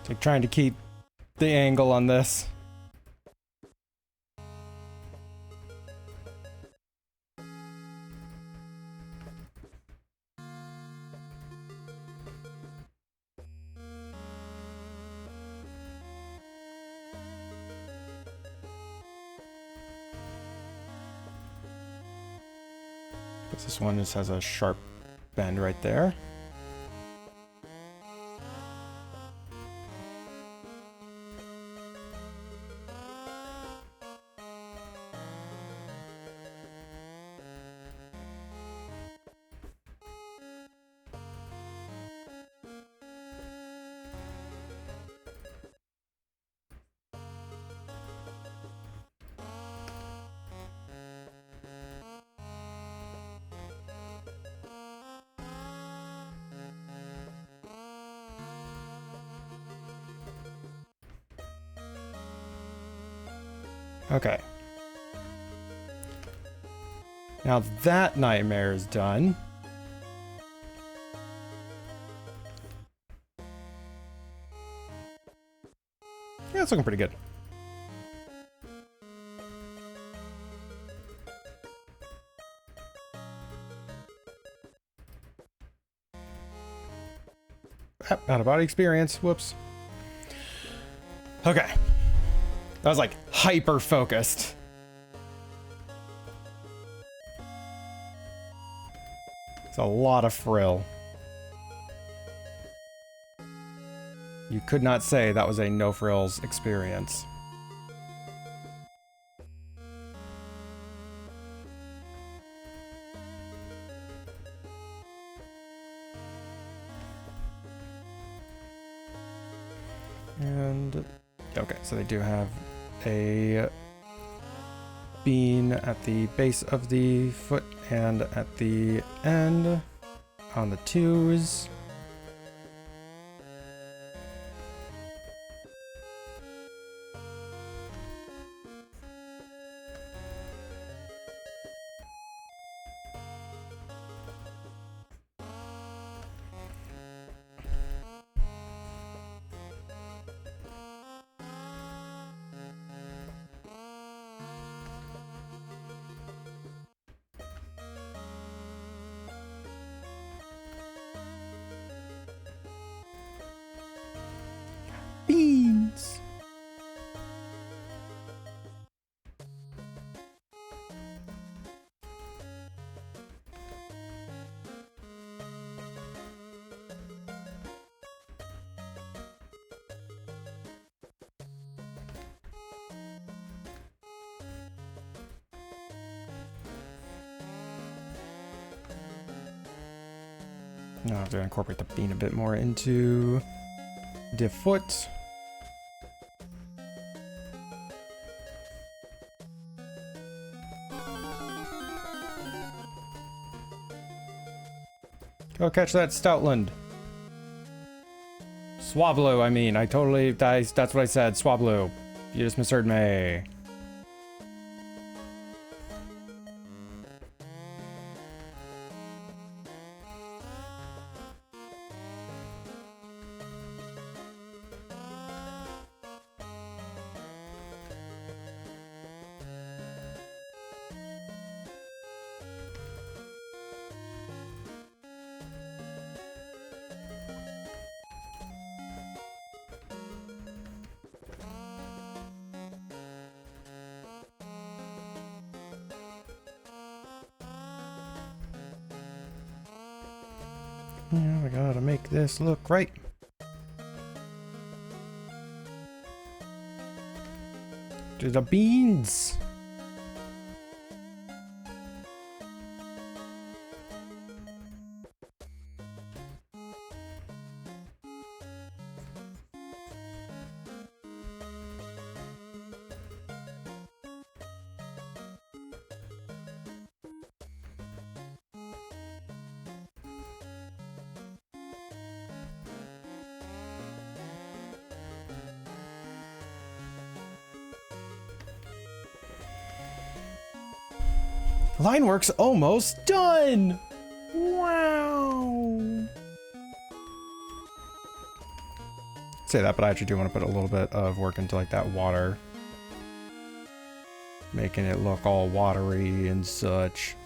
C: It's like trying to keep the angle on this. This one just has a sharp bend right there. Okay. Now that nightmare is done. Yeah, it's looking pretty good. Out of body experience. Whoops. Okay. That was like hyper focused. It's a lot of frill. You could not say that was a no frills experience. And okay, so they do have a bean at the base of the foot and at the end on the twos. Beans. Now I have to incorporate the bean a bit more into the foot. Go catch that Stoutland. Swablu, I mean. That's what I said. Swablu. You just misheard me. Yeah, we gotta make this look right. To the beans. Line work's almost done! Wow! Say that, but I actually do want to put a little bit of work into like that water. Making it look all watery and such.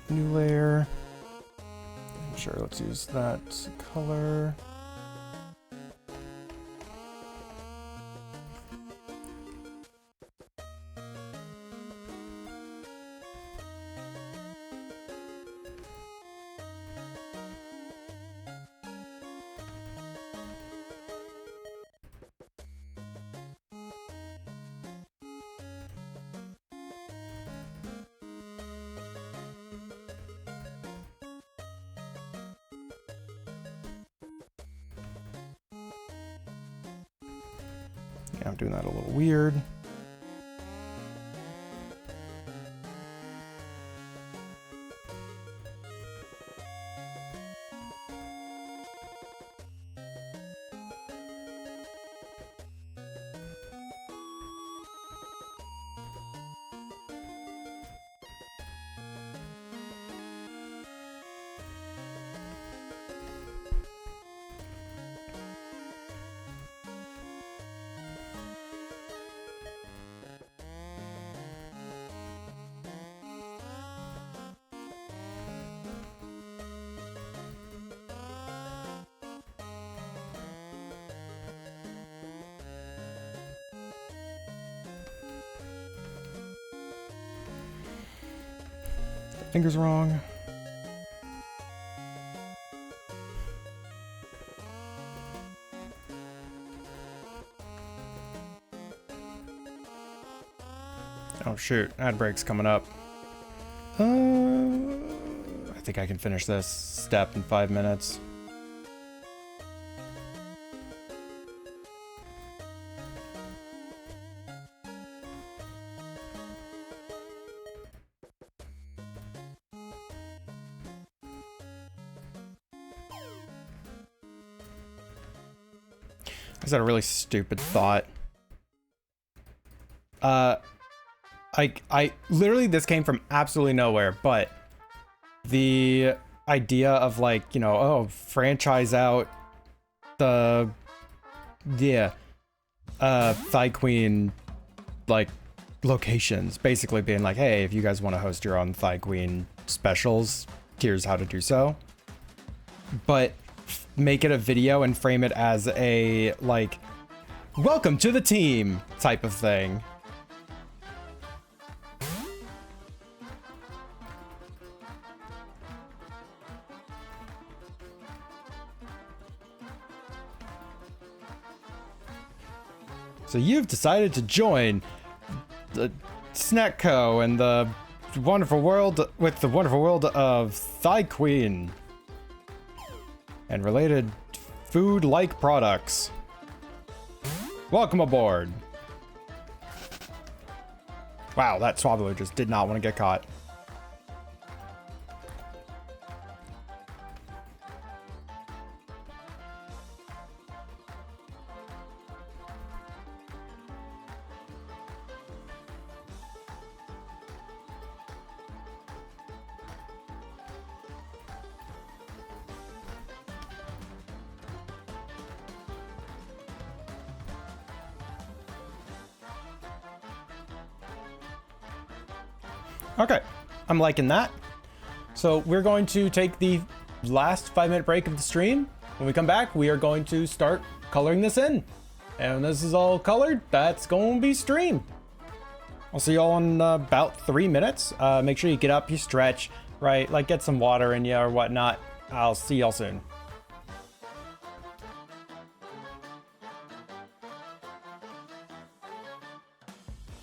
C: New layer. Sure, let's use that color. Yeah, I'm doing that a little weird. Fingers wrong. Oh shoot, ad break's coming up. I think I can finish this step in 5 minutes. I had a really stupid thought. I literally, this came from absolutely nowhere, but the idea of like, you know, oh, franchise out the, yeah, Thigh Queen, like, locations, basically being like, hey, if you guys want to host your own Thigh Queen specials, here's how to do so. But make it a video and frame it as a, like, welcome to the team type of thing. So you've decided to join the Snack Co. and the wonderful world of Thigh Queen and related food-like products. Welcome aboard. Wow, that Swablu just did not want to get caught. Okay, I'm liking that. So we're going to take the last 5-minute break of the stream. When we come back, we are going to start coloring this in. And when this is all colored, that's going to be stream. I'll see y'all in about 3 minutes. Make sure you get up, you stretch, right? Like get some water in you or whatnot. I'll see y'all soon.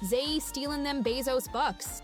A: Zay stealing them Bezos bucks.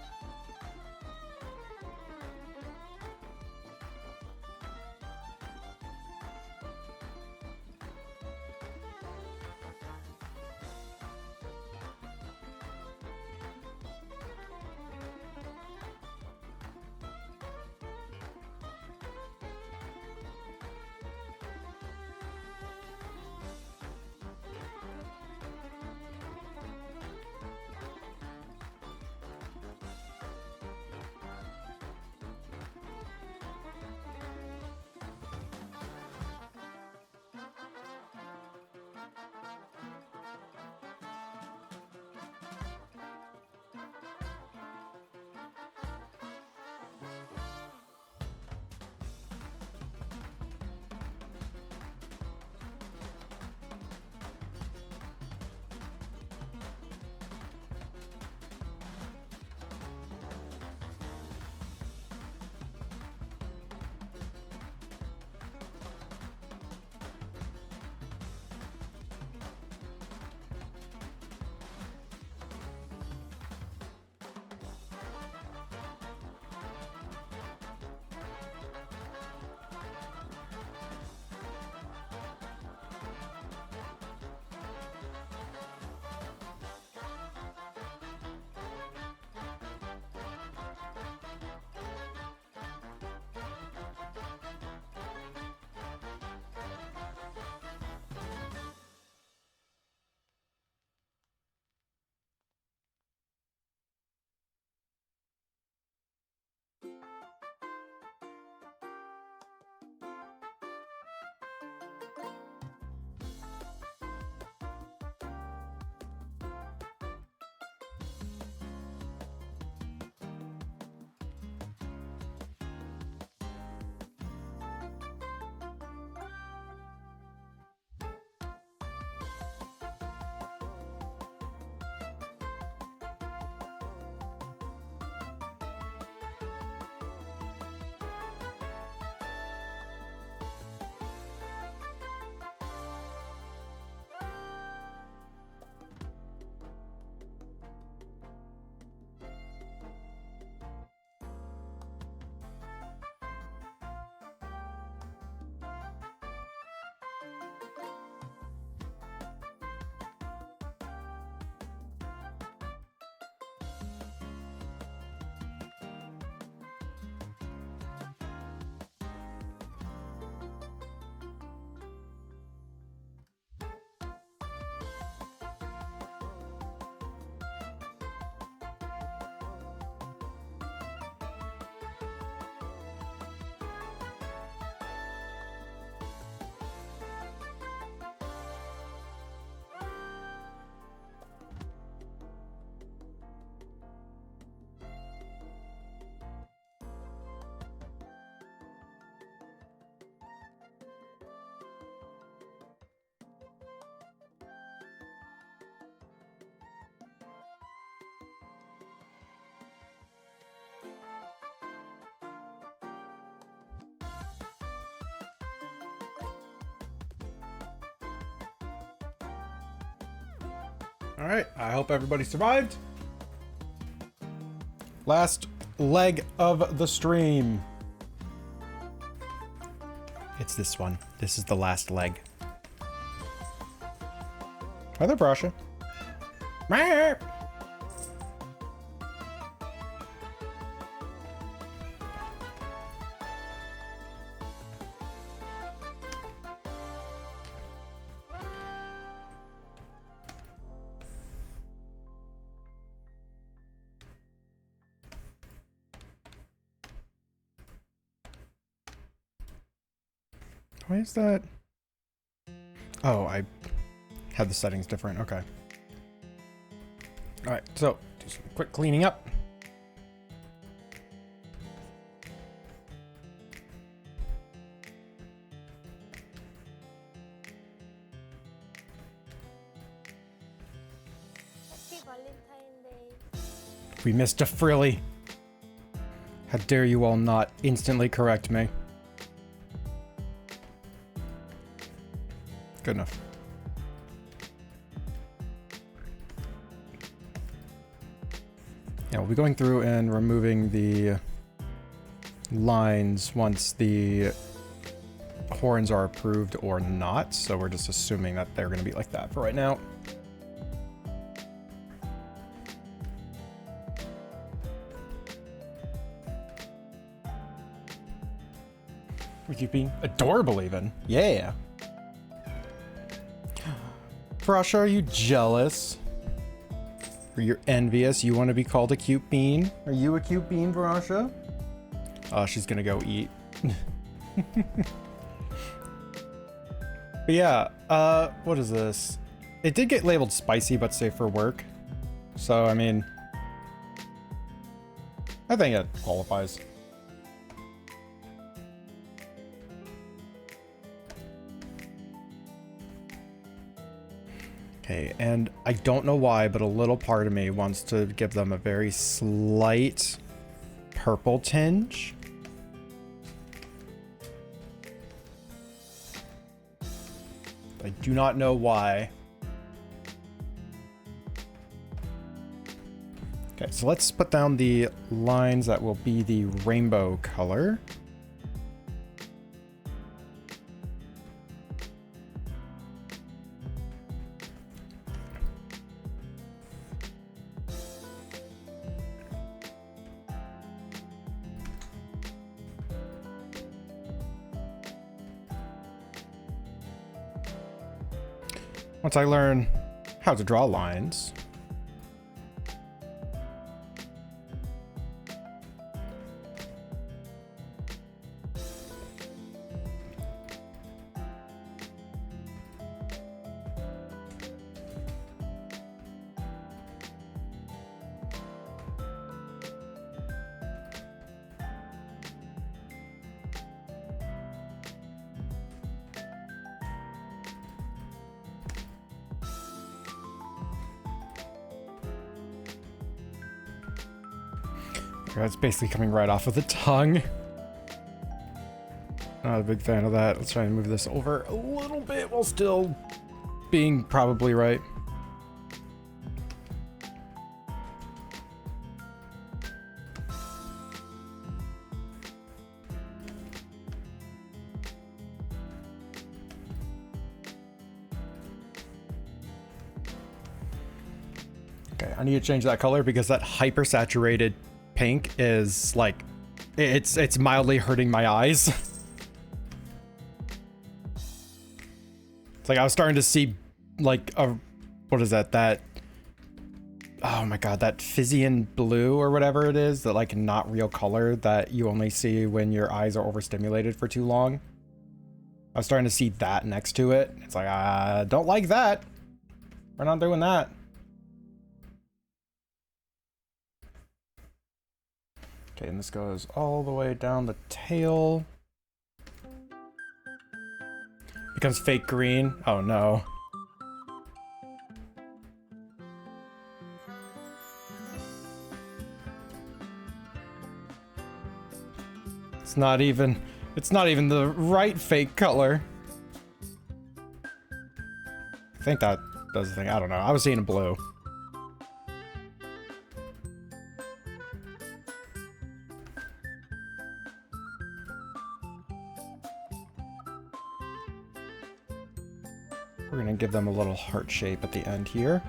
C: All right, I hope everybody survived. Last leg of the stream. It's this one. This is the last leg. Hi there, Brasha. Meow. Why is that? Oh, I had the settings different. Okay. All right, so do some quick cleaning up.
D: Happy Valentine's Day.
C: We missed a frilly. How dare you all not instantly correct me? Good enough. Yeah, we'll be going through and removing the lines once the horns are approved or not. So we're just assuming that they're going to be like that for right now. We keep being adorable even. Yeah. Brasha, are you jealous? Or you're envious? You want to be called a cute bean? Are you a cute bean, Brasha? Oh, she's gonna go eat. But yeah, what is this? It did get labeled spicy, but safe for work. So, I mean, I think it qualifies. Okay, and I don't know why, but a little part of me wants to give them a very slight purple tinge. I do not know why. Okay, so let's put down the lines that will be the rainbow color. Once I learn how to draw lines, that's basically coming right off of the tongue. Not a big fan of that. Let's try and move this over a little bit while still being probably right. Okay, I need to change that color because that hyper saturated pink is like, it's mildly hurting my eyes. It's like I was starting to see like a, what is that, oh my god, that Physian blue or whatever it is, that like not real color that you only see when your eyes are overstimulated for too long. I was starting to see that next to it. It's like, I don't like that. We're not doing that. Okay, and this goes all the way down the tail. Becomes fake green. Oh no. It's not even the right fake color. I think that does the thing. I don't know. I was seeing blue. We're gonna give them a little heart shape at the end here.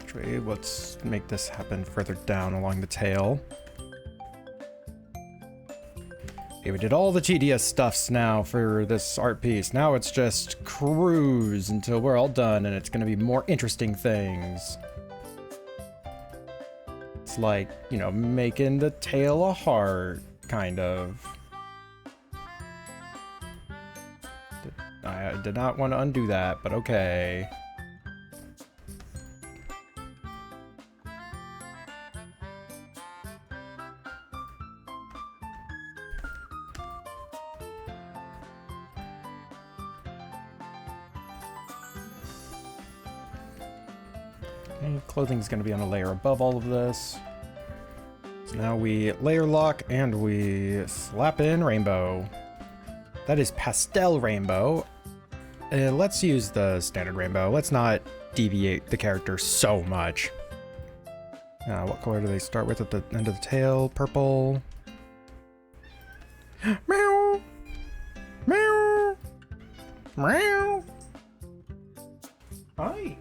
C: Actually, let's make this happen further down along the tail. Okay, we did all the tedious stuffs now for this art piece. Now it's just cruise until we're all done, and it's gonna be more interesting things. It's like, you know, making the tail a heart, kind of. I did not want to undo that, but okay. Clothing is going to be on a layer above all of this. So now we layer lock and we slap in rainbow. That is pastel rainbow. Let's use the standard rainbow. Let's not deviate the character so much. What color do they start with at the end of the tail? Purple. Meow. Meow. Meow. Hi.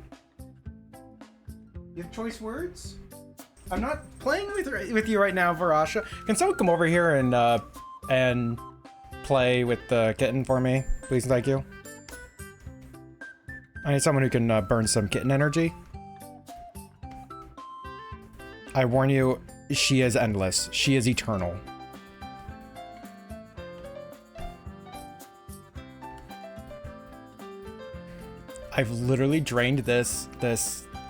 C: You have choice words? I'm not playing with you right now, Varasha. Can someone come over here and play with the kitten for me, please and thank you? I need someone who can burn some kitten energy. I warn you, she is endless. She is eternal. I've literally drained this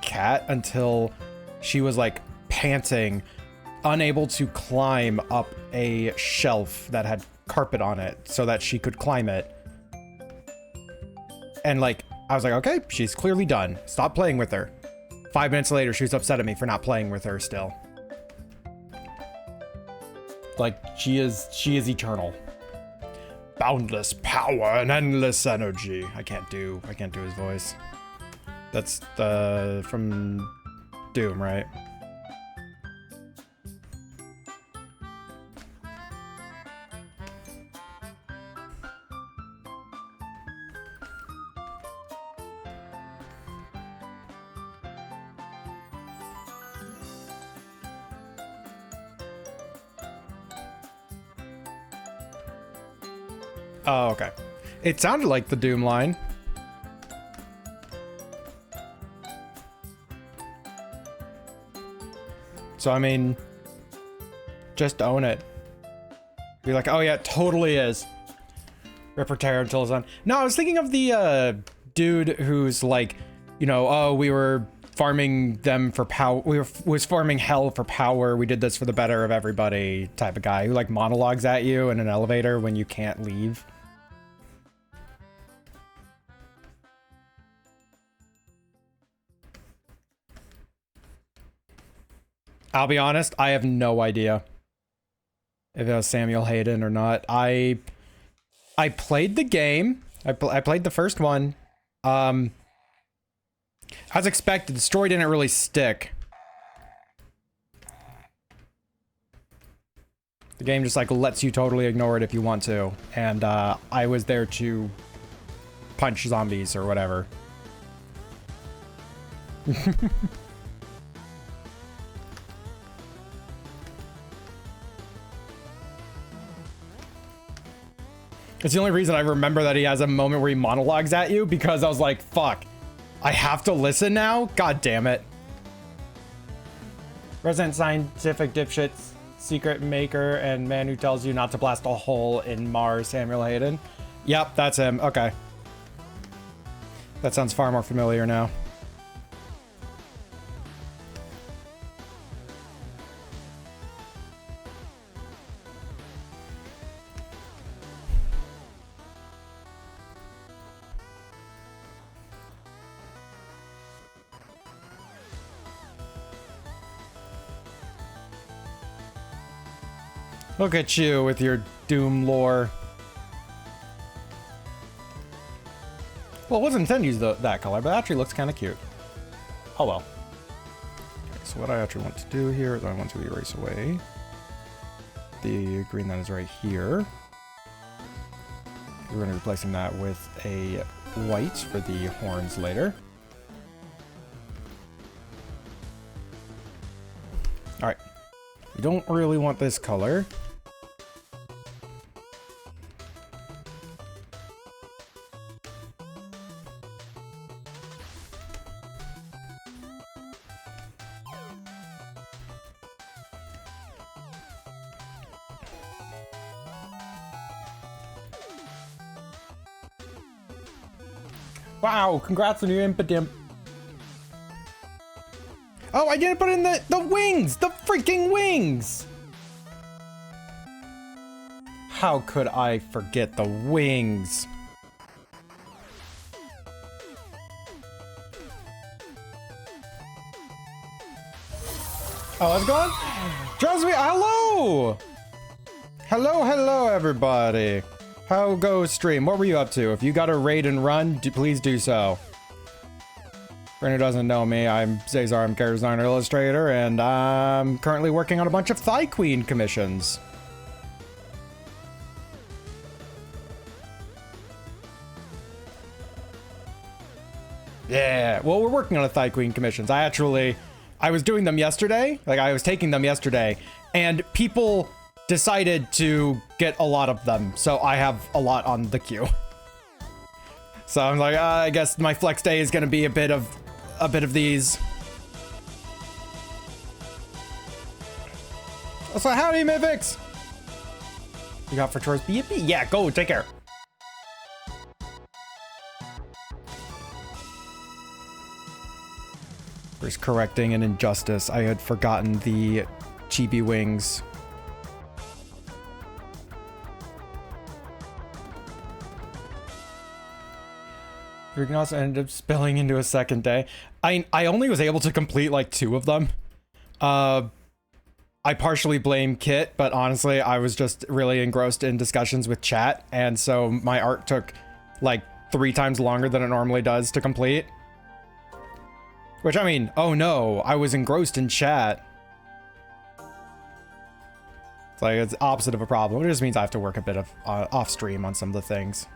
C: cat until she was like panting, unable to climb up a shelf that had carpet on it so that she could climb it. And like, I was like, okay, she's clearly done. Stop playing with her. 5 minutes later, she was upset at me for not playing with her still. Like, she is eternal. Boundless power and endless energy. I can't do his voice. That's from Doom, right? Oh, okay. It sounded like the Doom line. So, I mean, just own it. Be like, oh yeah, it totally is. Rip her terror until it's done. No, I was thinking of the dude who's like, you know, oh, we were farming them for power. Was farming hell for power. We did this for the better of everybody type of guy who like monologues at you in an elevator when you can't leave. I'll be honest, I have no idea if it was Samuel Hayden or not. I played the game. I played the first one. As expected, the story didn't really stick. The game just like lets you totally ignore it if you want to. And I was there to punch zombies or whatever. It's the only reason I remember that he has a moment where he monologues at you, because I was like, fuck, I have to listen now? God damn it. Resident Scientific Dipshit, Secret Maker, and man who tells you not to blast a hole in Mars, Samuel Hayden. Yep, that's him. Okay. That sounds far more familiar now. Look at you with your Doom lore. Well, it wasn't intended to use that color, but it actually looks kind of cute. Oh well. Okay, so what I actually want to do here is I want to erase away the green that is right here. We're going to be replacing that with a white for the horns later. Alright. We don't really want this color. Wow, congrats on your Impidimp. Oh, I didn't put in the wings! The freaking wings! How could I forget the wings? Oh, how's it going? Trust me, hello! Hello, everybody. How goes stream? What were you up to? If you got a raid and run, please do so. For anyone who doesn't know me, I'm Cesar, I'm character designer illustrator, and I'm currently working on a bunch of Thigh Queen commissions. Yeah, well, we're working on a Thigh Queen commissions. I was doing them yesterday, I was taking them yesterday, and people decided to get a lot of them, so I have a lot on the queue. So I'm like, I guess my flex day is gonna be a bit of these. So howdy, Mythics! You got for chores? Yeah, go, take care. First correcting an injustice. I had forgotten the chibi wings. We can also end up spilling into a second day. I only was able to complete like 2 of them. I partially blame Kit, but honestly, I was just really engrossed in discussions with chat, and so my art took like 3 times longer than it normally does to complete. Which, I mean, oh no, I was engrossed in chat. It's like, it's opposite of a problem. It just means I have to work a bit of off stream on some of the things.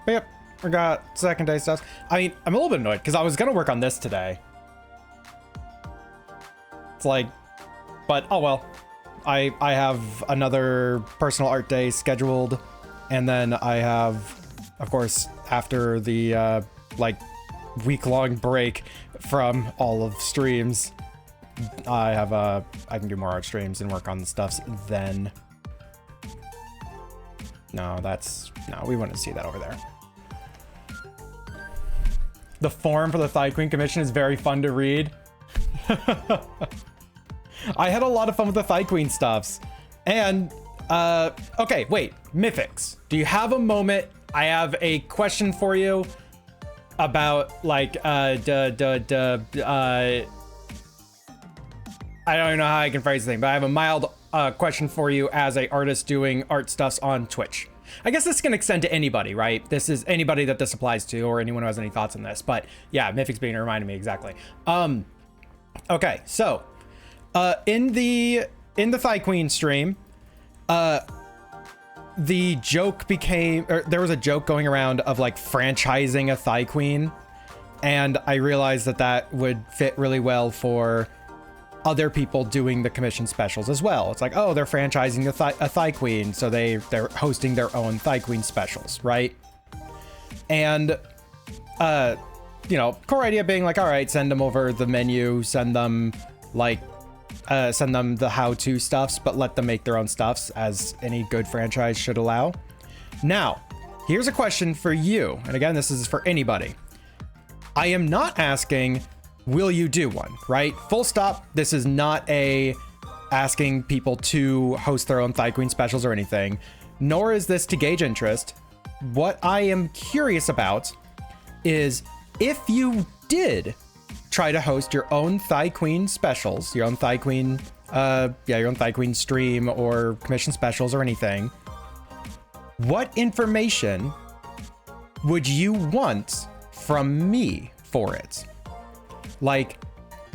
C: But yep, we got second day stuff. I mean, I'm a little bit annoyed because I was gonna work on this today. It's like, but oh well. I have another personal art day scheduled, and then I have, of course, after the like week-long break from all of streams, I can do more art streams and work on the stuffs then. No, we wouldn't see that over there. The form for the Thigh Queen commission is very fun to read. I had a lot of fun with the Thigh Queen stuffs. And, okay, wait, Mythics, do you have a moment? I have a question for you about, like, I don't even know how I can phrase the thing, but I have a mild question for you as a artist doing art stuffs on Twitch. I guess this can extend to anybody, right? This is anybody that this applies to, or anyone who has any thoughts on this. But yeah, Mythics being reminded me exactly. Okay, so in the Thigh Queen stream, the joke became, or there was a joke going around of like franchising a Thigh Queen, and I realized that would fit really well for other people doing the commission specials as well. It's like, oh, they're franchising a Thigh Queen, so they're hosting their own Thigh Queen specials, right? And you know, core idea being like, all right, send them over the menu, send them the how-to stuffs, but let them make their own stuffs, as any good franchise should allow. Now, here's a question for you, and again, this is for anybody. I am not asking, will you do one, right? Full stop. This is not asking people to host their own Thigh Queen specials or anything, nor is this to gauge interest. What I am curious about is if you did try to host your own Thigh Queen specials, your own Thigh Queen, your own Thigh Queen stream or commission specials or anything, what information would you want from me for it? Like,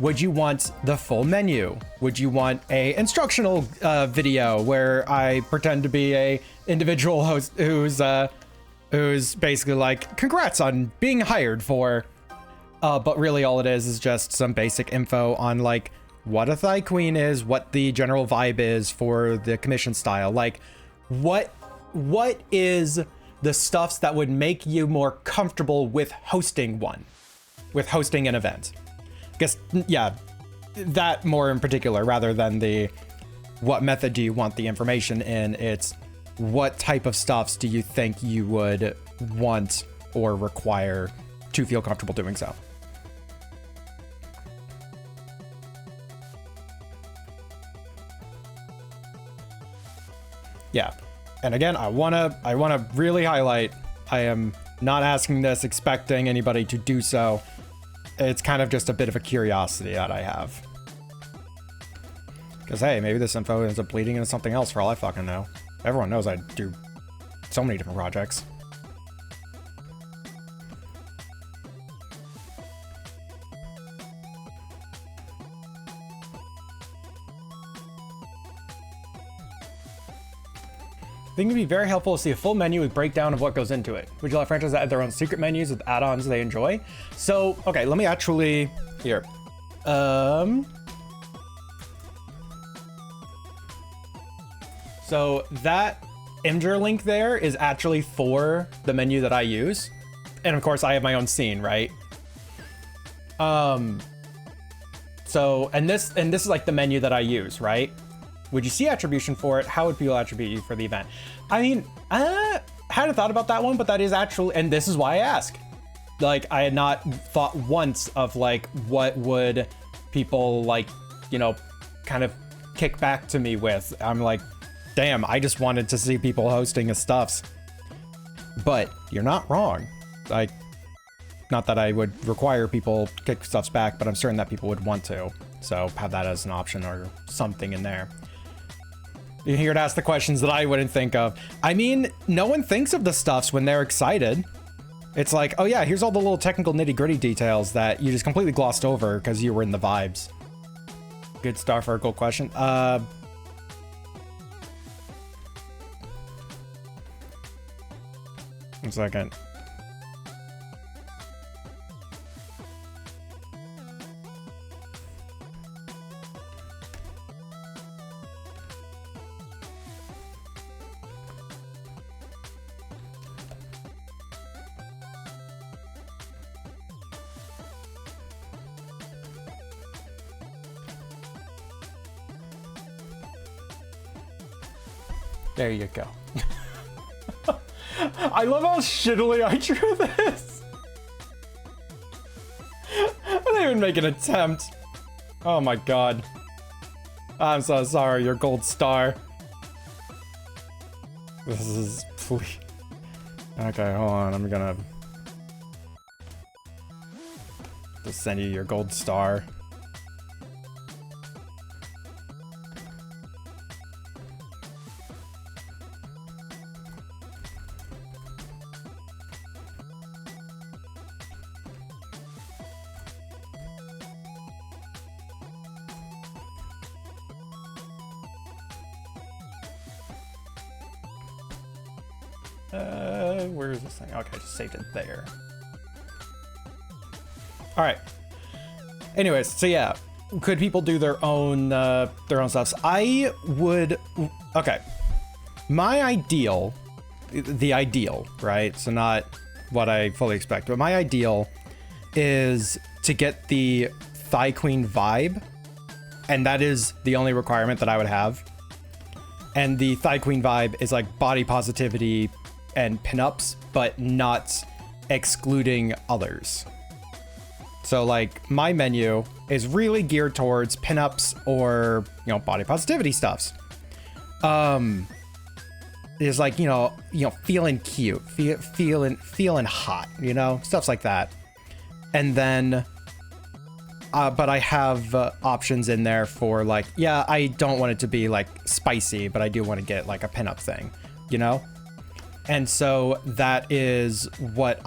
C: would you want the full menu? Would you want a instructional video where I pretend to be a individual host who's basically like, congrats on being hired for, but really all it is just some basic info on like what a Thigh Queen is, what the general vibe is for the commission style. Like, what is the stuffs that would make you more comfortable with hosting an event? I guess, yeah, that more in particular, rather than the what method do you want the information in, it's what type of stuffs do you think you would want or require to feel comfortable doing so. Yeah. And again, I wanna really highlight, I am not asking this expecting anybody to do so. It's kind of just a bit of a curiosity that I have. Because, hey, maybe this info ends up bleeding into something else for all I fucking know. Everyone knows I do so many different projects. I think it'd be very helpful to see a full menu with breakdown of what goes into it. Would you let franchises add their own secret menus with add-ons they enjoy? So, okay, let me actually, here. So that Imgur link there is actually for the menu that I use. And of course I have my own scene, right? So, and this is like the menu that I use, right? Would you see attribution for it? How would people attribute you for the event? I mean, hadn't thought about that one, but that is actually, and this is why I ask. Like, I had not thought once of like, what would people like, you know, kind of kick back to me with. I'm like, damn, I just wanted to see people hosting his stuffs. But you're not wrong. Like, not that I would require people kick stuffs back, but I'm certain that people would want to. So have that as an option or something in there. You're here to ask the questions that I wouldn't think of. I mean, no one thinks of the stuffs when they're excited. It's like, oh yeah, here's all the little technical nitty-gritty details that you just completely glossed over because you were in the vibes. Good star for a gold question. 1 second. There you go. I love how shittily I drew this. I didn't even make an attempt. Oh my god. I'm so sorry, your gold star. This is, please. Okay, hold on, I'm gonna just send you your gold star. Where is this thing? Okay, I just saved it there. All right. Anyways, so yeah, could people do their own stuffs? I would. Okay, my ideal, the ideal, right? So not what I fully expect, but my ideal is to get the Thigh Queen vibe, and that is the only requirement that I would have. And the Thigh Queen vibe is like body positivity and pinups, but not excluding others. So like my menu is really geared towards pinups or, you know, body positivity stuffs. It's like, you know, feeling cute, feeling hot, you know, stuff like that. And then but I have options in there for like, yeah, I don't want it to be like spicy, but I do want to get like a pinup thing, you know? And so that is what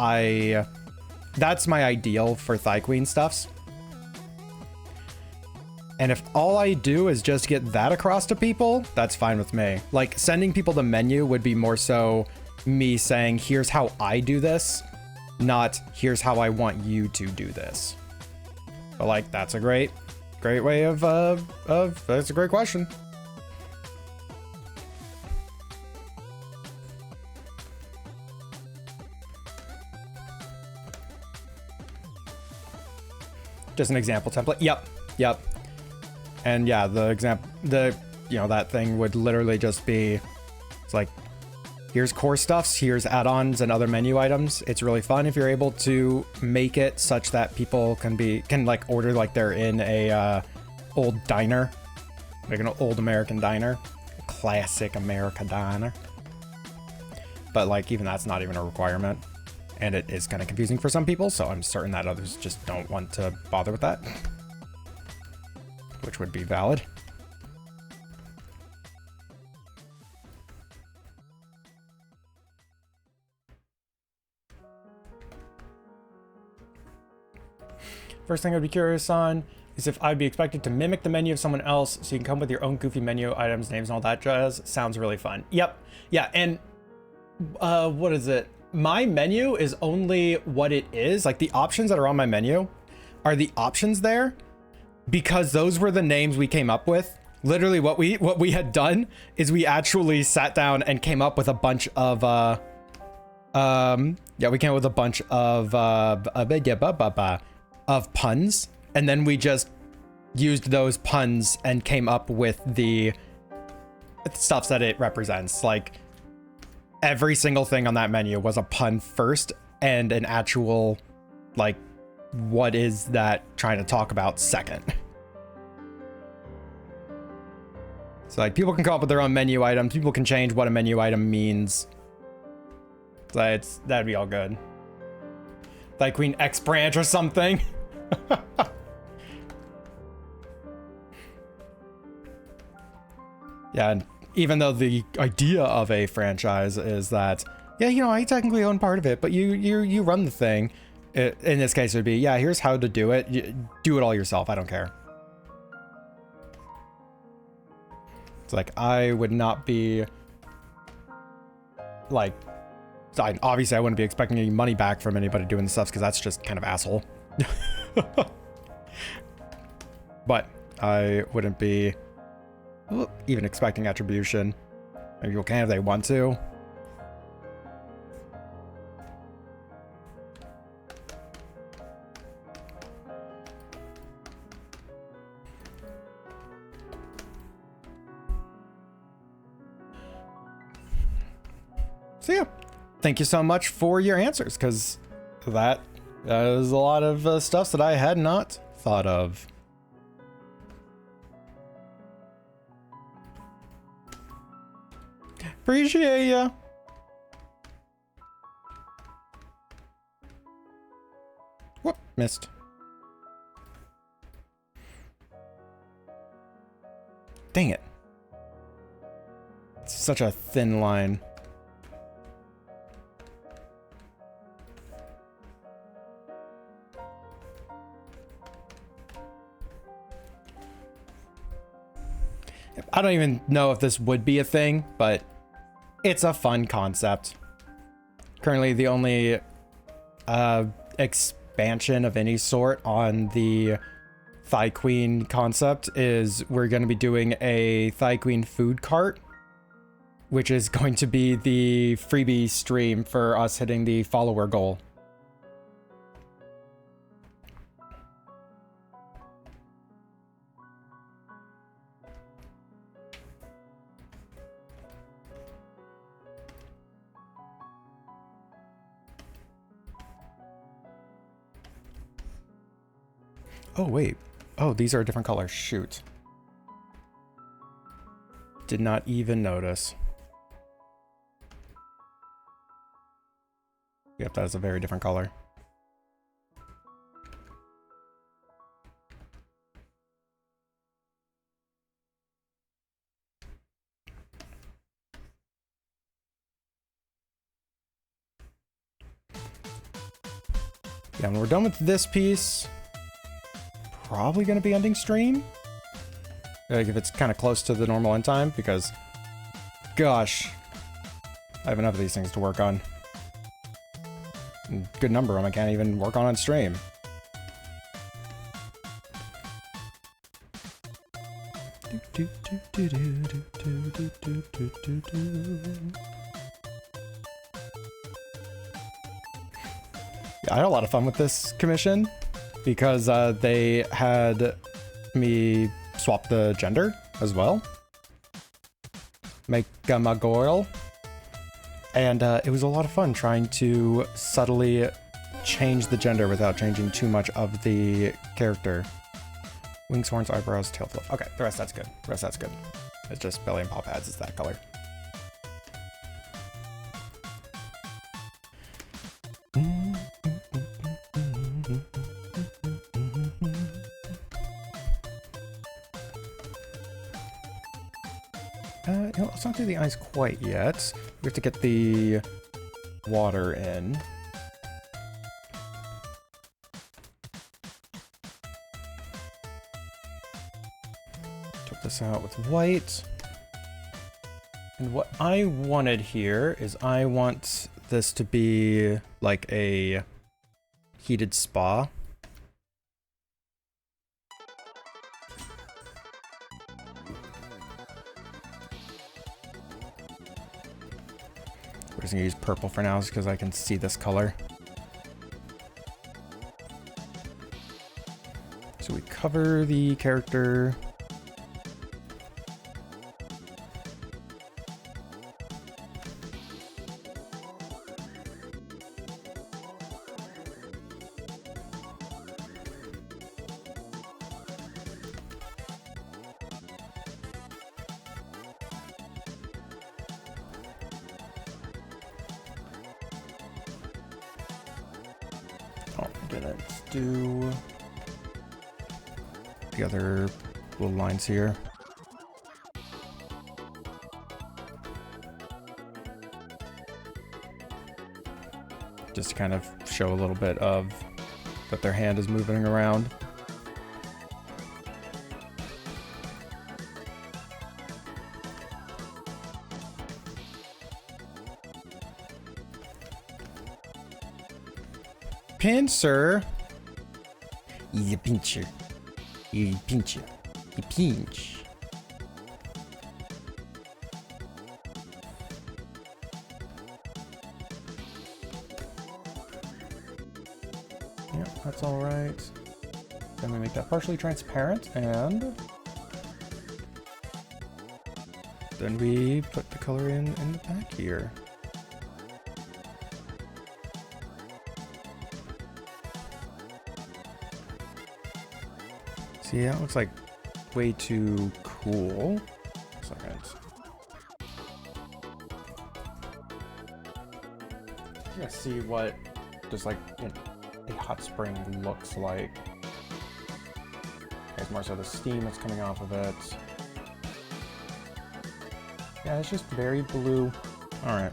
C: that's my ideal for Thigh Queen stuffs. And if all I do is just get that across to people, that's fine with me. Like, sending people the menu would be more so me saying, here's how I do this, not here's how I want you to do this. But like, that's a great way of that's a great question. Just an example template. Yep. And yeah, that thing would literally just be, it's like, here's core stuffs, here's add-ons and other menu items. It's really fun if you're able to make it such that people can like order like they're in a old diner, like an old American diner, a classic American diner. But like, even that's not even a requirement, and it is kind of confusing for some people, so I'm certain that others just don't want to bother with that, which would be valid. First thing I'd be curious on is if I'd be expected to mimic the menu of someone else, so you can come with your own goofy menu items, names, and all that jazz. Sounds really fun. Yep. Yeah, and what is it? My menu is only what it is. Like, the options that are on my menu are the options there because those were the names we came up with. Literally what we had done is we actually sat down and came up with a bunch of we came up with a bunch of puns, and then we just used those puns and came up with the stuff that it represents. Like, every single thing on that menu was a pun first and an actual, like, what is that trying to talk about second. So like, people can come up with their own menu items, people can change what a menu item means. So that'd be all good. Like Queen X branch or something. Yeah, and even though the idea of a franchise is that, yeah, you know, I technically own part of it, but you run the thing. In this case, it would be, yeah, here's how to do it. Do it all yourself. I don't care. It's like, I would not be like, obviously I wouldn't be expecting any money back from anybody doing the stuff because that's just kind of asshole. But I wouldn't be even expecting attribution. Maybe people can if they want to. So yeah, thank you so much for your answers, because that is a lot of stuff that I had not thought of. Appreciate ya. Whoop, missed. Dang it. It's such a thin line. I don't even know if this would be a thing, but it's a fun concept. Currently, the only expansion of any sort on the Thigh Queen concept is we're going to be doing a Thigh Queen food cart, which is going to be the freebie stream for us hitting the follower goal. Oh, wait. Oh, these are a different color. Shoot. Did not even notice. Yep, that is a very different color. Yeah, when we're done with this piece, probably going to be ending stream. Like if it's kind of close to the normal end time, because, gosh, I have enough of these things to work on. Good number of them I can't even work on stream. Yeah, I had a lot of fun with this commission because they had me swap the gender as well. Make a Magorl. And it was a lot of fun trying to subtly change the gender without changing too much of the character. Wings, horns, eyebrows, tail flip. Okay, the rest that's good. The rest that's good. It's just belly and paw pads is that color. You know, let's not do the eyes quite yet. We have to get the water in. Took this out with white. And what I wanted here is I want this to be like a heated spa. We're just gonna use purple for now, just because I can see this color. So we cover the character. Do the other little lines here. Just to kind of show a little bit of that their hand is moving around. Pincer. You pincher. You pincher. You pinch. Yeah, that's all right. Then we make that partially transparent, and then we put the color in the back here. See, that looks like way too cool. Second. I'm gonna see what just like a hot spring looks like. Okay, it's more so the steam that's coming off of it. Yeah, it's just very blue. All right.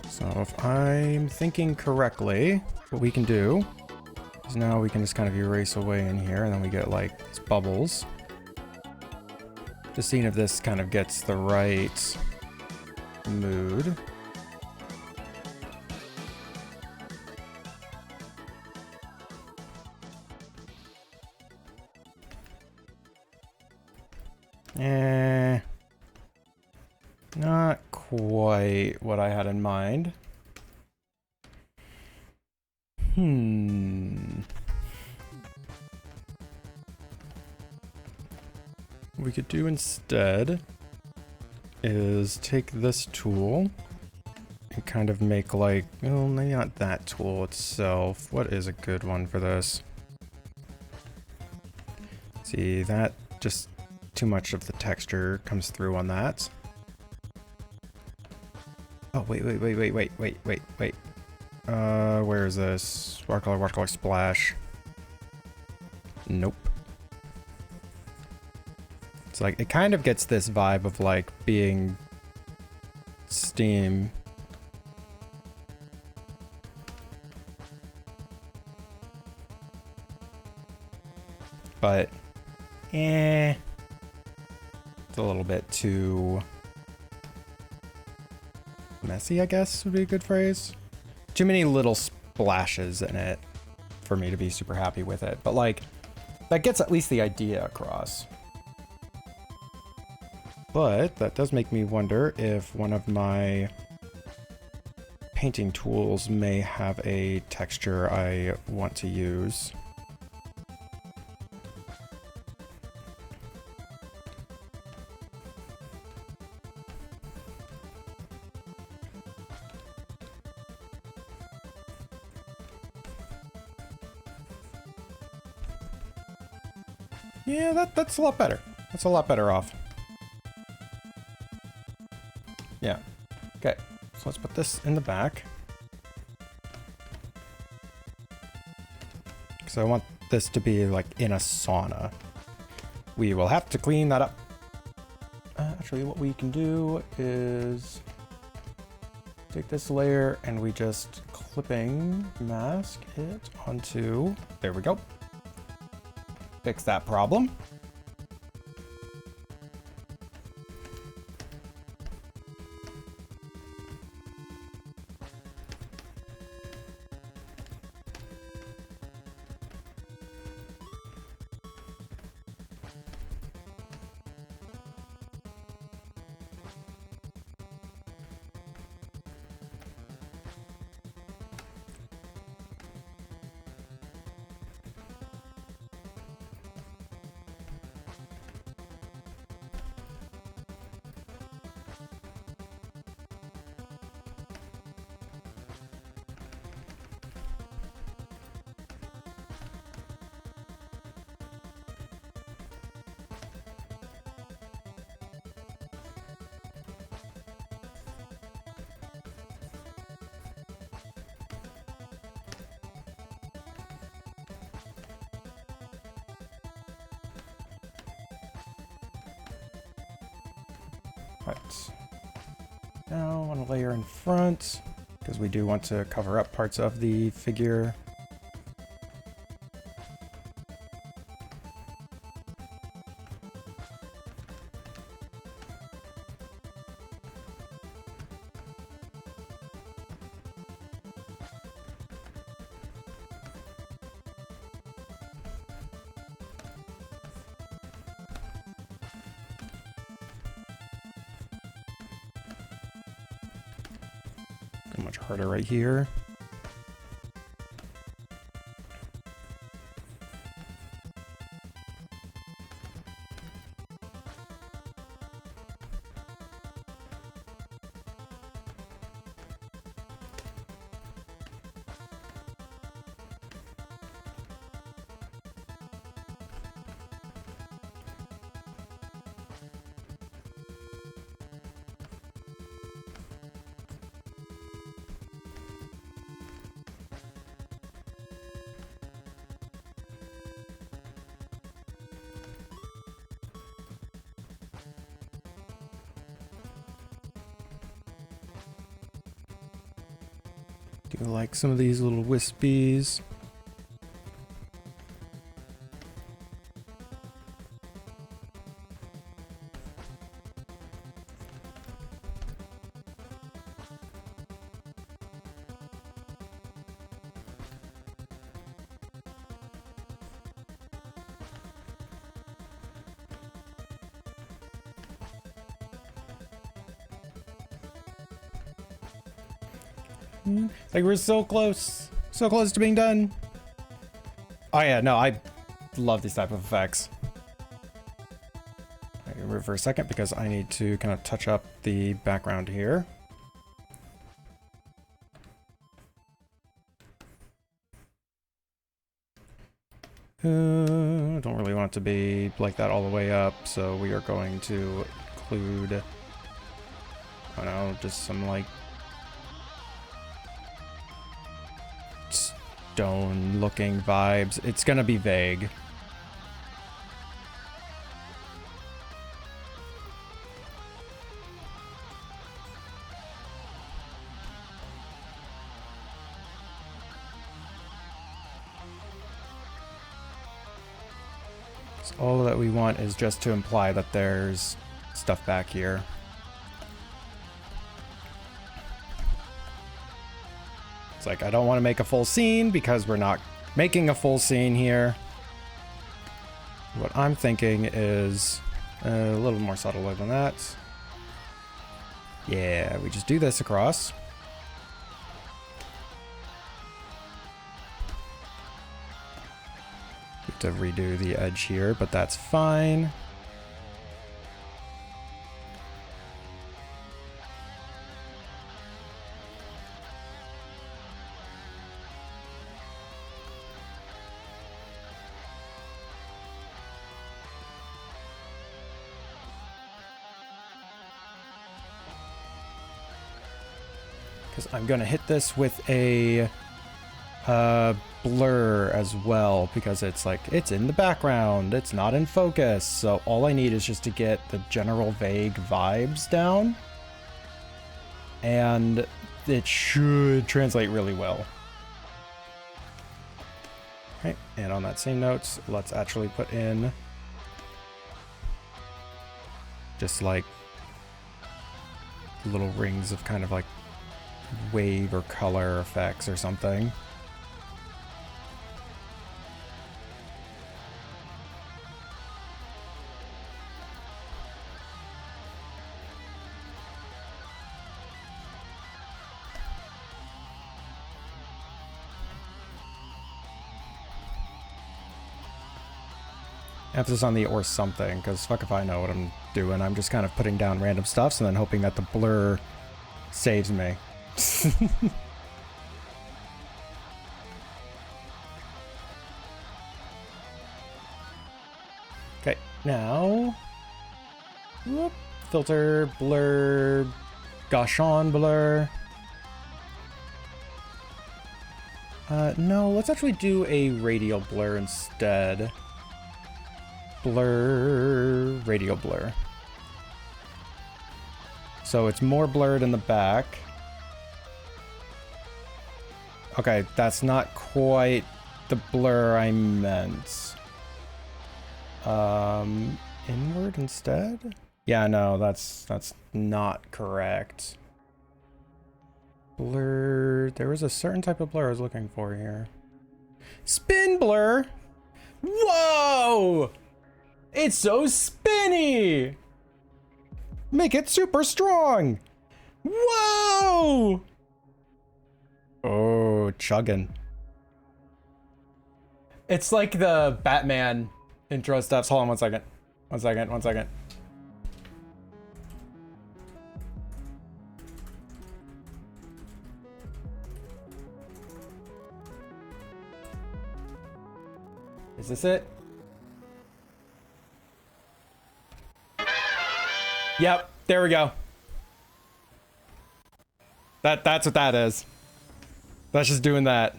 C: So if I'm thinking correctly, what we can do is now we can just kind of erase away in here, and then we get like these bubbles. Just seeing if this kind of gets the right mood. Not quite what I had in mind. we could do instead is take this tool and kind of make like, well, maybe not that tool itself. What is a good one for this? See, that just too much of the texture comes through on that. Oh, wait. Where is this? Watercolor, splash. Nope. It's like, it kind of gets this vibe of like being Steam. But, it's a little bit too messy, I guess would be a good phrase. Too many little splashes in it for me to be super happy with it. But like, that gets at least the idea across. But that does make me wonder if one of my painting tools may have a texture I want to use. Yeah, that's a lot better. That's a lot better off. Yeah. Okay, so let's put this in the back. So I want this to be like in a sauna. We will have to clean that up. Actually, what we can do is take this layer and we just clipping mask it onto, there we go. Fix that problem. Right. Now I want to layer in front because we do want to cover up parts of the figure. Much harder right here. Do like some of these little wispies. Like we're so close to being done. Oh yeah, no, I love these type of effects. Move for a second because I need to kind of touch up the background here. Don't really want it to be like that all the way up, so we are going to include, I don't know, just some like stone looking vibes. It's gonna be vague. All that we want is just to imply that there's stuff back here. It's like, I don't want to make a full scene because we're not making a full scene here. What I'm thinking is a little more subtle than that. Yeah, we just do this across. To redo the edge here, but that's fine. Because I'm gonna hit this with a blur as well, because it's like, it's in the background, it's not in focus, so all I need is just to get the general vague vibes down, and it should translate really well. Okay, and on that same note, let's actually put in just like little rings of kind of like wave or color effects or something. Emphasis on the or something, because fuck if I know what I'm doing. I'm just kind of putting down random stuffs and then hoping that the blur saves me. Okay, now... Whoop, filter, blur, Gaussian blur. No, let's actually do a radial blur instead. Blur, radial blur. So it's more blurred in the back. Okay, that's not quite the blur I meant. Inward instead? Yeah, no, that's not correct. Blur, there was a certain type of blur I was looking for here. Spin blur! Whoa! It's so spinny! Make it super strong! Whoa! Oh, chugging. It's like the Batman intro stuff. Hold on 1 second. 1 second, 1 second. Is this it? Yep, there we go. That's what that is. That's just doing that.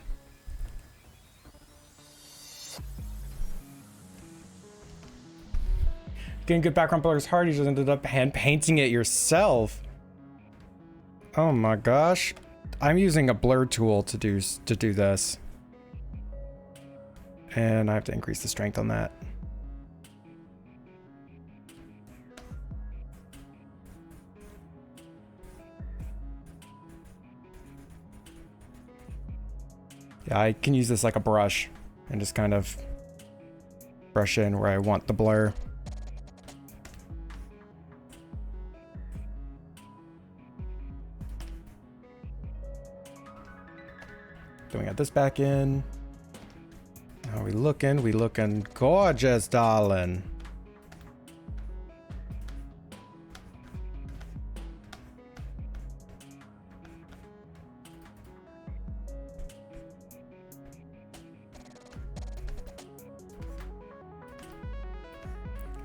C: Getting good background blur is hard. You just ended up hand painting it yourself. Oh my gosh. I'm using a blur tool to do this. And I have to increase the strength on that. Yeah, I can use this like a brush and just kind of brush in where I want the blur. Then we got this back in. How we looking? We looking gorgeous, darling.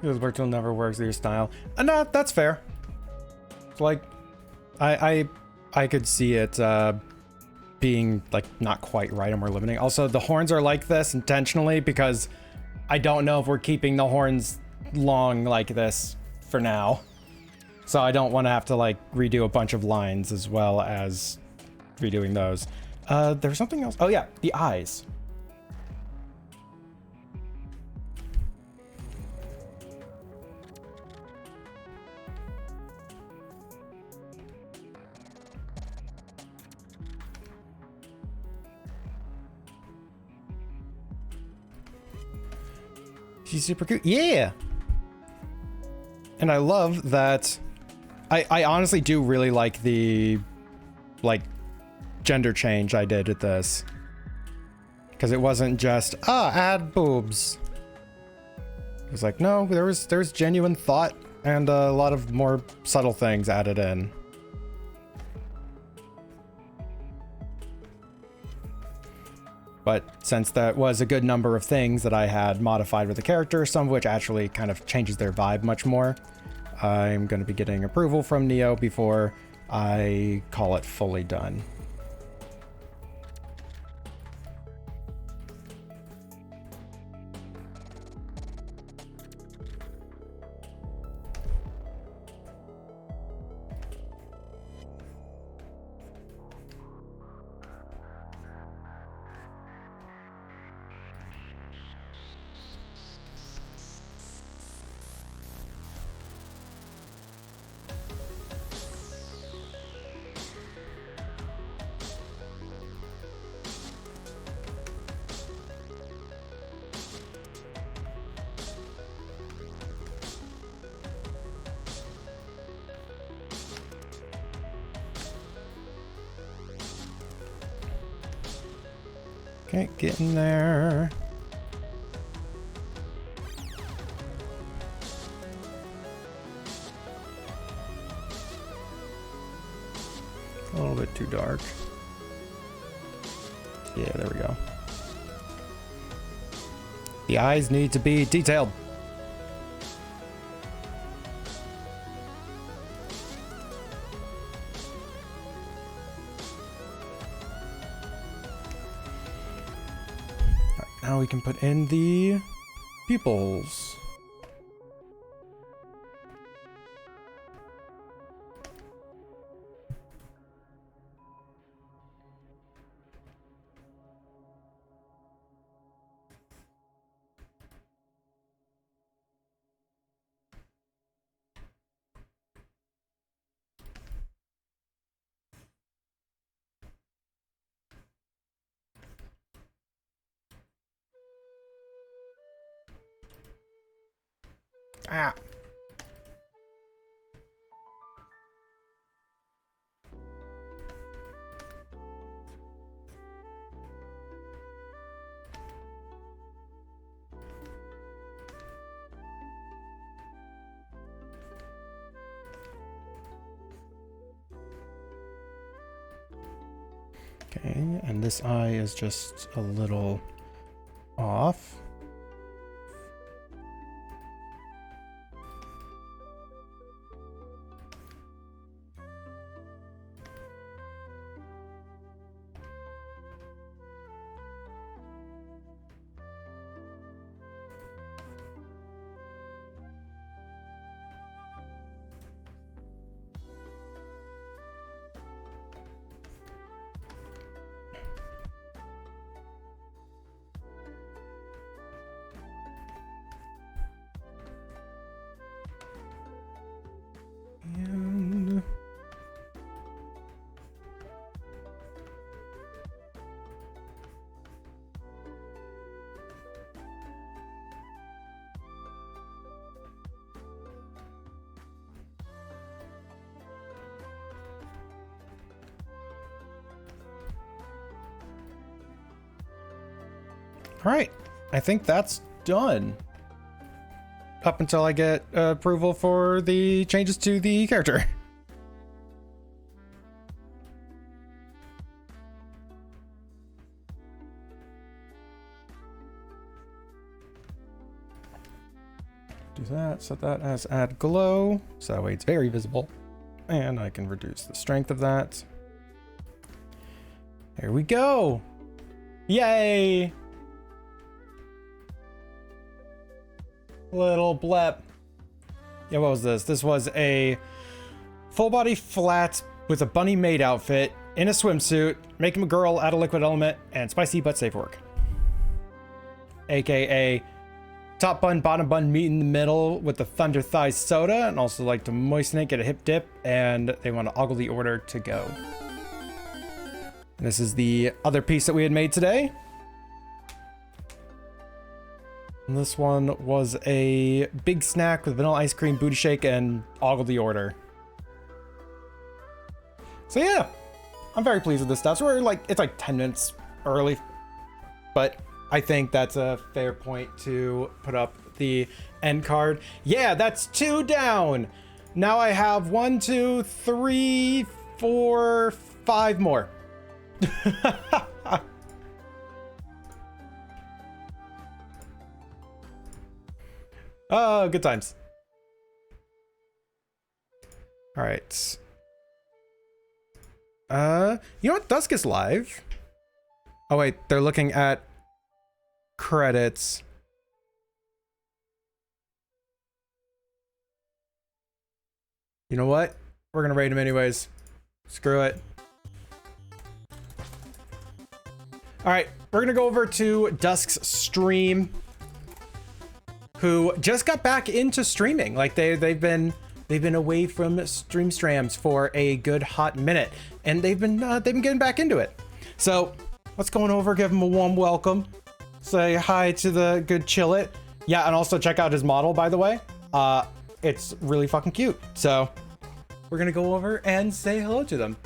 C: This virtual never works with your style. No, that's fair. Like, I could see it being like not quite right and more limiting. Also, the horns are like this intentionally because I don't know if we're keeping the horns long like this for now. So I don't want to have to like redo a bunch of lines as well as redoing those. There's something else. Oh yeah, the eyes. She's super cute. Yeah. And I love that. I honestly do really like the like gender change I did at this. Because it wasn't just, add boobs. It was like, no, there's genuine thought and a lot of more subtle things added in. But since that was a good number of things that I had modified with the character, some of which actually kind of changes their vibe much more, I'm going to be getting approval from Neo before I call it fully done. Okay, get in there. A little bit too dark. Yeah, there we go. The eyes need to be detailed. Now we can put in the pupils. Ah. Okay, and this eye is just a little off. And all right, I think that's done. Up until I get approval for the changes to the character. Do that, set that as add glow, so that way it's very visible. And I can reduce the strength of that. There we go. Yay! Little blep. Yeah, what was this? This was a full body flat with a bunny maid outfit in a swimsuit, make him a girl, add a liquid element, and spicy but safe work. AKA top bun, bottom bun, meet in the middle with the Thunder Thighs soda, and also like to moisten it, get a hip dip, and they want to ogle the order to go. This is the other piece that we had made today. And this one was a big snack with vanilla ice cream, booty shake, and ogle the order. So yeah, I'm very pleased with this stuff. So we're like, it's like 10 minutes early, but I think that's a fair point to put up the end card. Yeah, that's 2 down. Now I have 1, 2, 3, 4, 5 more. Oh, good times. All right. You know what? Dusk is live. Oh wait, they're looking at credits. You know what? We're gonna raid him anyways. Screw it. All right, we're gonna go over to Dusk's stream, who just got back into streaming. Like they've been away from streams for a good hot minute, and they've been getting back into it. So let's go on over, give him a warm welcome, say hi to the good Chillit. Yeah, and also check out his model, by the way. It's really fucking cute. So we're gonna go over and say hello to them.